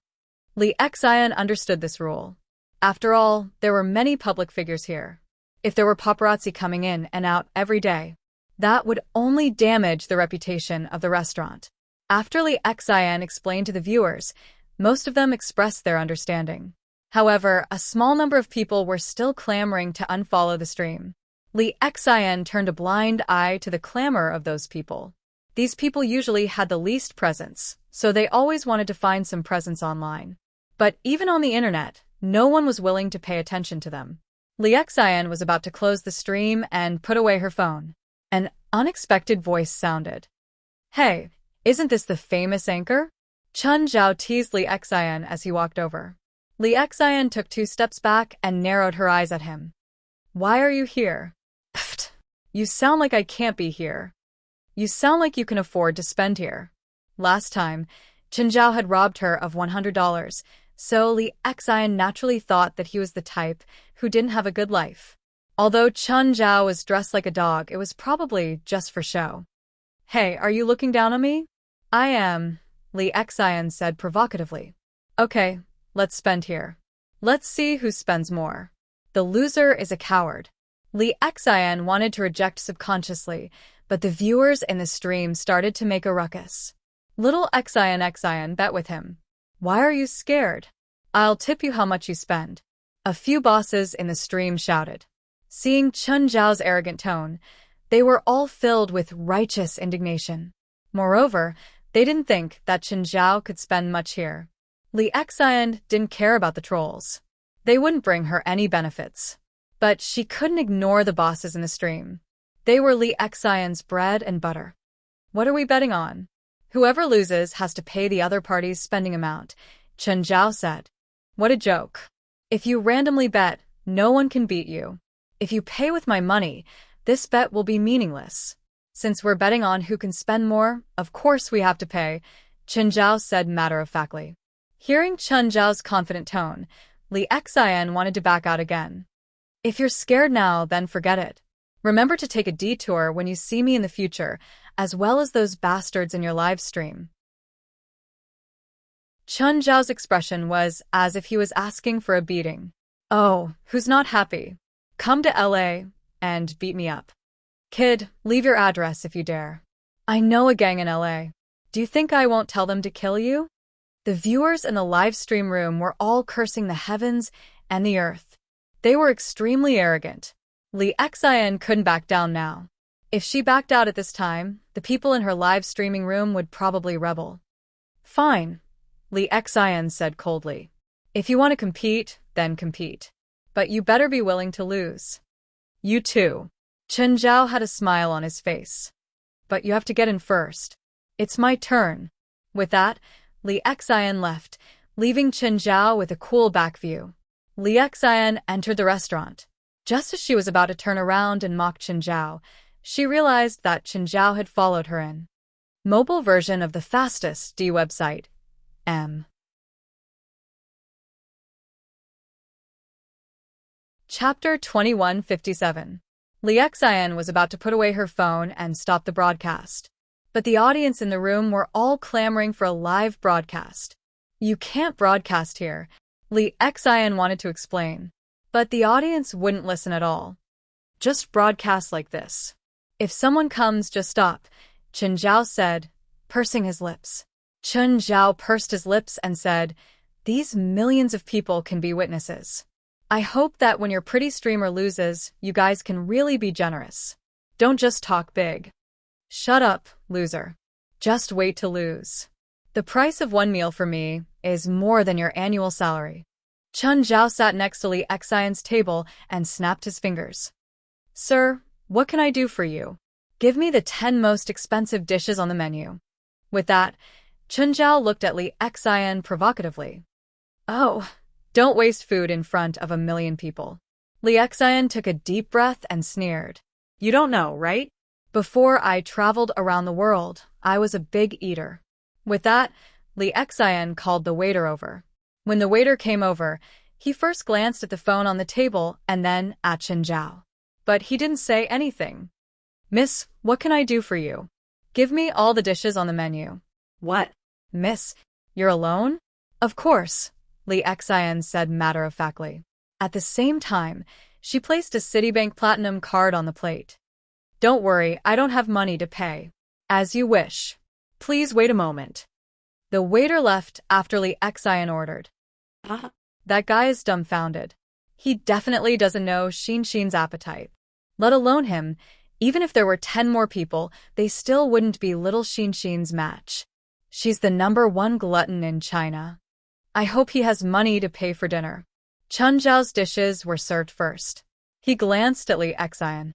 Lee Exian understood this rule. After all, there were many public figures here. If there were paparazzi coming in and out every day, that would only damage the reputation of the restaurant. After Lee Exian explained to the viewers, most of them expressed their understanding. However, a small number of people were still clamoring to unfollow the stream. Lee Exian turned a blind eye to the clamor of those people. These people usually had the least presence, so they always wanted to find some presence online. But even on the internet, no one was willing to pay attention to them. Lee Exian was about to close the stream and put away her phone. An unexpected voice sounded. "Hey, isn't this the famous anchor?" Chun Zhao teased Lee Exian as he walked over. Lee Exian took 2 steps back and narrowed her eyes at him. "Why are you here?" "Pfft. You sound like I can't be here. You sound like you can afford to spend here." Last time, Chun Zhao had robbed her of $100, so Lee Exian naturally thought that he was the type who didn't have a good life. Although Chun Zhao was dressed like a dog, it was probably just for show. "Hey, are you looking down on me?" "I am," Lee Exian said provocatively. "Okay, let's spend here. Let's see who spends more. The loser is a coward." Lee Exian wanted to reject subconsciously, but the viewers in the stream started to make a ruckus. Little Exian bet with him. "Why are you scared? I'll tip you how much you spend." A few bosses in the stream shouted. Seeing Chun Zhao's arrogant tone, they were all filled with righteous indignation. Moreover, they didn't think that Chun Zhao could spend much here. Lee Exian didn't care about the trolls. They wouldn't bring her any benefits. But she couldn't ignore the bosses in the stream. They were Lee Exian's bread and butter. "What are we betting on?" "Whoever loses has to pay the other party's spending amount," Chun Zhao said. "What a joke. If you randomly bet, no one can beat you. If you pay with my money, this bet will be meaningless. Since we're betting on who can spend more, of course we have to pay," Chun Zhao said matter-of-factly. Hearing Chun Zhao's confident tone, Lee Exian wanted to back out again. "If you're scared now, then forget it. Remember to take a detour when you see me in the future, as well as those bastards in your live stream." Chun Zhao's expression was as if he was asking for a beating. "Oh, who's not happy? Come to LA and beat me up. Kid, leave your address if you dare. I know a gang in LA. Do you think I won't tell them to kill you?" The viewers in the live stream room were all cursing the heavens and the earth. They were extremely arrogant. Lee Exian couldn't back down now. If she backed out at this time, the people in her live streaming room would probably rebel. "Fine," Lee Exian said coldly. "If you want to compete, then compete. But you better be willing to lose." "You too." Chun Zhao had a smile on his face. "But you have to get in first. It's my turn." With that, Lee Exian left, leaving Chun Zhao with a cool back view. Lee Exian entered the restaurant. Just as she was about to turn around and mock Chun Zhao, she realized that Chun Zhao had followed her in. Mobile version of the fastest D website, M. Chapter 2157. Li Xian was about to put away her phone and stop the broadcast. But the audience in the room were all clamoring for a live broadcast. You can't broadcast here, Li Xian wanted to explain. But the audience wouldn't listen at all. Just broadcast like this. If someone comes, just stop, Chen Zhao said, pursing his lips. Chen Zhao pursed his lips and said, these millions of people can be witnesses. I hope that when your pretty streamer loses, you guys can really be generous. Don't just talk big. Shut up, loser. Just wait to lose. The price of one meal for me is more than your annual salary. Chen Zhao sat next to Li Xian's table and snapped his fingers. Sir, what can I do for you? Give me the 10 most expensive dishes on the menu. With that, Chen Zhao looked at Li Xian provocatively. Oh, don't waste food in front of a million people. Li Xian took a deep breath and sneered. You don't know, right? Before I traveled around the world, I was a big eater. With that, Li Xian called the waiter over. When the waiter came over, he first glanced at the phone on the table and then at Chen Zhao. But he didn't say anything. Miss, what can I do for you? Give me all the dishes on the menu. What? Miss, you're alone? Of course, Li Xian said matter-of-factly. At the same time, she placed a Citibank Platinum card on the plate. Don't worry, I don't have money to pay. As you wish. Please wait a moment. The waiter left after Li Xian ordered. That guy is dumbfounded. He definitely doesn't know Xin's appetite. Let alone him, even if there were 10 more people, they still wouldn't be little Xin's match. She's the #1 glutton in China. I hope he has money to pay for dinner. Chen Zhao's dishes were served first. He glanced at Li Xian.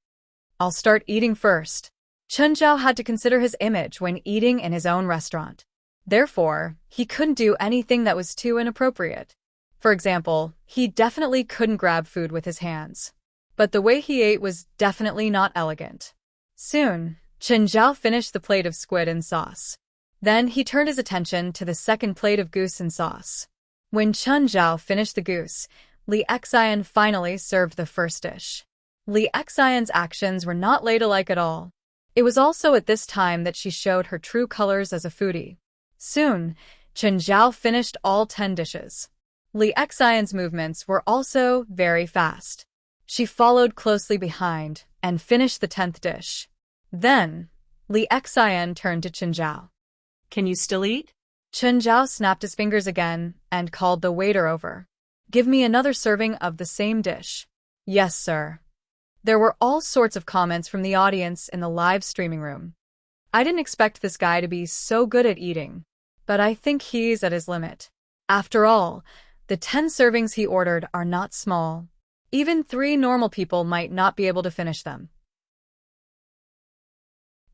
I'll start eating first. Chen Zhao had to consider his image when eating in his own restaurant. Therefore, he couldn't do anything that was too inappropriate. For example, he definitely couldn't grab food with his hands. But the way he ate was definitely not elegant. Soon, Chen Zhao finished the plate of squid and sauce. Then he turned his attention to the second plate of goose and sauce. When Chen Zhao finished the goose, Li Xian finally served the first dish. Li Xian's actions were not ladylike at all. It was also at this time that she showed her true colors as a foodie. Soon, Chen Zhao finished all 10 dishes. Li Xian's movements were also very fast. She followed closely behind and finished the 10th dish. Then, Li Xian turned to Chen Zhao. Can you still eat? Chen Zhao snapped his fingers again and called the waiter over. Give me another serving of the same dish. Yes, sir. There were all sorts of comments from the audience in the live streaming room. I didn't expect this guy to be so good at eating, but I think he's at his limit. After all, the 10 servings he ordered are not small. Even 3 normal people might not be able to finish them.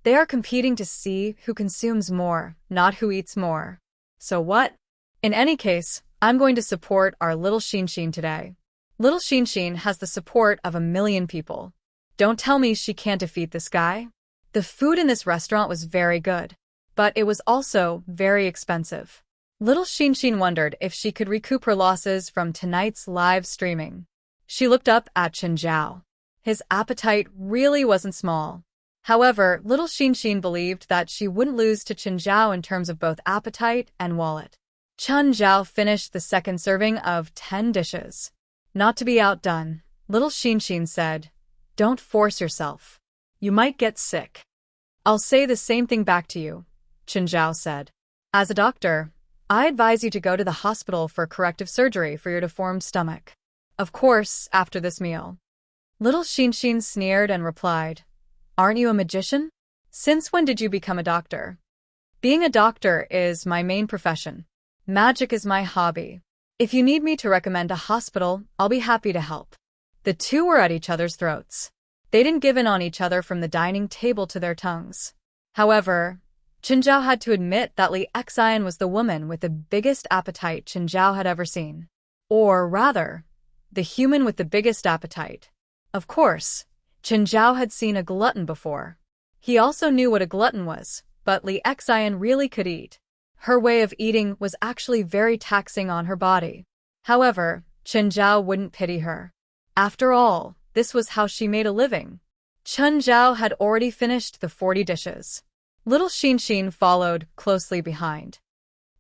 They are competing to see who consumes more, not who eats more. So what? In any case, I'm going to support our little Xin today. Little Xin has the support of 1 million people. Don't tell me she can't defeat this guy. The food in this restaurant was very good, but it was also very expensive. Little Xin wondered if she could recoup her losses from tonight's live streaming. She looked up at Chen Zhao. His appetite really wasn't small. However, little Xin believed that she wouldn't lose to Chen Zhao in terms of both appetite and wallet. Chen Zhao finished the second serving of 10 dishes. Not to be outdone, little Xin said, don't force yourself. You might get sick. I'll say the same thing back to you, Chen Zhao said. As a doctor, I advise you to go to the hospital for corrective surgery for your deformed stomach. Of course, after this meal. Little Xin sneered and replied, aren't you a magician? Since when did you become a doctor? Being a doctor is my main profession. Magic is my hobby. If you need me to recommend a hospital, I'll be happy to help. The two were at each other's throats. They didn't give in on each other from the dining table to their tongues. However, Chen Zhao had to admit that Li Xian was the woman with the biggest appetite Chen Zhao had ever seen. Or rather, the human with the biggest appetite. Of course, Chen Zhao had seen a glutton before. He also knew what a glutton was, but Li Xian really could eat. Her way of eating was actually very taxing on her body. However, Chen Zhao wouldn't pity her. After all, this was how she made a living. Chen Zhao had already finished the 40 dishes. Little Xin followed closely behind.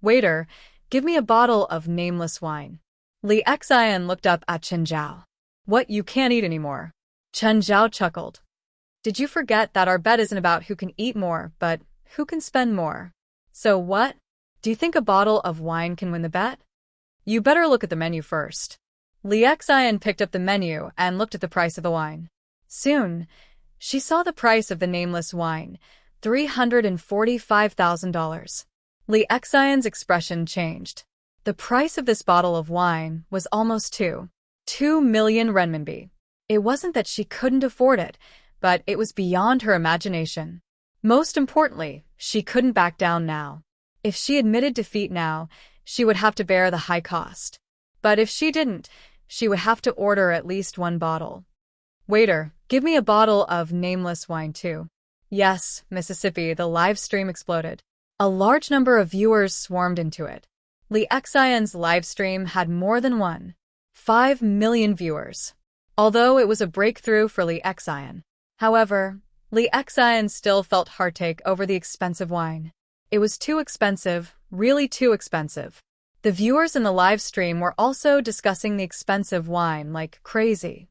Waiter, give me a bottle of nameless wine. Li Xian looked up at Chen Zhao. What, you can't eat anymore? Chen Zhao chuckled. Did you forget that our bet isn't about who can eat more, but who can spend more? So what? Do you think a bottle of wine can win the bet? You better look at the menu first. Li Xian picked up the menu and looked at the price of the wine. Soon, she saw the price of the nameless wine, $345,000. Li Xian's expression changed. The price of this bottle of wine was almost 2 million renminbi. It wasn't that she couldn't afford it, but it was beyond her imagination. Most importantly, she couldn't back down now. If she admitted defeat now, she would have to bear the high cost. But if she didn't, she would have to order at least one bottle. Waiter, give me a bottle of nameless wine too. Yes, Mississippi, the live stream exploded. A large number of viewers swarmed into it. Li Xian's live stream had more than 1.5 million viewers. Although it was a breakthrough for Li Xian. However, Li Xian still felt heartache over the expensive wine. It was too expensive, really too expensive. The viewers in the live stream were also discussing the expensive wine like crazy.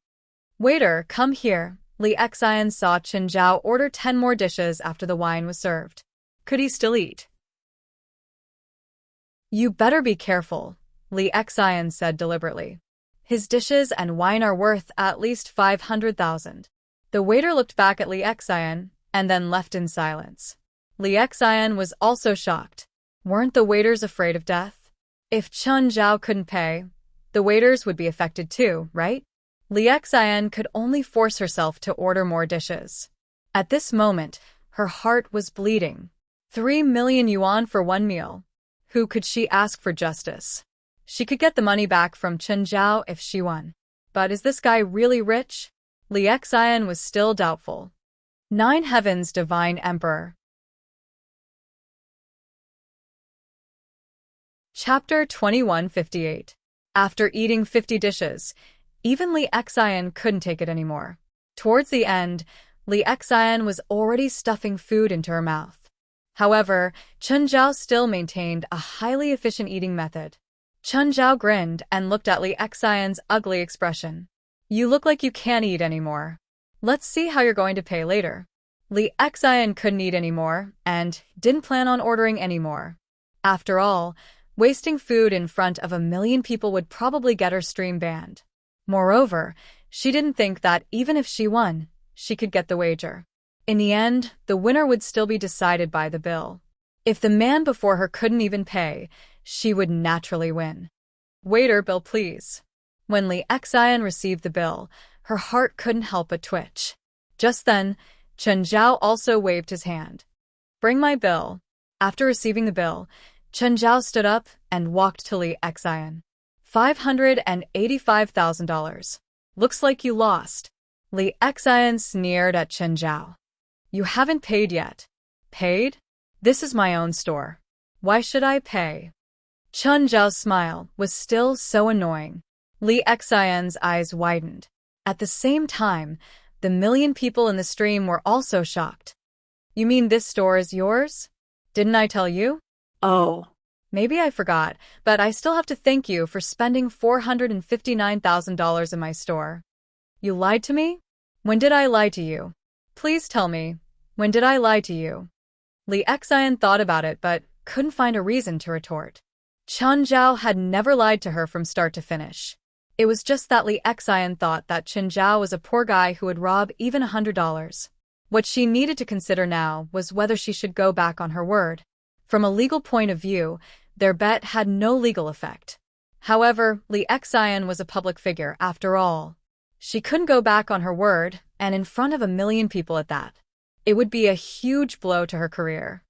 Waiter, come here. Li Xian saw Chen Zhao order 10 more dishes after the wine was served. Could he still eat? You better be careful, Li Xian said deliberately. His dishes and wine are worth at least 500,000. The waiter looked back at Li Xian and then left in silence. Li Xian was also shocked. Weren't the waiters afraid of death? If Chen Zhao couldn't pay, the waiters would be affected too, right? Li Xian could only force herself to order more dishes. At this moment, her heart was bleeding. 3 million yuan for one meal. Who could she ask for justice? She could get the money back from Chen Zhao if she won. But is this guy really rich? Li Xian was still doubtful. 9 Heavens, Divine Emperor. Chapter 2158. After eating 50 dishes, even Li Xian couldn't take it anymore. Towards the end, Li Xian was already stuffing food into her mouth. However, Chen Zhao still maintained a highly efficient eating method. Chen Zhao grinned and looked at Li Xian's ugly expression. You look like you can't eat anymore. Let's see how you're going to pay later. Li Xian couldn't eat anymore and didn't plan on ordering anymore. After all, wasting food in front of 1 million people would probably get her stream banned. Moreover, she didn't think that even if she won, she could get the wager. In the end, the winner would still be decided by the bill. If the man before her couldn't even pay, she would naturally win. Waiter, bill please. When Li Xian received the bill, her heart couldn't help but twitch. Just then, Chen Zhao also waved his hand. Bring my bill. After receiving the bill, Chen Zhao stood up and walked to Li Xian. $585,000. Looks like you lost. Li Xian sneered at Chen Zhao. You haven't paid yet. Paid? This is my own store. Why should I pay? Chen Zhao's smile was still so annoying. Li Xian's eyes widened. At the same time, the million people in the stream were also shocked. You mean this store is yours? Didn't I tell you? Oh. Maybe I forgot, but I still have to thank you for spending $459,000 in my store. You lied to me? When did I lie to you? Please tell me, when did I lie to you? Li Xian thought about it but couldn't find a reason to retort. Chen Zhao had never lied to her from start to finish. It was just that Li Xian thought that Chen Zhao was a poor guy who would rob even $100. What she needed to consider now was whether she should go back on her word. From a legal point of view, their bet had no legal effect. However, Li Xian was a public figure after all. She couldn't go back on her word, and in front of 1 million people at that. It would be a huge blow to her career.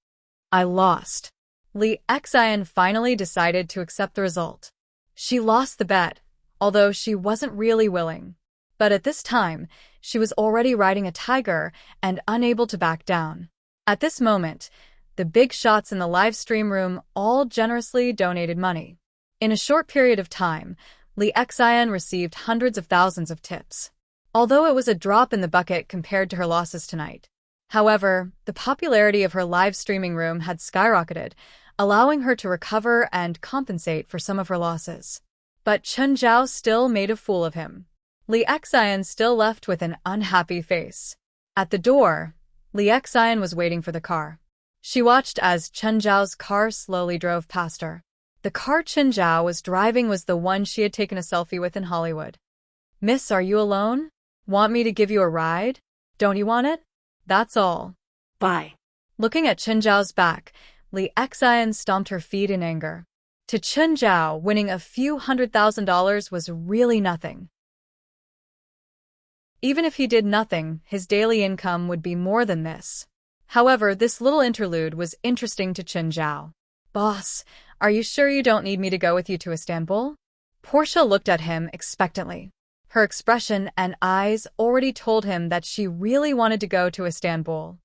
I lost. Li Xian finally decided to accept the result. She lost the bet, although she wasn't really willing. But at this time, she was already riding a tiger and unable to back down. At this moment, the big shots in the live stream room all generously donated money. In a short period of time, Li Xian received hundreds of thousands of tips, although it was a drop in the bucket compared to her losses tonight. However, the popularity of her live streaming room had skyrocketed, allowing her to recover and compensate for some of her losses. But Chen Zhao still made a fool of him. Li Xian still left with an unhappy face. At the door, Li Xian was waiting for the car. She watched as Chen Zhao's car slowly drove past her. The car Chen Zhao was driving was the one she had taken a selfie with in Hollywood. "Miss, are you alone? Want me to give you a ride? Don't you want it? That's all." Bye. Looking at Chen Zhao's back, Li Xian stomped her feet in anger. To Chen Zhao, winning a few $100,000 was really nothing. Even if he did nothing, his daily income would be more than this. However, this little interlude was interesting to Chen Zhao. "Boss, are you sure you don't need me to go with you to Istanbul?" Portia looked at him expectantly. Her expression and eyes already told him that she really wanted to go to Istanbul.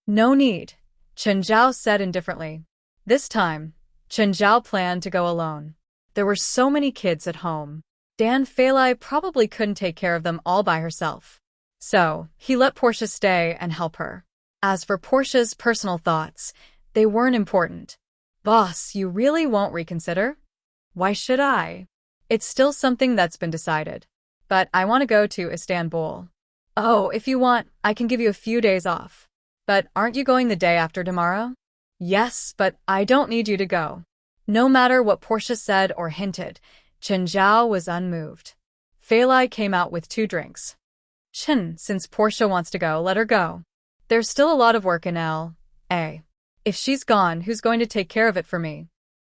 "No need," Chen Zhao said indifferently. This time, Chen Zhao planned to go alone. There were so many kids at home. Dan Feilai probably couldn't take care of them all by herself. So, he let Portia stay and help her. As for Portia's personal thoughts, they weren't important. "Boss, you really won't reconsider?" "Why should I? It's still something that's been decided. But I want to go to Istanbul." "Oh, if you want, I can give you a few days off." "But aren't you going the day after tomorrow?" "Yes, but I don't need you to go." No matter what Portia said or hinted, Chen Zhao was unmoved. Feilai came out with 2 drinks. "Chen, since Portia wants to go, let her go. There's still a lot of work in L.A. If she's gone, who's going to take care of it for me?"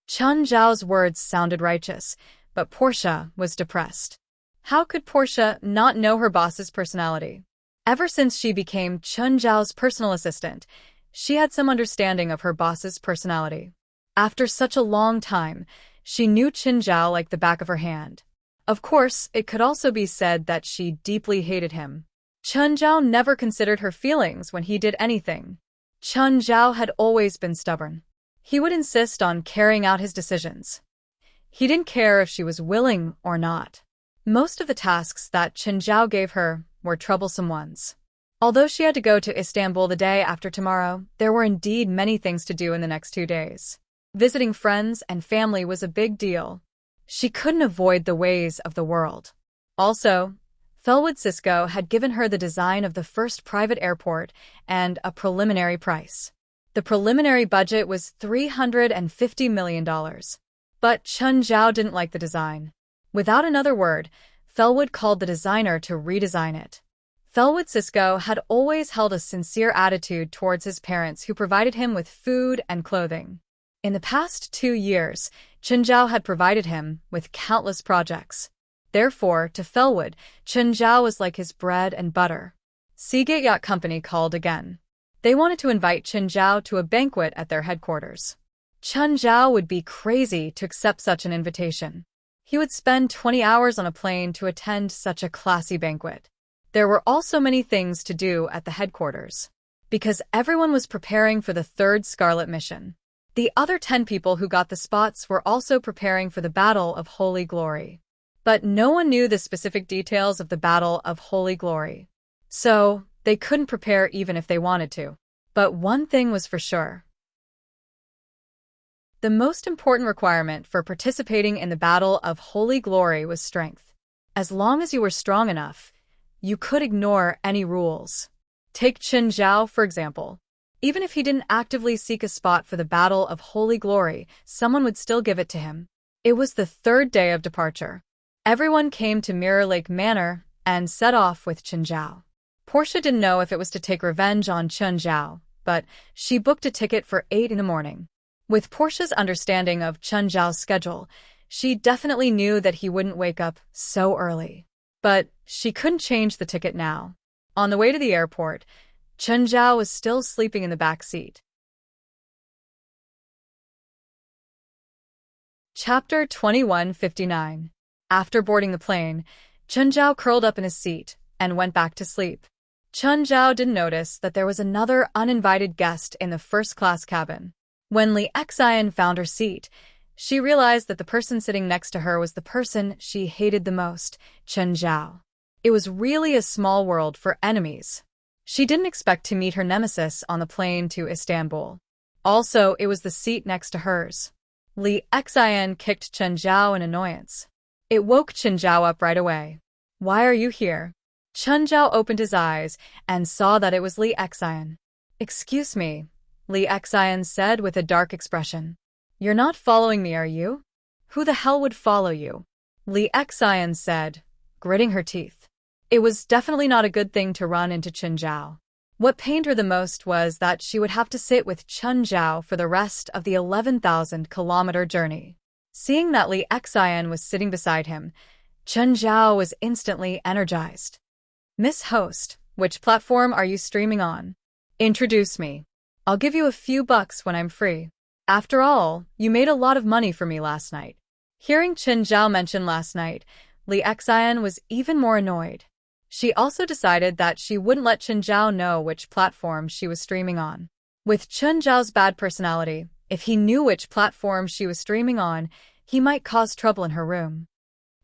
Chen Zhao's words sounded righteous, but Portia was depressed. How could Portia not know her boss's personality? Ever since she became Chen Zhao's personal assistant, she had some understanding of her boss's personality. After such a long time, she knew Chen Zhao like the back of her hand. Of course, it could also be said that she deeply hated him. Chen Zhao never considered her feelings when he did anything. Chen Zhao had always been stubborn. He would insist on carrying out his decisions. He didn't care if she was willing or not. Most of the tasks that Chen Zhao gave her were troublesome ones. Although she had to go to Istanbul the day after tomorrow, there were indeed many things to do in the next 2 days. Visiting friends and family was a big deal. She couldn't avoid the ways of the world. Also, Felwood Cisco had given her the design of the first private airport and a preliminary price. The preliminary budget was $350 million. But Chen Zhao didn't like the design. Without another word, Felwood called the designer to redesign it. Felwood Cisco had always held a sincere attitude towards his parents who provided him with food and clothing. In the past 2 years, Chen Zhao had provided him with countless projects. Therefore, to Felwood, Chen Zhao was like his bread and butter. Seagate Yacht Company called again. They wanted to invite Chen Zhao to a banquet at their headquarters. Chen Zhao would be crazy to accept such an invitation. He would spend 20 hours on a plane to attend such a classy banquet. There were also many things to do at the headquarters, because everyone was preparing for the 3rd Scarlet mission. The other 10 people who got the spots were also preparing for the Battle of Holy Glory. But no one knew the specific details of the Battle of Holy Glory. So, they couldn't prepare even if they wanted to. But one thing was for sure. The most important requirement for participating in the Battle of Holy Glory was strength. As long as you were strong enough, you could ignore any rules. Take Chen Zhao, for example. Even if he didn't actively seek a spot for the Battle of Holy Glory, someone would still give it to him. It was the 3rd day of departure. Everyone came to Mirror Lake Manor and set off with Chen Zhao. Portia didn't know if it was to take revenge on Chen Zhao, but she booked a ticket for 8 in the morning. With Portia's understanding of Chen Zhao's schedule, she definitely knew that he wouldn't wake up so early. But she couldn't change the ticket now. On the way to the airport, Chen Zhao was still sleeping in the back seat. Chapter 2159. After boarding the plane, Chen Zhao curled up in his seat and went back to sleep. Chen Zhao didn't notice that there was another uninvited guest in the first-class cabin. When Li Xian found her seat, She realized that the person sitting next to her was the person she hated the most, Chen Zhao. It was really a small world for enemies. She didn't expect to meet her nemesis on the plane to Istanbul. Also, it was the seat next to hers. Li Xian kicked Chen Zhao in annoyance. It woke Chen Zhao up right away. "Why are you here?" Chen Zhao opened his eyes and saw that it was Li Xian. "Excuse me," Li Xian said with a dark expression. "You're not following me, are you?" "Who the hell would follow you?" Li Xian said, gritting her teeth. It was definitely not a good thing to run into Chen Zhao. What pained her the most was that she would have to sit with Chen Zhao for the rest of the 11,000-kilometer journey. Seeing that Li Xian was sitting beside him, Chen Zhao was instantly energized. "Miss Host, which platform are you streaming on? Introduce me. I'll give you a few bucks when I'm free. After all, you made a lot of money for me last night." Hearing Chen Zhao mention last night, Li Xian was even more annoyed. She also decided that she wouldn't let Chen Zhao know which platform she was streaming on. With Chen Zhao's bad personality, if he knew which platform she was streaming on, he might cause trouble in her room.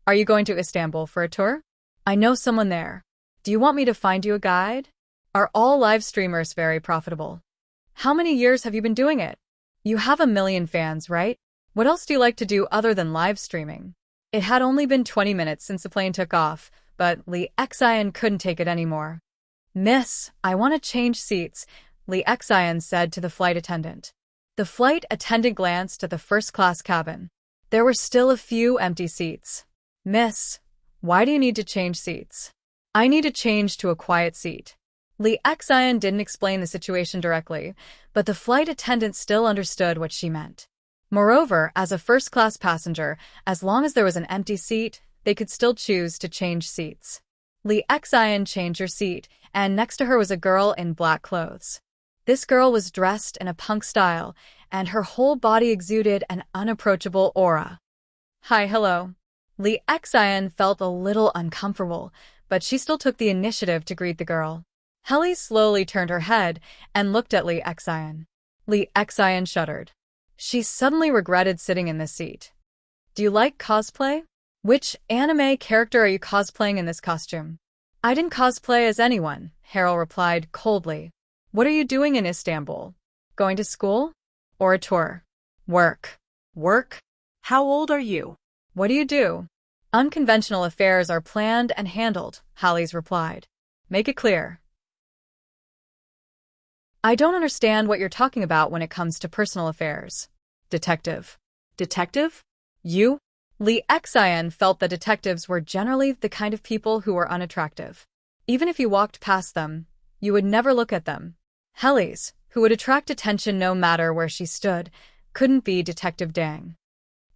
"Are you going to Istanbul for a tour? I know someone there. Do you want me to find you a guide? Are all live streamers very profitable? How many years have you been doing it? You have 1 million fans, right? What else do you like to do other than live streaming?" It had only been 20 minutes since the plane took off, but Li Xian couldn't take it anymore. "Miss, I want to change seats," Li Xian said to the flight attendant. The flight attendant glanced at the first-class cabin. There were still a few empty seats. "Miss, why do you need to change seats?" "I need to change to a quiet seat." Li Xian didn't explain the situation directly, but the flight attendant still understood what she meant. Moreover, as a first-class passenger, as long as there was an empty seat, they could still choose to change seats. Li Xian changed her seat, and next to her was a girl in black clothes. This girl was dressed in a punk style, and her whole body exuded an unapproachable aura. "Hi, hello." Li Xian felt a little uncomfortable, but she still took the initiative to greet the girl. Helly slowly turned her head and looked at Li Xian. Li Xian shuddered. She suddenly regretted sitting in this seat. "Do you like cosplay? Which anime character are you cosplaying in this costume?" "I didn't cosplay as anyone," Harold replied coldly. "What are you doing in Istanbul? Going to school? Or a tour?" "Work." Work? How old are you?" "What do you do?" "Unconventional affairs are planned and handled," Hallies replied. "Make it clear." "I don't understand what you're talking about when it comes to personal affairs." "Detective." Detective? "You?" Li Xian felt that detectives were generally the kind of people who were unattractive. Even if you walked past them, you would never look at them. Hellies, who would attract attention no matter where she stood, couldn't be Detective Dang.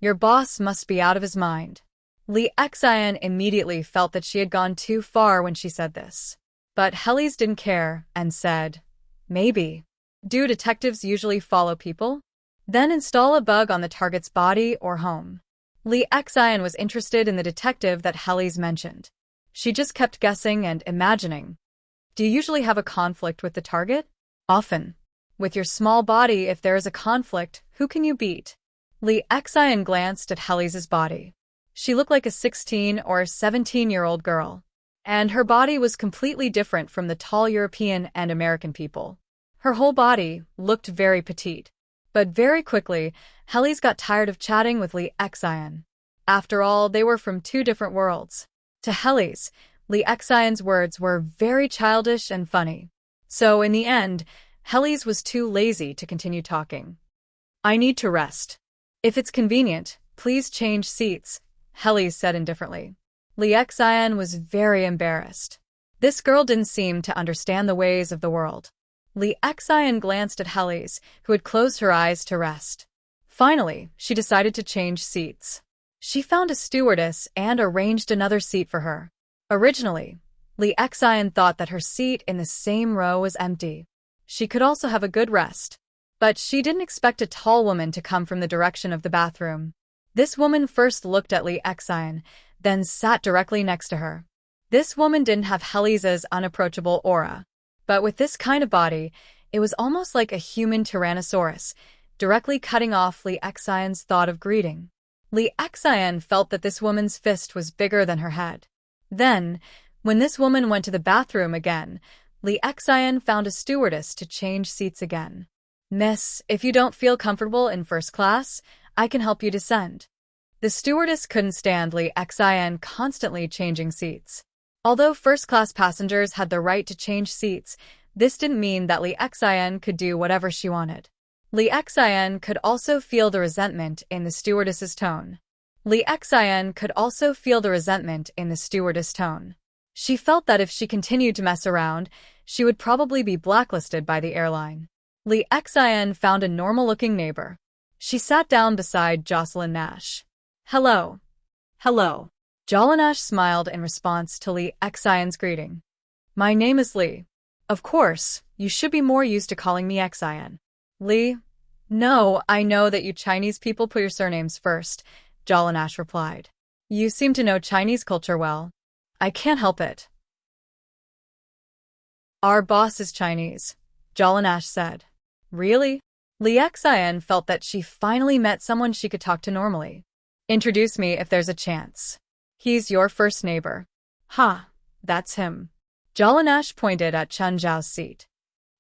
"Your boss must be out of his mind." Li Xian immediately felt that she had gone too far when she said this. But Hellies didn't care and said, "Maybe. Do detectives usually follow people? Then install a bug on the target's body or home." Li Xian was interested in the detective that Hellies mentioned. She just kept guessing and imagining. "Do you usually have a conflict with the target?" "Often. With your small body, if there is a conflict, who can you beat?" Li Xian glanced at Hellies' body. She looked like a 16 or 17-year-old girl, and her body was completely different from the tall European and American people. Her whole body looked very petite. But very quickly, Hellies got tired of chatting with Li Xian. After all, they were from two different worlds. To Hellies, Li Xian's words were very childish and funny. So in the end, Hellies was too lazy to continue talking. "I need to rest. If it's convenient, please change seats," Hellies said indifferently. Li Xian was very embarrassed. This girl didn't seem to understand the ways of the world. Li Xian glanced at Hellies, who had closed her eyes to rest. Finally, she decided to change seats. She found a stewardess and arranged another seat for her. Originally, Li Xian thought that her seat in the same row was empty. She could also have a good rest. But she didn't expect a tall woman to come from the direction of the bathroom. This woman first looked at Li Xian, then sat directly next to her. This woman didn't have Hellies' unapproachable aura. But with this kind of body, it was almost like a human Tyrannosaurus, directly cutting off Li Xian's thought of greeting. Li Xian felt that this woman's fist was bigger than her head. Then, when this woman went to the bathroom again, Li Xian found a stewardess to change seats again. "Miss, if you don't feel comfortable in first class, I can help you descend." The stewardess couldn't stand Li Xian constantly changing seats. Although first-class passengers had the right to change seats, this didn't mean that Li Xian could do whatever she wanted. Li Xian could also feel the resentment in the stewardess's tone. Li Xian could also feel the resentment in the stewardess' tone. She felt that if she continued to mess around, she would probably be blacklisted by the airline. Li Xian found a normal-looking neighbor. She sat down beside Jocelyn Nash. "Hello." Hello. Jocelyn smiled in response to Li Xian's greeting. "My name is Li. Of course, you should be more used to calling me Xian." "Li? No, I know that you Chinese people put your surnames first," Jocelyn replied. "You seem to know Chinese culture well." "I can't help it." "Our boss is Chinese," Jocelyn said. "Really?" Li Xian felt that she finally met someone she could talk to normally. "Introduce me if there's a chance. He's your first neighbor." "Ha, that's him." Jocelyn pointed at Chen Zhao's seat.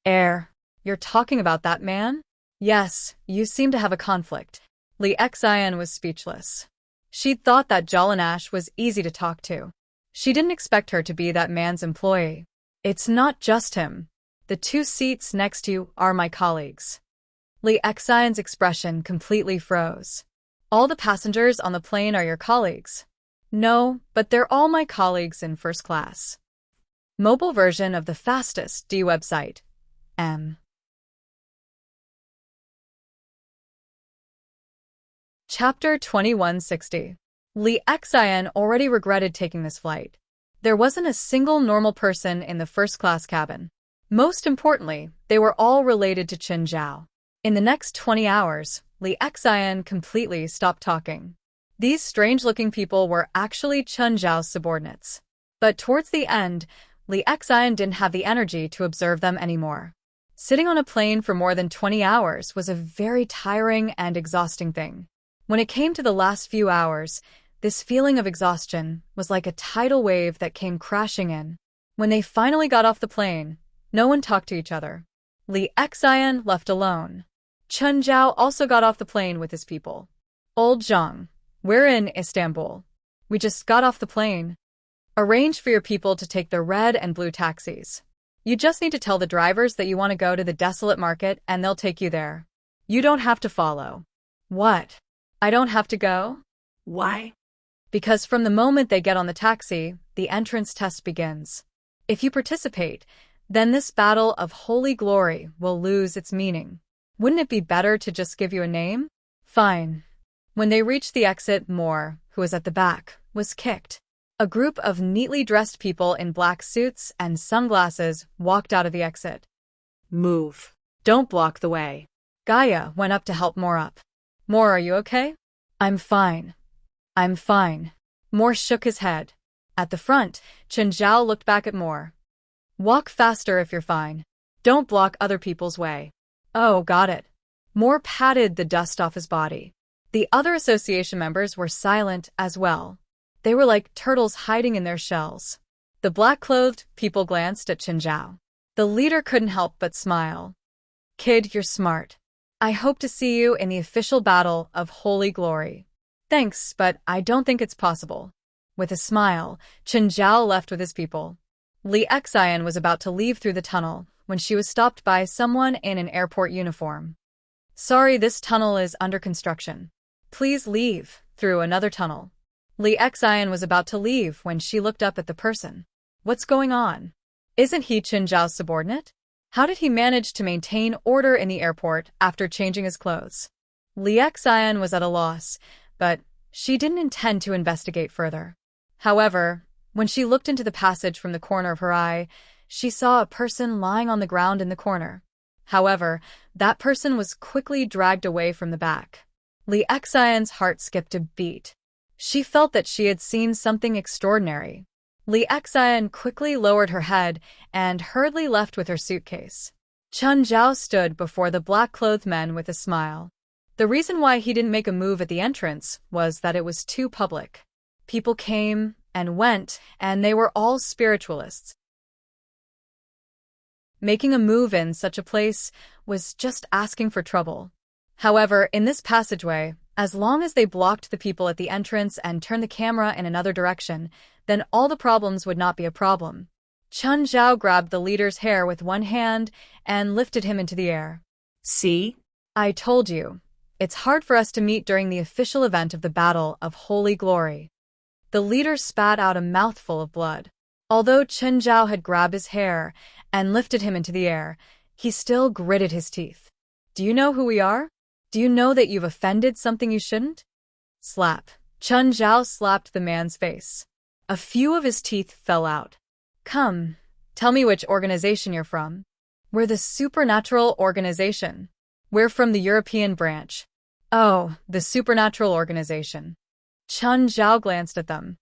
You're talking about that man?" "Yes, you seem to have a conflict." Li Xian was speechless. She'd thought that Jocelyn was easy to talk to. She didn't expect her to be that man's employee. "It's not just him. The two seats next to you are my colleagues." Li Xian's expression completely froze. "All the passengers on the plane are your colleagues?" "No, but they're all my colleagues in first class." Mobile version of the fastest D website. M. Chapter 2160. Li Xian already regretted taking this flight. There wasn't a single normal person in the first-class cabin. Most importantly, they were all related to Chen Zhao. In the next 20 hours, Li Xian completely stopped talking. These strange-looking people were actually Chen Zhao's subordinates. But towards the end, Li Xian didn't have the energy to observe them anymore. Sitting on a plane for more than 20 hours was a very tiring and exhausting thing. When it came to the last few hours, this feeling of exhaustion was like a tidal wave that came crashing in. When they finally got off the plane, no one talked to each other. Li Xian left alone. Chen Zhao also got off the plane with his people. "Old Zhang, we're in Istanbul. We just got off the plane. Arrange for your people to take the red and blue taxis. You just need to tell the drivers that you want to go to the desolate market and they'll take you there. You don't have to follow." "What? I don't have to go?" Why? "Because from the moment they get on the taxi, the entrance test begins. If you participate, then this battle of holy glory will lose its meaning. Wouldn't it be better to just give you a name?" "Fine." When they reached the exit, Moore, who was at the back, was kicked. A group of neatly dressed people in black suits and sunglasses walked out of the exit. Move. Don't block the way. Gaia went up to help Moore up. "Moore, are you okay?" "I'm fine. I'm fine." Moore shook his head. At the front, Chen Zhao looked back at Moore. "Walk faster if you're fine. Don't block other people's way." "Oh, got it." Moore patted the dust off his body. The other association members were silent as well. They were like turtles hiding in their shells. The black-clothed people glanced at Chen Zhao. The leader couldn't help but smile. "Kid, you're smart. I hope to see you in the official battle of holy glory." "Thanks, but I don't think it's possible." With a smile, Chen Zhao left with his people. Li Xian was about to leave through the tunnel when she was stopped by someone in an airport uniform. "Sorry, this tunnel is under construction. Please leave through another tunnel." Li Xian was about to leave when she looked up at the person. "What's going on? Isn't he Chen Zhao's subordinate? How did he manage to maintain order in the airport after changing his clothes?" Li Xian was at a loss, but she didn't intend to investigate further. However, when she looked into the passage from the corner of her eye, she saw a person lying on the ground in the corner. However, that person was quickly dragged away from the back. Li Xian's heart skipped a beat. She felt that she had seen something extraordinary. Li Xian quickly lowered her head and hurriedly left with her suitcase. Chun Zhao stood before the black-clothed men with a smile. The reason why he didn't make a move at the entrance was that it was too public. People came and went, and they were all spiritualists. Making a move in such a place was just asking for trouble. However, in this passageway, as long as they blocked the people at the entrance and turned the camera in another direction, then all the problems would not be a problem. Chun Zhao grabbed the leader's hair with one hand and lifted him into the air. See? I told you. It's hard for us to meet during the official event of the Battle of Holy Glory. The leader spat out a mouthful of blood. Although Chun Zhao had grabbed his hair and lifted him into the air, he still gritted his teeth. Do you know who we are? Do you know that you've offended something you shouldn't? Slap. Chun Zhao slapped the man's face. A few of his teeth fell out. Come, tell me which organization you're from. We're the Supernatural Organization. We're from the European branch. Oh, the Supernatural Organization. Chun Zhao glanced at them.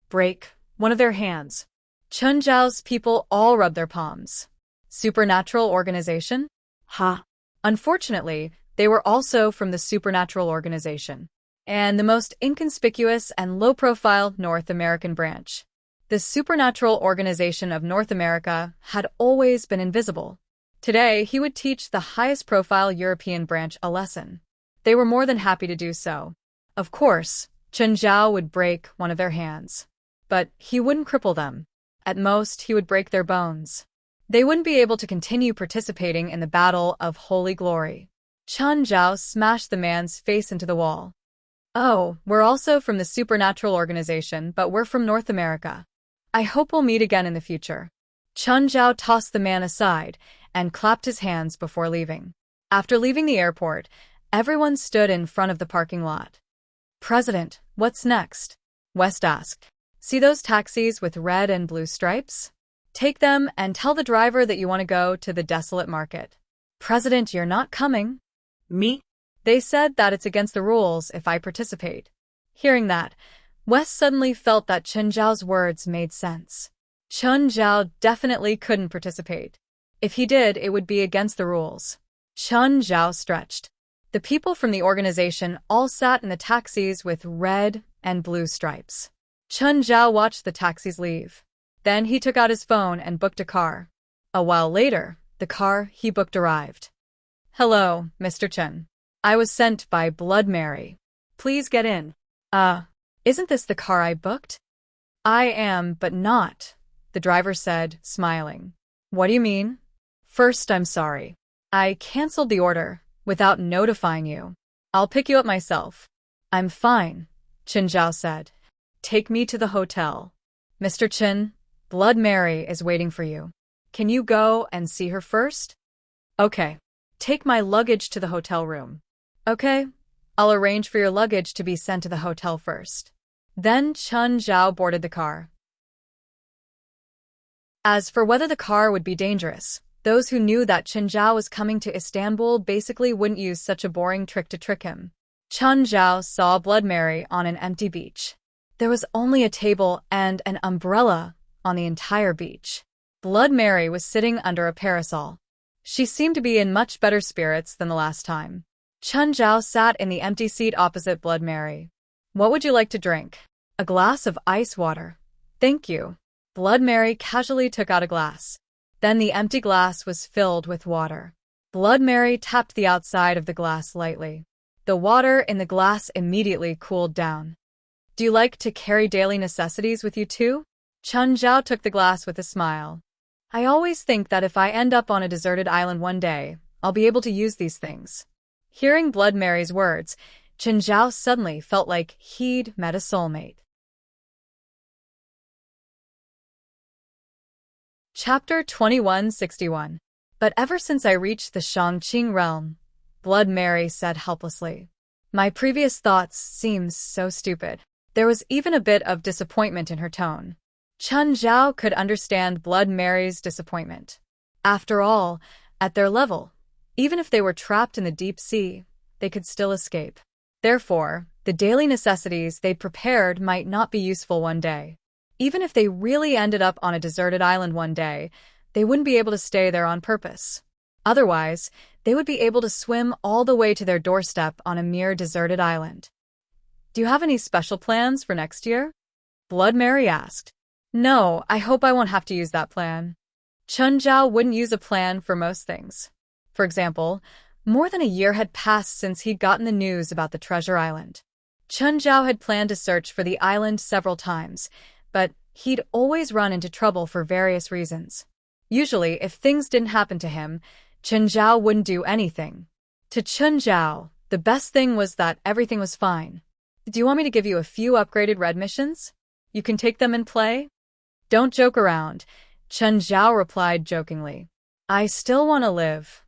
Break one of their hands. Chun Zhao's people all rubbed their palms. Supernatural Organization? Ha. Unfortunately, they were also from the Supernatural Organization, and the most inconspicuous and low-profile North American branch. The Supernatural Organization of North America had always been invisible. Today, he would teach the highest-profile European branch a lesson. They were more than happy to do so. Of course, Chun Zhao would break one of their hands. But he wouldn't cripple them. At most, he would break their bones. They wouldn't be able to continue participating in the Battle of Holy Glory. Chun Zhao smashed the man's face into the wall. Oh, we're also from the Supernatural Organization, but we're from North America. I hope we'll meet again in the future. Chun Zhao tossed the man aside and clapped his hands before leaving. After leaving the airport, everyone stood in front of the parking lot. President, what's next? West asked. See those taxis with red and blue stripes? Take them and tell the driver that you want to go to the desolate market. President, you're not coming. Me? They said that it's against the rules if I participate. Hearing that, Wes suddenly felt that Chun Zhao's words made sense. Chun Zhao definitely couldn't participate. If he did, it would be against the rules. Chun Zhao stretched. The people from the organization all sat in the taxis with red and blue stripes. Chun Zhao watched the taxis leave. Then he took out his phone and booked a car. A while later, the car he booked arrived. Hello, Mr. Chun. I was sent by Blood Mary. Please get in. Isn't this the car I booked? I am, but not, the driver said, smiling. What do you mean? First, I'm sorry. I canceled the order without notifying you. I'll pick you up myself. I'm fine, Chun Zhao said. Take me to the hotel. Mr. Chun, Blood Mary is waiting for you. Can you go and see her first? Okay. Take my luggage to the hotel room. Okay. I'll arrange for your luggage to be sent to the hotel first. Then Chun Zhao boarded the car. As for whether the car would be dangerous, those who knew that Chun Zhao was coming to Istanbul basically wouldn't use such a boring trick to trick him. Chun Zhao saw Blood Mary on an empty beach. There was only a table and an umbrella on the entire beach. Blood Mary was sitting under a parasol. She seemed to be in much better spirits than the last time. Chun Zhao sat in the empty seat opposite Blood Mary. What would you like to drink? A glass of ice water. Thank you. Blood Mary casually took out a glass. Then the empty glass was filled with water. Blood Mary tapped the outside of the glass lightly. The water in the glass immediately cooled down. Do you like to carry daily necessities with you too? Chun Zhao took the glass with a smile. I always think that if I end up on a deserted island one day, I'll be able to use these things. Hearing Blood Mary's words, Chun Zhao suddenly felt like he'd met a soulmate. Chapter 2161. But ever since I reached the Shangqing realm, Blood Mary said helplessly. My previous thoughts seemed so stupid. There was even a bit of disappointment in her tone. Chun Zhao could understand Blood Mary's disappointment. After all, at their level, even if they were trapped in the deep sea, they could still escape. Therefore, the daily necessities they'd prepared might not be useful one day. Even if they really ended up on a deserted island one day, they wouldn't be able to stay there on purpose. Otherwise, they would be able to swim all the way to their doorstep on a mere deserted island. Do you have any special plans for next year? Blood Mary asked. No, I hope I won't have to use that plan. Chun Zhao wouldn't use a plan for most things. For example, more than a year had passed since he'd gotten the news about the treasure island. Chun Zhao had planned to search for the island several times, but he'd always run into trouble for various reasons. Usually, if things didn't happen to him, Chun Zhao wouldn't do anything. To Chun Zhao, the best thing was that everything was fine. Do you want me to give you a few upgraded red missions? You can take them and play? Don't joke around, Chun Zhao replied jokingly. I still want to live.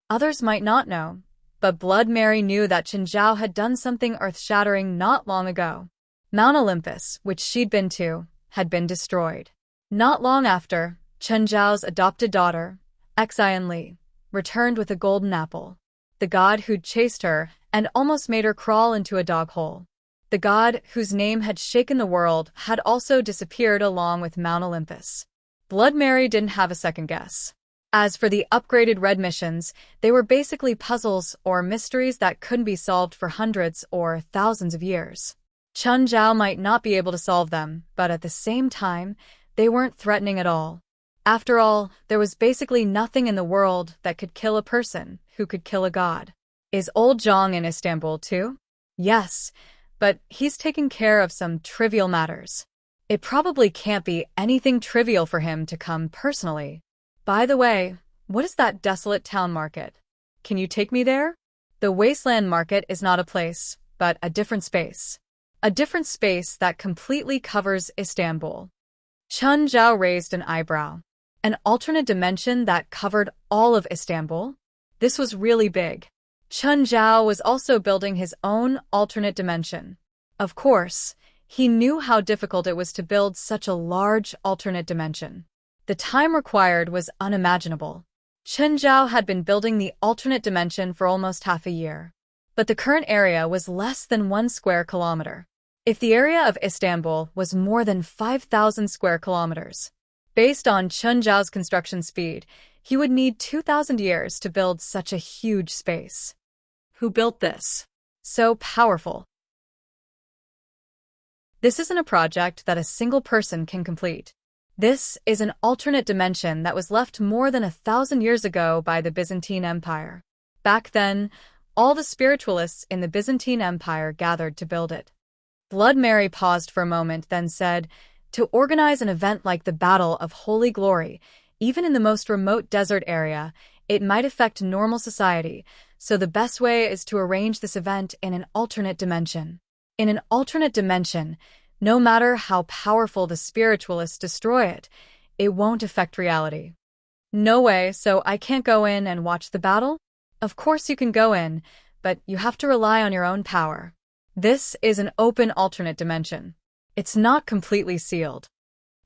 Others might not know, but Blood Mary knew that Chun Zhao had done something earth-shattering not long ago. Mount Olympus, which she'd been to, had been destroyed. Not long after, Chun Zhao's adopted daughter, Xian Li, returned with a golden apple. The god who'd chased her and almost made her crawl into a dog hole. The god whose name had shaken the world had also disappeared along with Mount Olympus. Blood Mary didn't have a second guess. As for the upgraded red missions, they were basically puzzles or mysteries that couldn't be solved for hundreds or thousands of years. Chun Zhao might not be able to solve them, but at the same time, they weren't threatening at all. After all, there was basically nothing in the world that could kill a person who could kill a god. Is old Zhang in Istanbul too? Yes, but he's taking care of some trivial matters. It probably can't be anything trivial for him to come personally. By the way, what is that desolate town market? Can you take me there? The wasteland market is not a place, but a different space. A different space that completely covers Istanbul. Chun Zhao raised an eyebrow. An alternate dimension that covered all of Istanbul? This was really big. Chun Zhao was also building his own alternate dimension. Of course, he knew how difficult it was to build such a large alternate dimension. The time required was unimaginable. Chun Zhao had been building the alternate dimension for almost half a year. But the current area was less than 1 square kilometer. If the area of Istanbul was more than 5,000 square kilometers, based on Chun Zhao's construction speed, he would need 2,000 years to build such a huge space. Who built this? So powerful. This isn't a project that a single person can complete. This is an alternate dimension that was left more than 1,000 years ago by the Byzantine Empire. Back then, all the spiritualists in the Byzantine Empire gathered to build it. Blood Mary paused for a moment, then said, to organize an event like the Battle of Holy Glory, even in the most remote desert area, it might affect normal society, so the best way is to arrange this event in an alternate dimension. In an alternate dimension, no matter how powerful the spiritualists destroy it, it won't affect reality. No way, so I can't go in and watch the battle? Of course you can go in, but you have to rely on your own power. This is an open alternate dimension. It's not completely sealed.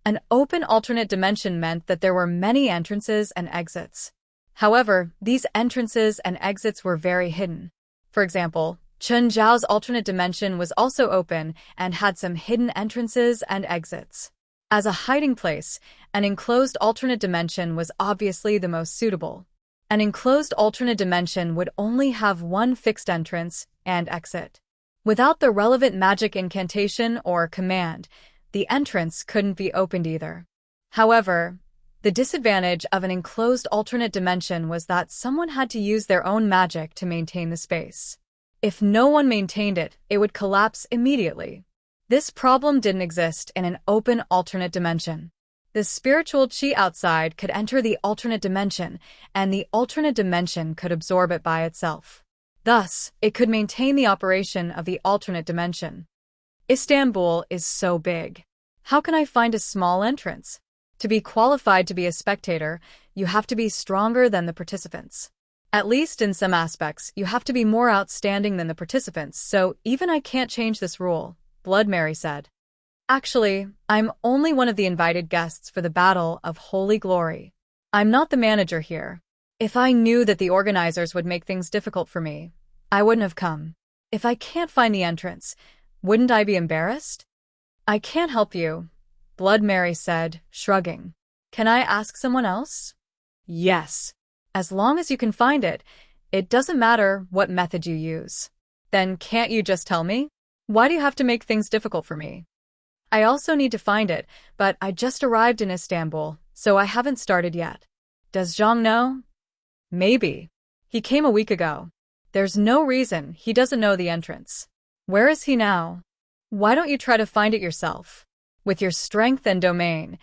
An open alternate dimension meant that there were many entrances and exits. However, these entrances and exits were very hidden. For example, Chun Zhao's alternate dimension was also open and had some hidden entrances and exits. As a hiding place, an enclosed alternate dimension was obviously the most suitable. An enclosed alternate dimension would only have one fixed entrance and exit. Without the relevant magic incantation or command, the entrance couldn't be opened either. However, the disadvantage of an enclosed alternate dimension was that someone had to use their own magic to maintain the space. If no one maintained it, it would collapse immediately. This problem didn't exist in an open alternate dimension. The spiritual chi outside could enter the alternate dimension, and the alternate dimension could absorb it by itself. Thus, it could maintain the operation of the alternate dimension. Istanbul is so big. How can I find a small entrance? To be qualified to be a spectator, you have to be stronger than the participants. At least in some aspects, you have to be more outstanding than the participants, so even I can't change this rule, Blood Mary said. Actually, I'm only one of the invited guests for the Battle of Holy Glory. I'm not the manager here. If I knew that the organizers would make things difficult for me, I wouldn't have come. If I can't find the entrance, wouldn't I be embarrassed? I can't help you, Blood Mary said, shrugging. Can I ask someone else? Yes. As long as you can find it, it doesn't matter what method you use. Then can't you just tell me? Why do you have to make things difficult for me? I also need to find it, but I just arrived in Istanbul, so I haven't started yet. Does Zhang know? Maybe. He came a week ago. There's no reason he doesn't know the entrance. Where is he now? Why don't you try to find it yourself? With your strength and domain,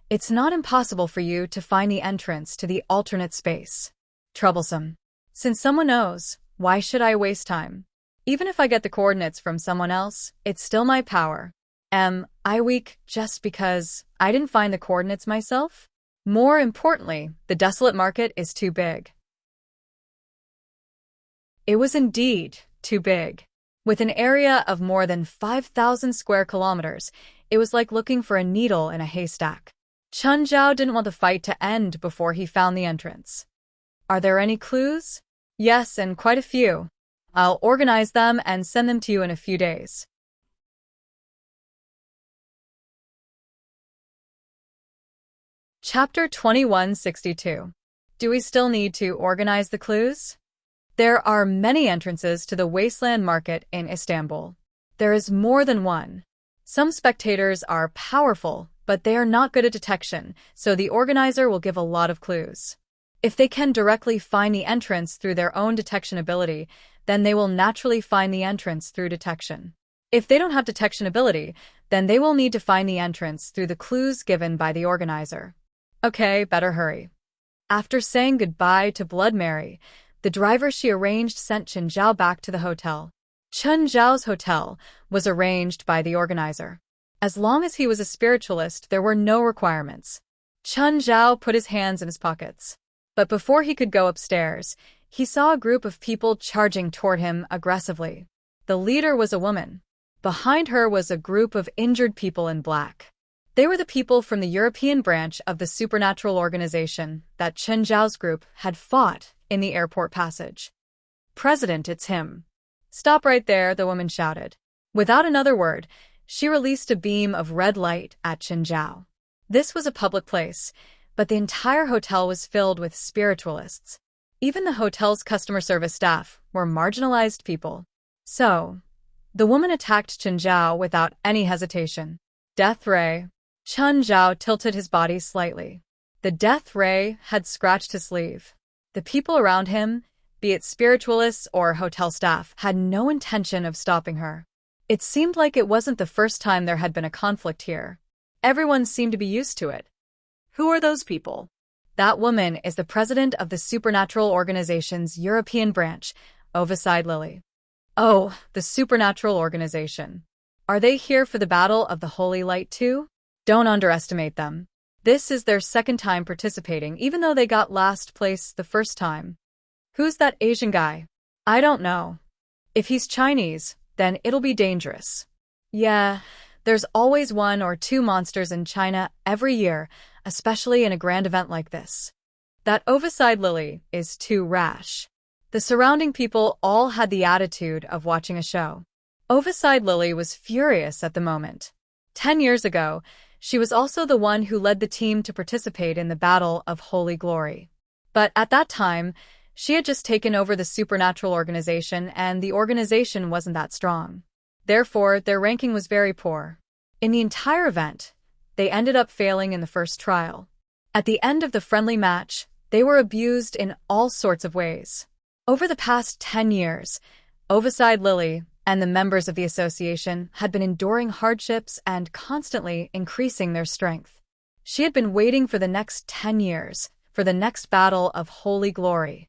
it's not impossible for you to find the entrance to the alternate space. Troublesome. Since someone knows, why should I waste time? Even if I get the coordinates from someone else, it's still my power. Am I weak just because I didn't find the coordinates myself? More importantly, the desolate market is too big. It was indeed too big. With an area of more than 5,000 square kilometers, it was like looking for a needle in a haystack. Chen Zhao didn't want the fight to end before he found the entrance. Are there any clues? Yes, and quite a few. I'll organize them and send them to you in a few days. Chapter 2162. Do we still need to organize the clues? There are many entrances to the wasteland market in Istanbul. There is more than one. Some spectators are powerful, but they are not good at detection, so the organizer will give a lot of clues. If they can directly find the entrance through their own detection ability, then they will naturally find the entrance through detection. If they don't have detection ability, then they will need to find the entrance through the clues given by the organizer. Okay, better hurry. After saying goodbye to Blood Mary, the driver she arranged sent Chen Zhao back to the hotel. Chen Zhao's hotel was arranged by the organizer. As long as he was a spiritualist, there were no requirements. Chen Zhao put his hands in his pockets. But before he could go upstairs, he saw a group of people charging toward him aggressively. The leader was a woman. Behind her was a group of injured people in black. They were the people from the European branch of the supernatural organization that Chen Zhao's group had fought in the airport passage. President, it's him. Stop right there, the woman shouted. Without another word, she released a beam of red light at Chen Zhao. This was a public place, but the entire hotel was filled with spiritualists. Even the hotel's customer service staff were marginalized people. So, the woman attacked Chen Zhao without any hesitation. Death ray. Chen Zhao tilted his body slightly. The death ray had scratched his sleeve. The people around him, be it spiritualists or hotel staff, had no intention of stopping her. It seemed like it wasn't the first time there had been a conflict here. Everyone seemed to be used to it. Who are those people? That woman is the president of the Supernatural Organization's European branch, Overside Lily. Oh, the Supernatural Organization. Are they here for the Battle of the Holy Light too? Don't underestimate them. This is their second time participating, even though they got last place the first time. Who's that Asian guy? I don't know. If he's Chinese, then it'll be dangerous. Yeah, there's always 1 or 2 monsters in China every year, especially in a grand event like this. That Overside Lily is too rash. The surrounding people all had the attitude of watching a show. Overside Lily was furious at the moment. 10 years ago, she was also the one who led the team to participate in the Battle of Holy Glory. But at that time, she had just taken over the Supernatural Organization, and the organization wasn't that strong. Therefore, their ranking was very poor. In the entire event, they ended up failing in the first trial. At the end of the friendly match, they were abused in all sorts of ways. Over the past 10 years, Overside Lily and the members of the association had been enduring hardships and constantly increasing their strength. She had been waiting for the next 10 years, for the next battle of Holy Glory.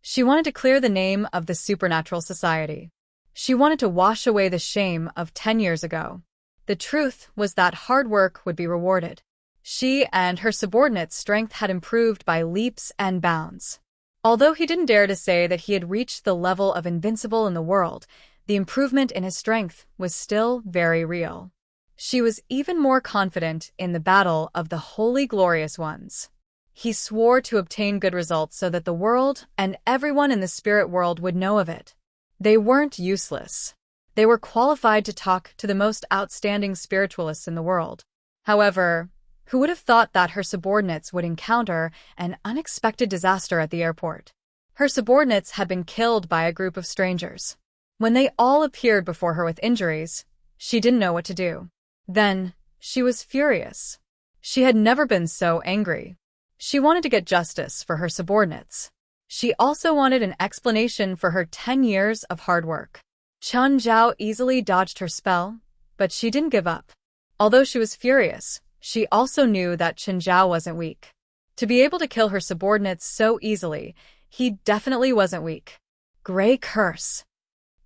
She wanted to clear the name of the Supernatural Society. She wanted to wash away the shame of 10 years ago. The truth was that hard work would be rewarded. She and her subordinates' strength had improved by leaps and bounds. Although he didn't dare to say that he had reached the level of invincible in the world, the improvement in his strength was still very real. She was even more confident in the battle of the Holy Glorious Ones. He swore to obtain good results so that the world and everyone in the spirit world would know of it. They weren't useless. They were qualified to talk to the most outstanding spiritualists in the world. However, Who would have thought that her subordinates would encounter an unexpected disaster at the airport? Her subordinates had been killed by a group of strangers. When they all appeared before her with injuries, she didn't know what to do. Then, she was furious. She had never been so angry. She wanted to get justice for her subordinates. She also wanted an explanation for her 10 years of hard work. Chen Zhao easily dodged her spell, but she didn't give up. Although she was furious, she also knew that Chen Zhao wasn't weak. To be able to kill her subordinates so easily, he definitely wasn't weak. Gray curse!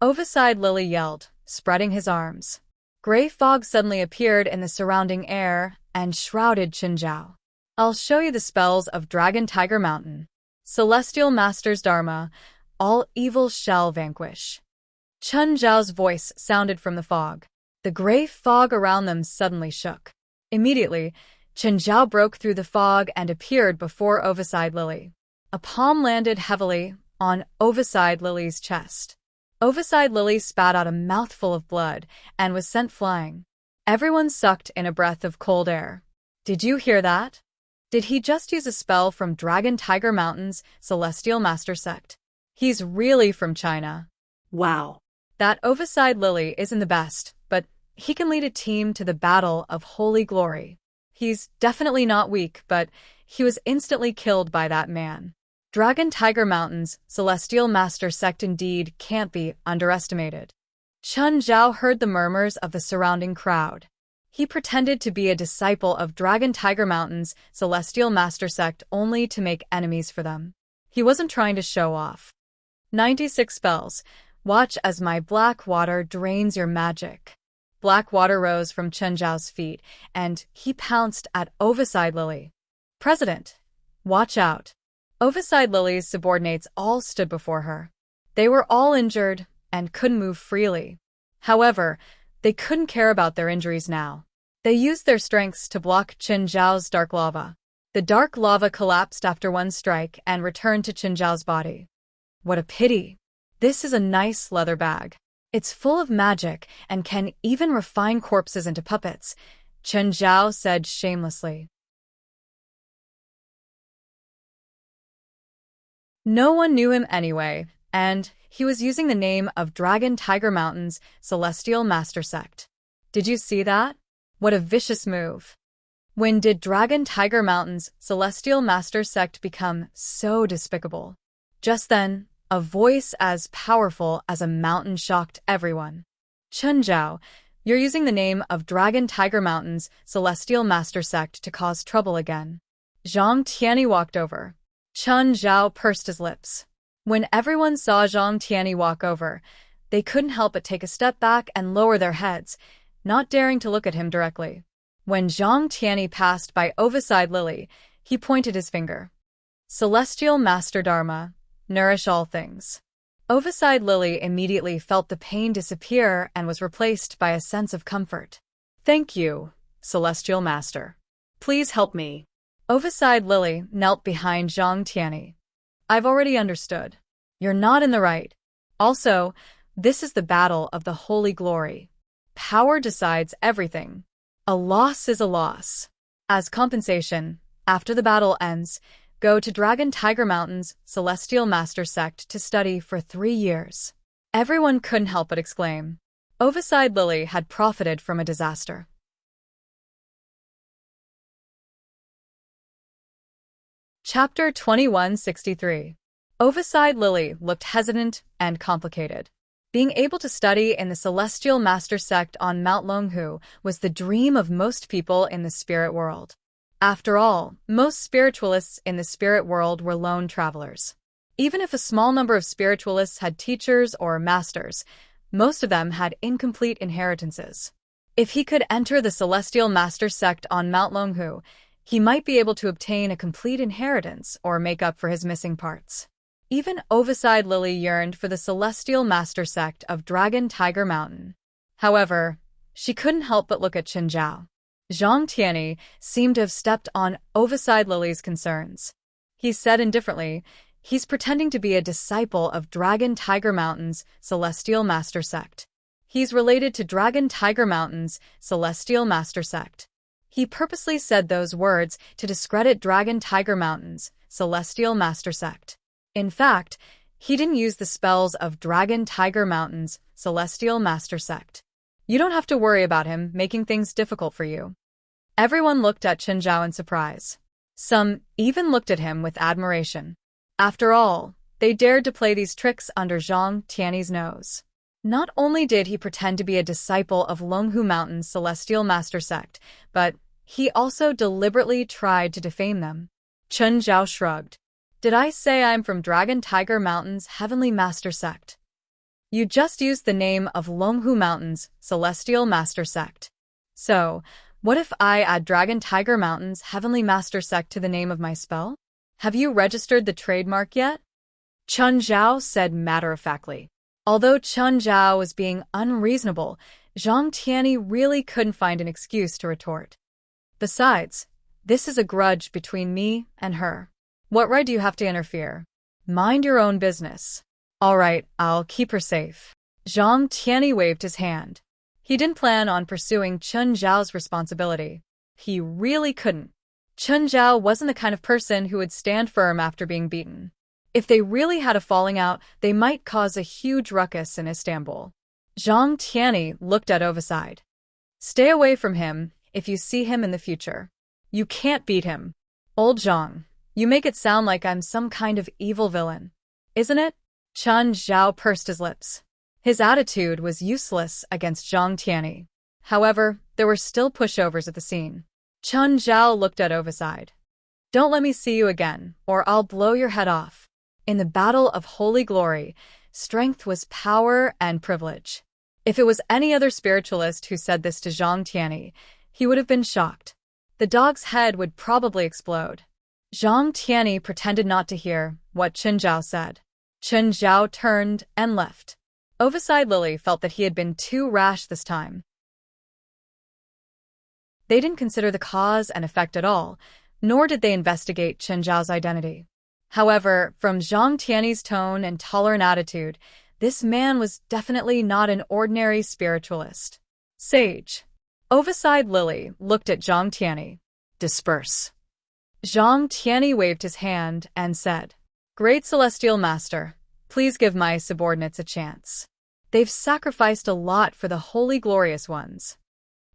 Overside Lily yelled, spreading his arms. Gray fog suddenly appeared in the surrounding air and shrouded Chen Zhao. I'll show you the spells of Dragon Tiger Mountain. Celestial Master's Dharma, all evil shall vanquish. Chen Zhao's voice sounded from the fog. The gray fog around them suddenly shook. Immediately, Chen Zhao broke through the fog and appeared before Overside Lily. A palm landed heavily on Overside Lily's chest. Overside Lily spat out a mouthful of blood and was sent flying. Everyone sucked in a breath of cold air. Did you hear that? Did he just use a spell from Dragon Tiger Mountain's Celestial Master Sect? He's really from China. Wow. That Overside Lily isn't the best, but he can lead a team to the Battle of Holy Glory. He's definitely not weak, but he was instantly killed by that man. Dragon Tiger Mountain's Celestial Master Sect indeed can't be underestimated. Chen Zhao heard the murmurs of the surrounding crowd. He pretended to be a disciple of Dragon Tiger Mountain's Celestial Master Sect only to make enemies for them. He wasn't trying to show off. 96 spells. Watch as my black water drains your magic. Black water rose from Chen Zhao's feet, and he pounced at Overside Lily. President, watch out. Overside Lily's subordinates all stood before her. They were all injured and couldn't move freely. However, they couldn't care about their injuries now. They used their strengths to block Chen Zhao's dark lava. The dark lava collapsed after one strike and returned to Chen Zhao's body. What a pity. This is a nice leather bag. It's full of magic and can even refine corpses into puppets, Chen Zhao said shamelessly. No one knew him anyway, and he was using the name of Dragon Tiger Mountain's Celestial Master Sect. Did you see that? What a vicious move. When did Dragon Tiger Mountain's Celestial Master Sect become so despicable? Just then, a voice as powerful as a mountain shocked everyone. Chen Zhao, you're using the name of Dragon Tiger Mountain's Celestial Master Sect to cause trouble again. Zhang Tianyi walked over. Chen Zhao pursed his lips. When everyone saw Zhang Tianyi walk over, they couldn't help but take a step back and lower their heads, not daring to look at him directly. When Zhang Tianyi passed by Overside Lily, he pointed his finger. Celestial Master Dharma, nourish all things. Overside Lily immediately felt the pain disappear and was replaced by a sense of comfort. Thank you, Celestial Master. Please help me. Overside Lily knelt behind Zhang Tianyi. I've already understood. You're not in the right. Also, this is the battle of the Holy Glory. Power decides everything. A loss is a loss. As compensation, after the battle ends, go to Dragon Tiger Mountain's Celestial Master Sect to study for 3 years. Everyone couldn't help but exclaim. Overside Lily had profited from a disaster. Chapter 2163. Overside Lily looked hesitant and complicated. Being able to study in the Celestial Master Sect on Mount Longhu was the dream of most people in the spirit world. After all, most spiritualists in the spirit world were lone travelers. Even if a small number of spiritualists had teachers or masters, most of them had incomplete inheritances. If he could enter the Celestial Master Sect on Mount Longhu, he might be able to obtain a complete inheritance or make up for his missing parts. Even Overside Lily yearned for the Celestial Master Sect of Dragon Tiger Mountain. However, she couldn't help but look at Chen Zhao. Zhang Tianyi seemed to have stepped on Overside Lily's concerns. He said indifferently, he's pretending to be a disciple of Dragon Tiger Mountain's Celestial Master Sect. He's related to Dragon Tiger Mountain's Celestial Master Sect. He purposely said those words to discredit Dragon Tiger Mountain's celestial master sect. In fact, he didn't use the spells of Dragon Tiger Mountain's celestial master sect. You don't have to worry about him making things difficult for you. Everyone looked at Chen Zhao in surprise. Some even looked at him with admiration. After all, they dared to play these tricks under Zhang Tiany's nose. Not only did he pretend to be a disciple of Longhu Mountain's celestial master sect, but he also deliberately tried to defame them. Chen Zhao shrugged. Did I say I'm from Dragon Tiger Mountain's heavenly master sect? You just used the name of Longhu Mountain's celestial master sect. So, what if I add Dragon Tiger Mountain's heavenly master sect to the name of my spell? Have you registered the trademark yet? Chen Zhao said matter-of-factly. Although Chen Zhao was being unreasonable, Zhang Tiany really couldn't find an excuse to retort. Besides, this is a grudge between me and her. What right do you have to interfere? Mind your own business. All right, I'll keep her safe. Zhang Tiany waved his hand. He didn't plan on pursuing Chen Zhao's responsibility. He really couldn't. Chen Zhao wasn't the kind of person who would stand firm after being beaten. If they really had a falling out, they might cause a huge ruckus in Istanbul. Zhang Tiany looked at Overside. Stay away from him if you see him in the future. You can't beat him. Old Zhang, you make it sound like I'm some kind of evil villain. Isn't it? Chen Zhao pursed his lips. His attitude was useless against Zhang Tiany. However, there were still pushovers at the scene. Chen Zhao looked at Overside. Don't let me see you again, or I'll blow your head off. In the battle of holy glory, strength was power and privilege. If it was any other spiritualist who said this to Zhang Tiany, he would have been shocked. The dog's head would probably explode. Zhang Tiany pretended not to hear what Chen Zhao said. Chen Zhao turned and left. Overside Lily felt that he had been too rash this time. They didn't consider the cause and effect at all, nor did they investigate Chen Zhao's identity. However, from Zhang Tiany's tone and tolerant attitude, this man was definitely not an ordinary spiritualist. Sage. Overside Lily looked at Zhang Tiany. Disperse. Zhang Tiany waved his hand and said, Great Celestial Master, please give my subordinates a chance. They've sacrificed a lot for the Holy Glorious Ones.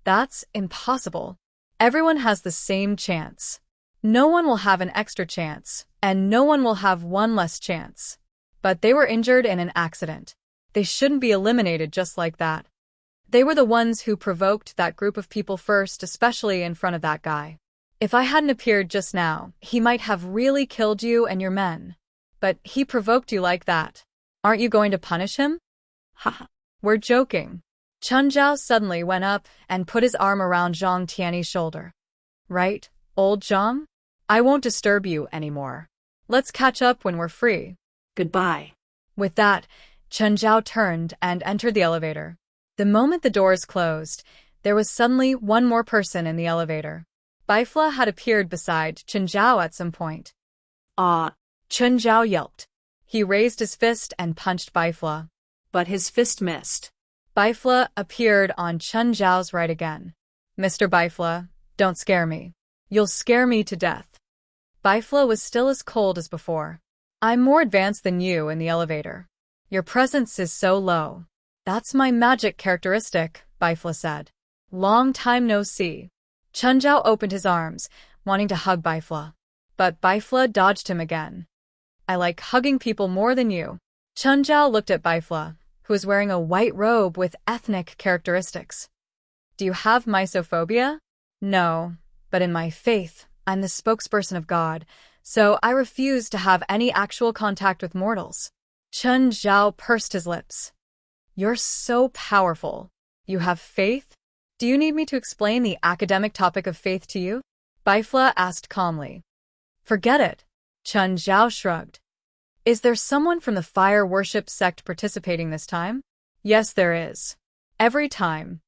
That's impossible. Everyone has the same chance. No one will have an extra chance, and no one will have one less chance. But they were injured in an accident. They shouldn't be eliminated just like that. They were the ones who provoked that group of people first, especially in front of that guy. If I hadn't appeared just now, he might have really killed you and your men. But he provoked you like that. Aren't you going to punish him? Ha. We're joking. Chen Zhao suddenly went up and put his arm around Zhang Tiany's shoulder. Right, old Zhang? I won't disturb you anymore. Let's catch up when we're free. Goodbye. With that, Chen Zhao turned and entered the elevator. The moment the doors closed, there was suddenly one more person in the elevator. Bifla had appeared beside Chen Zhao at some point. Chen Zhao yelped. He raised his fist and punched Bifla. But his fist missed. Bifla appeared on Chen Zhao's right again. Mr. Bifla, don't scare me. You'll scare me to death. Bifla was still as cold as before. I'm more advanced than you in the elevator. Your presence is so low. That's my magic characteristic, Bifla said. Long time no see. Chen Zhao opened his arms, wanting to hug Bifla. But Bifla dodged him again. I like hugging people more than you. Chen Zhao looked at Bifla, who was wearing a white robe with ethnic characteristics. Do you have mysophobia? No, but in my faith, I'm the spokesperson of God, so I refuse to have any actual contact with mortals. Chen Zhao pursed his lips. You're so powerful. You have faith? Do you need me to explain the academic topic of faith to you? Bifla asked calmly. Forget it. Chen Zhao shrugged. Is there someone from the fire worship sect participating this time? Yes, there is. Every time.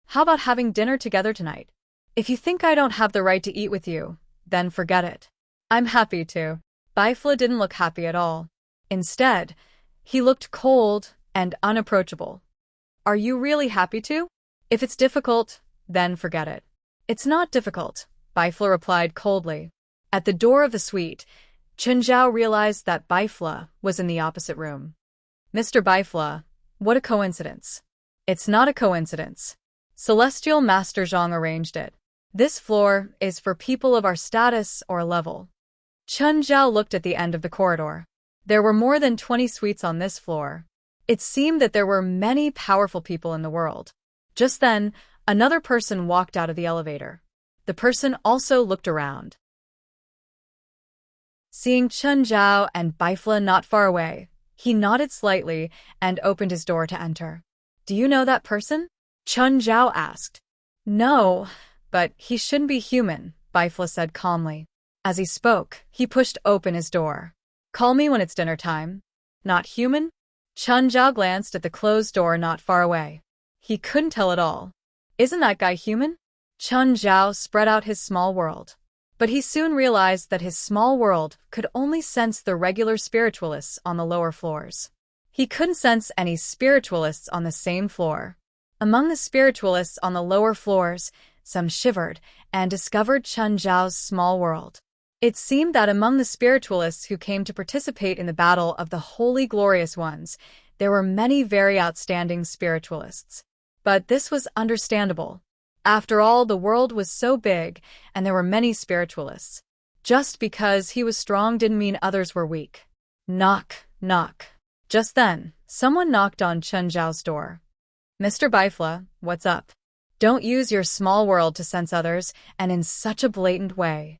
How about having dinner together tonight? If you think I don't have the right to eat with you, then forget it. I'm happy to. Bifla didn't look happy at all. Instead, he looked cold and unapproachable. Are you really happy to? If it's difficult, then forget it. It's not difficult, Bifla replied coldly. At the door of the suite, Chen Zhao realized that Bifla was in the opposite room. Mr. Bifla, what a coincidence. It's not a coincidence. Celestial Master Zhang arranged it. This floor is for people of our status or level. Chen Zhao looked at the end of the corridor. There were more than 20 suites on this floor. It seemed that there were many powerful people in the world. Just then, another person walked out of the elevator. The person also looked around. Seeing Chen Zhao and Bifla not far away, he nodded slightly and opened his door to enter. Do you know that person? Chen Zhao asked. No, but he shouldn't be human, Bifla said calmly. As he spoke, he pushed open his door. Call me when it's dinner time. Not human? Chen Zhao glanced at the closed door not far away. He couldn't tell at all. Isn't that guy human? Chen Zhao spread out his small world. But he soon realized that his small world could only sense the regular spiritualists on the lower floors. He couldn't sense any spiritualists on the same floor. Among the spiritualists on the lower floors, some shivered and discovered Chen Zhao's small world. It seemed that among the spiritualists who came to participate in the battle of the Holy Glorious Ones, there were many very outstanding spiritualists. But this was understandable. After all, the world was so big, and there were many spiritualists. Just because he was strong didn't mean others were weak. Knock, knock. Just then, someone knocked on Chen Zhao's door. Mr. Bifla, what's up? Don't use your small world to sense others, and in such a blatant way.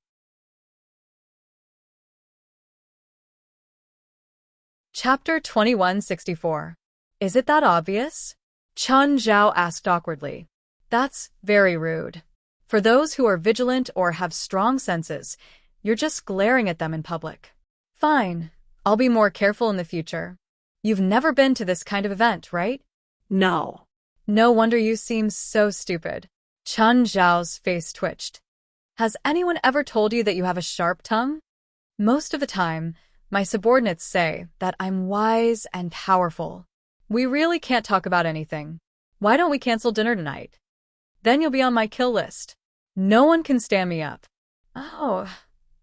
Chapter 2164. Is it that obvious? Chen Zhao asked awkwardly. That's very rude. For those who are vigilant or have strong senses, you're just glaring at them in public. Fine, I'll be more careful in the future. You've never been to this kind of event, right? No. No wonder you seem so stupid. Chen Zhao's face twitched. Has anyone ever told you that you have a sharp tongue? Most of the time, my subordinates say that I'm wise and powerful. We really can't talk about anything. Why don't we cancel dinner tonight? Then you'll be on my kill list. No one can stand me up. Oh,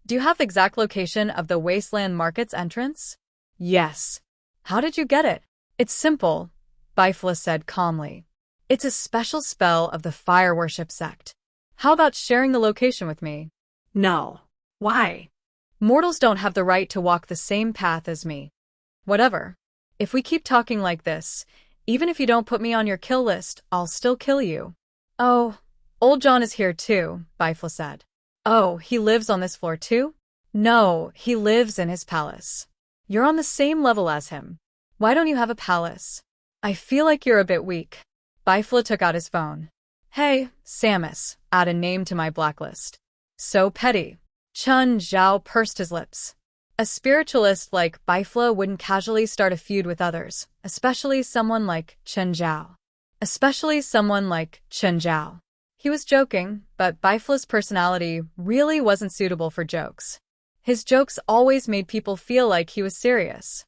do you have the exact location of the Wasteland Market's entrance? Yes. How did you get it? It's simple, Bifla said calmly. It's a special spell of the fire worship sect. How about sharing the location with me? No. Why? Mortals don't have the right to walk the same path as me. Whatever. If we keep talking like this, even if you don't put me on your kill list, I'll still kill you. Oh, old John is here too, Bifla said. Oh, he lives on this floor too? No, he lives in his palace. You're on the same level as him. Why don't you have a palace? I feel like you're a bit weak. Bifla took out his phone. Hey, Samus, add a name to my blacklist. So petty. Chen Zhao pursed his lips. A spiritualist like Bifla wouldn't casually start a feud with others, especially someone like Chen Zhao. He was joking, but Bifla's personality really wasn't suitable for jokes. His jokes always made people feel like he was serious.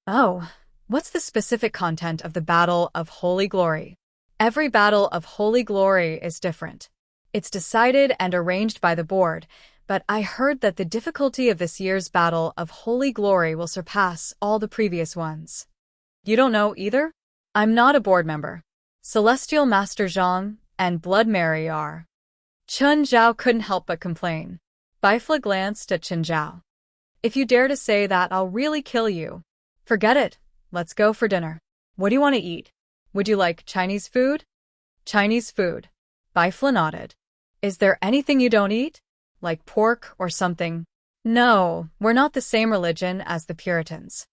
Oh, what's the specific content of the Battle of Holy Glory? Every Battle of Holy Glory is different. It's decided and arranged by the board, but I heard that the difficulty of this year's Battle of Holy Glory will surpass all the previous ones. You don't know either? I'm not a board member. Celestial Master Zhang and Blood Mary are. Chen Zhao couldn't help but complain. Bifla glanced at Chen Zhao. If you dare to say that, I'll really kill you. Forget it. Let's go for dinner. What do you want to eat? Would you like Chinese food? Chinese food. Bifla nodded. Is there anything you don't eat? Like pork or something? No, we're not the same religion as the Puritans.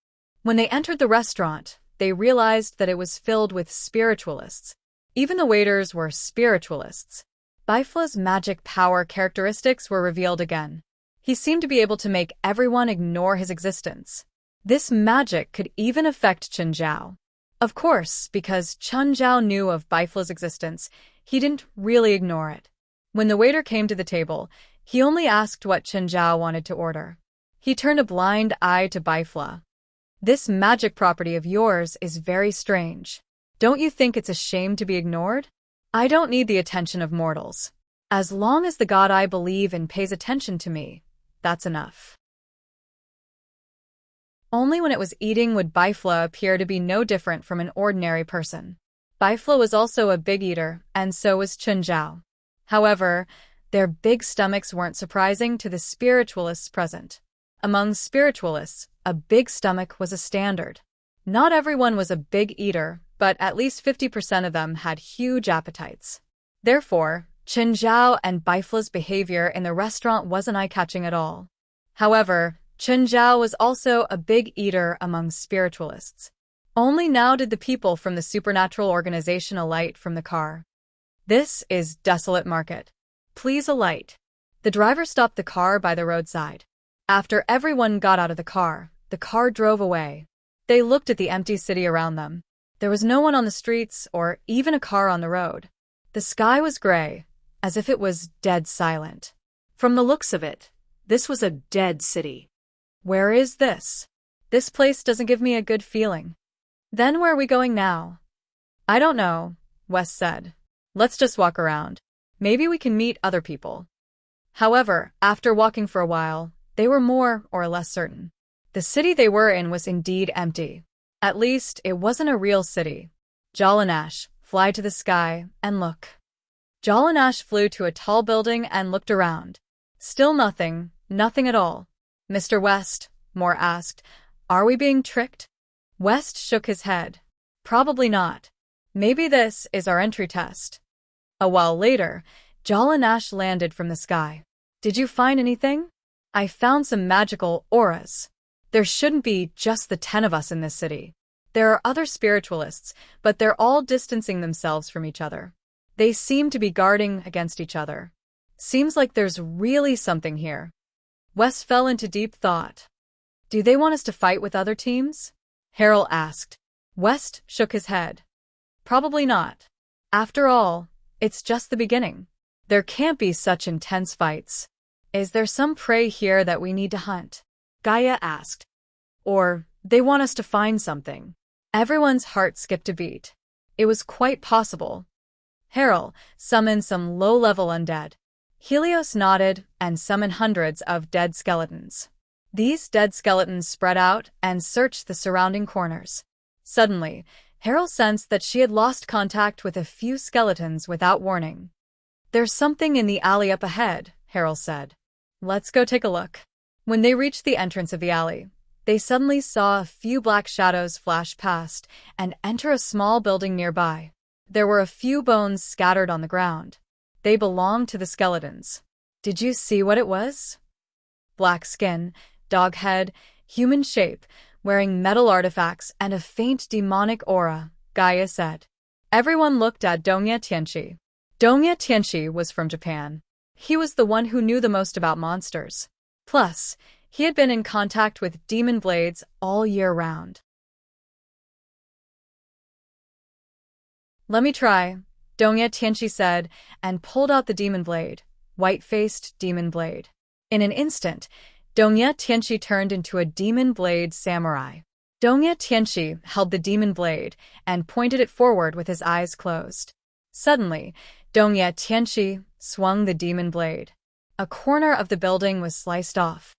When they entered the restaurant, they realized that it was filled with spiritualists. Even the waiters were spiritualists. Bifla's magic power characteristics were revealed again. He seemed to be able to make everyone ignore his existence. This magic could even affect Chen Zhao. Of course, because Chen Zhao knew of Bifla's existence, he didn't really ignore it. When the waiter came to the table, he only asked what Chen Zhao wanted to order. He turned a blind eye to Bifla. This magic property of yours is very strange. Don't you think it's a shame to be ignored? I don't need the attention of mortals. As long as the god I believe in pays attention to me, that's enough. Only when it was eating would Bifla appear to be no different from an ordinary person. Bifla was also a big eater, and so was Chunjiao. However, their big stomachs weren't surprising to the spiritualists present. Among spiritualists, a big stomach was a standard. Not everyone was a big eater, but at least 50% of them had huge appetites. Therefore, Chunjiao and Bifla's behavior in the restaurant wasn't eye-catching at all. However, Chunjiao was also a big eater among spiritualists. Only now did the people from the supernatural organization alight from the car. This is Desolate Market. Please alight. The driver stopped the car by the roadside. After everyone got out of the car drove away. They looked at the empty city around them. There was no one on the streets or even a car on the road. The sky was gray, as if it was dead silent. From the looks of it, this was a dead city. Where is this? This place doesn't give me a good feeling. Then where are we going now? I don't know, Wes said. Let's just walk around. Maybe we can meet other people. However, after walking for a while, they were more or less certain. The city they were in was indeed empty. At least, it wasn't a real city. Jalanash, fly to the sky and look. Jalanash flew to a tall building and looked around. Still nothing at all. Mr. West, Moore asked, are we being tricked? West shook his head. Probably not. Maybe this is our entry test. A while later, Jalanash landed from the sky. Did you find anything? I found some magical auras. There shouldn't be just the 10 of us in this city. There are other spiritualists, but they're all distancing themselves from each other. They seem to be guarding against each other. Seems like there's really something here. West fell into deep thought. Do they want us to fight with other teams? Harold asked. West shook his head. Probably not. After all, it's just the beginning. There can't be such intense fights. Is there some prey here that we need to hunt? Gaia asked. Or, they want us to find something. Everyone's heart skipped a beat. It was quite possible. Harold, summon some low-level undead. Helios nodded and summoned hundreds of dead skeletons. These dead skeletons spread out and searched the surrounding corners. Suddenly, Harold sensed that she had lost contact with a few skeletons without warning. There's something in the alley up ahead, Harold said. Let's go take a look. When they reached the entrance of the alley, they suddenly saw a few black shadows flash past and enter a small building nearby. There were a few bones scattered on the ground. They belonged to the skeletons. Did you see what it was? Black skin, dog head, human shape, wearing metal artifacts and a faint demonic aura, Gaia said. Everyone looked at Dongya Tianqi. Dongya Tianqi was from Japan. He was the one who knew the most about monsters. Plus, he had been in contact with demon blades all year round. Let me try, Dongya Tianqi said, and pulled out the demon blade, white-faced demon blade. In an instant, Dongya Tianqi turned into a demon blade samurai. Dongya Tianqi held the demon blade and pointed it forward with his eyes closed. Suddenly, Dongya Tianqi swung the demon blade. A corner of the building was sliced off.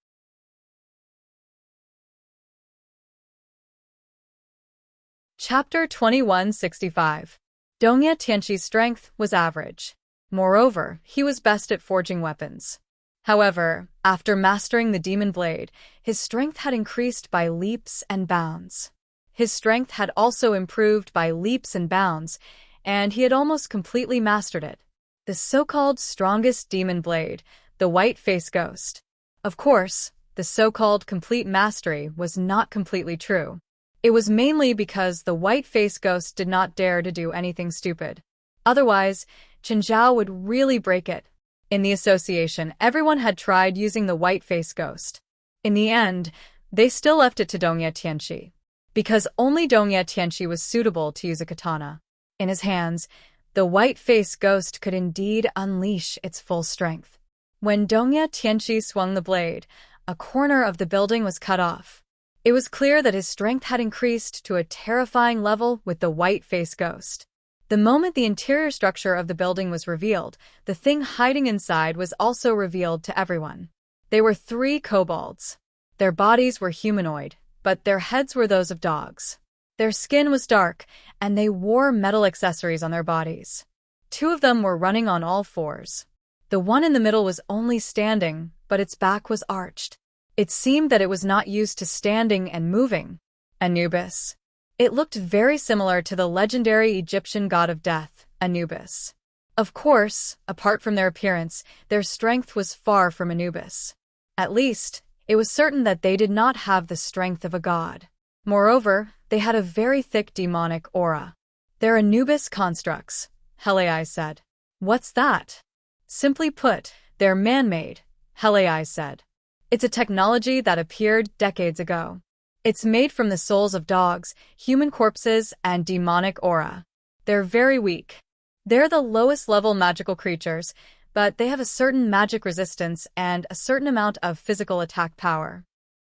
Chapter 2165. Dongya Tianqi's strength was average. Moreover, he was best at forging weapons. However, after mastering the demon blade, his strength had increased by leaps and bounds. His strength had also improved by leaps and bounds, and he had almost completely mastered it. The so-called strongest demon blade, the White Face Ghost. Of course, the so-called complete mastery was not completely true. It was mainly because the White Face Ghost did not dare to do anything stupid. Otherwise, Chenjiao would really break it. In the association, everyone had tried using the White Face Ghost. In the end, they still left it to Dongya Tianqi. Because only Dongya Tianqi was suitable to use a katana. In his hands, the White Face Ghost could indeed unleash its full strength. When Dongya Tianqi swung the blade, a corner of the building was cut off. It was clear that his strength had increased to a terrifying level with the White Face Ghost. The moment the interior structure of the building was revealed, the thing hiding inside was also revealed to everyone. They were 3 kobolds. Their bodies were humanoid, but their heads were those of dogs. Their skin was dark, and they wore metal accessories on their bodies. 2 of them were running on all 4s. The one in the middle was only standing, but its back was arched. It seemed that it was not used to standing and moving. Anubis. It looked very similar to the legendary Egyptian god of death, Anubis. Of course, apart from their appearance, their strength was far from Anubis. At least, it was certain that they did not have the strength of a god. Moreover, they had a very thick demonic aura. They're Anubis constructs, Helai said. What's that? Simply put, they're man-made, Helai said. It's a technology that appeared decades ago. It's made from the souls of dogs, human corpses, and demonic aura. They're very weak. They're the lowest level magical creatures, but they have a certain magic resistance and a certain amount of physical attack power.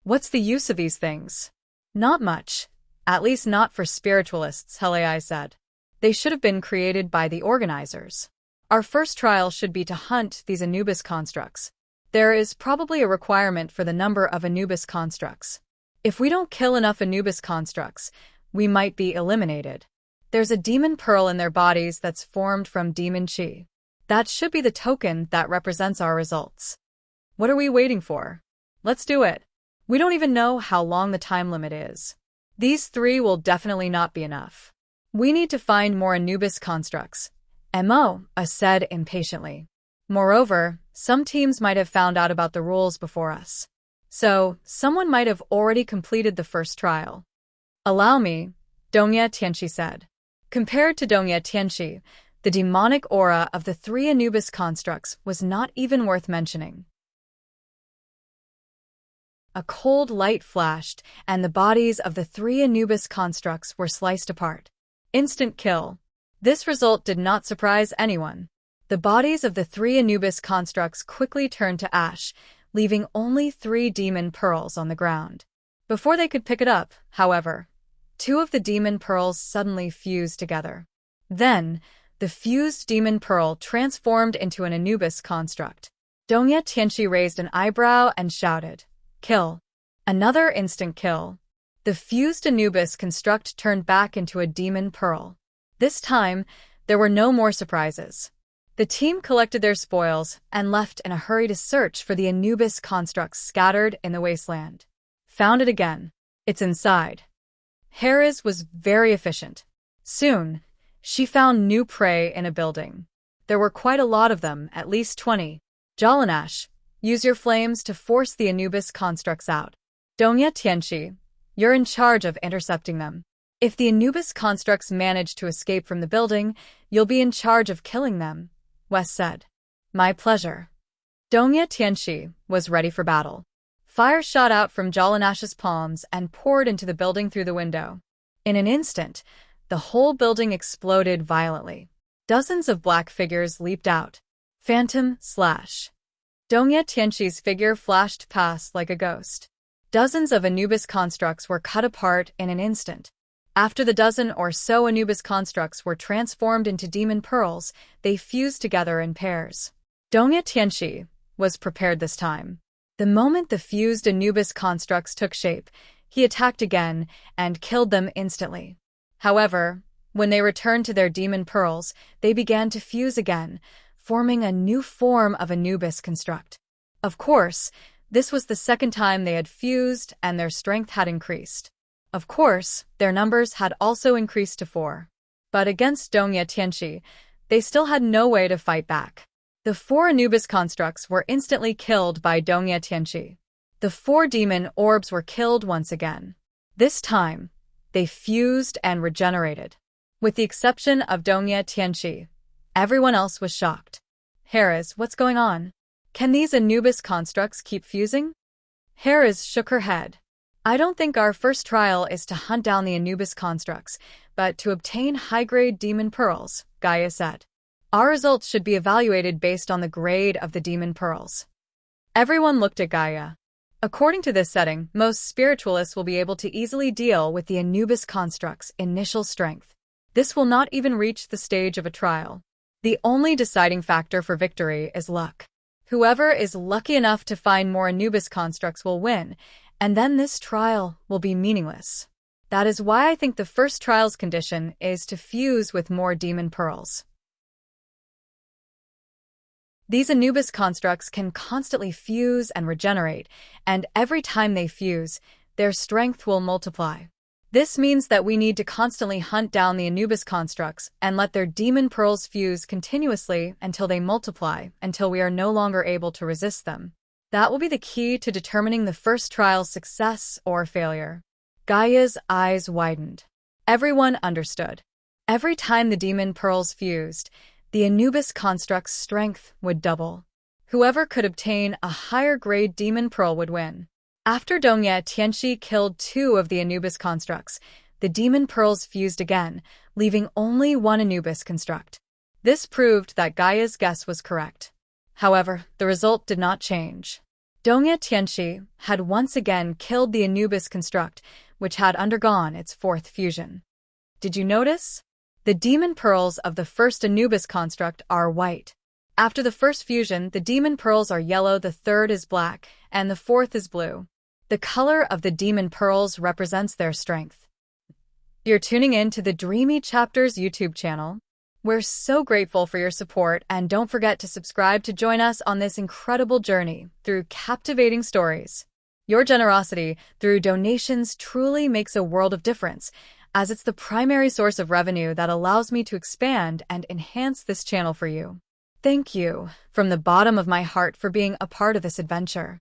What's the use of these things? Not much. At least not for spiritualists, Helai said. They should have been created by the organizers. Our first trial should be to hunt these Anubis constructs. There is probably a requirement for the number of Anubis constructs. If we don't kill enough Anubis constructs, we might be eliminated. There's a demon pearl in their bodies that's formed from demon chi. That should be the token that represents our results. What are we waiting for? Let's do it. We don't even know how long the time limit is. These 3 will definitely not be enough. We need to find more Anubis constructs, Mo said impatiently. Moreover, some teams might have found out about the rules before us. So, someone might have already completed the first trial. Allow me, Dongye Tianxi said. Compared to Dongye Tianxi, the demonic aura of the 3 Anubis constructs was not even worth mentioning. A cold light flashed, and the bodies of the 3 Anubis constructs were sliced apart. Instant kill. This result did not surprise anyone. The bodies of the 3 Anubis constructs quickly turned to ash, leaving only 3 demon pearls on the ground. Before they could pick it up, however, 2 of the demon pearls suddenly fused together. Then, the fused demon pearl transformed into an Anubis construct. Dongye Tianxi raised an eyebrow and shouted, "Kill." Another instant kill. The fused Anubis construct turned back into a demon pearl. This time, there were no more surprises. The team collected their spoils and left in a hurry to search for the Anubis constructs scattered in the wasteland. Found it again. It's inside. Harris was very efficient. Soon, she found new prey in a building. There were quite a lot of them, at least 20. Jalanash, use your flames to force the Anubis constructs out. Dongye Tianxi, you're in charge of intercepting them. If the Anubis constructs manage to escape from the building, you'll be in charge of killing them, Wes said. My pleasure. Dongye Tianxi was ready for battle. Fire shot out from Jalanash's palms and poured into the building through the window. In an instant, the whole building exploded violently. Dozens of black figures leaped out. Phantom slash. Dongye Tianxi's figure flashed past like a ghost. Dozens of Anubis constructs were cut apart in an instant. After the dozen or so Anubis constructs were transformed into demon pearls, they fused together in pairs. Dongye Tianxi was prepared this time. The moment the fused Anubis constructs took shape, he attacked again and killed them instantly. However, when they returned to their demon pearls, they began to fuse again, forming a new form of Anubis construct. Of course, this was the second time they had fused and their strength had increased. Of course, their numbers had also increased to 4. But against Dongye Tianxi, they still had no way to fight back. The 4 Anubis constructs were instantly killed by Dongye Tianxi. The 4 demon orbs were killed once again. This time, they fused and regenerated. With the exception of Dongye Tianxi, everyone else was shocked. Harris, what's going on? Can these Anubis constructs keep fusing? Harris shook her head. I don't think our first trial is to hunt down the Anubis constructs, but to obtain high-grade demon pearls, Gaia said. Our results should be evaluated based on the grade of the demon pearls. Everyone looked at Gaia. According to this setting, most spiritualists will be able to easily deal with the Anubis construct's initial strength. This will not even reach the stage of a trial. The only deciding factor for victory is luck. Whoever is lucky enough to find more Anubis constructs will win, and then this trial will be meaningless. That is why I think the first trial's condition is to fuse with more demon pearls. These Anubis constructs can constantly fuse and regenerate, and every time they fuse, their strength will multiply. This means that we need to constantly hunt down the Anubis constructs and let their demon pearls fuse continuously until they multiply, until we are no longer able to resist them. That will be the key to determining the first trial's success or failure. Gaia's eyes widened. Everyone understood. Every time the demon pearls fused, the Anubis construct's strength would double. Whoever could obtain a higher-grade demon pearl would win. After Dongye Tianxi killed 2 of the Anubis constructs, the demon pearls fused again, leaving only 1 Anubis construct. This proved that Gaia's guess was correct. However, the result did not change. Dongye Tianxi had once again killed the Anubis construct, which had undergone its 4th fusion. Did you notice? The demon pearls of the first Anubis construct are white. After the first fusion, the demon pearls are yellow, the 3rd is black, and the 4th is blue. The color of the demon pearls represents their strength. You're tuning in to the Dreamy Chapters YouTube channel. We're so grateful for your support, and don't forget to subscribe to join us on this incredible journey through captivating stories. Your generosity through donations truly makes a world of difference, as it's the primary source of revenue that allows me to expand and enhance this channel for you. Thank you from the bottom of my heart for being a part of this adventure.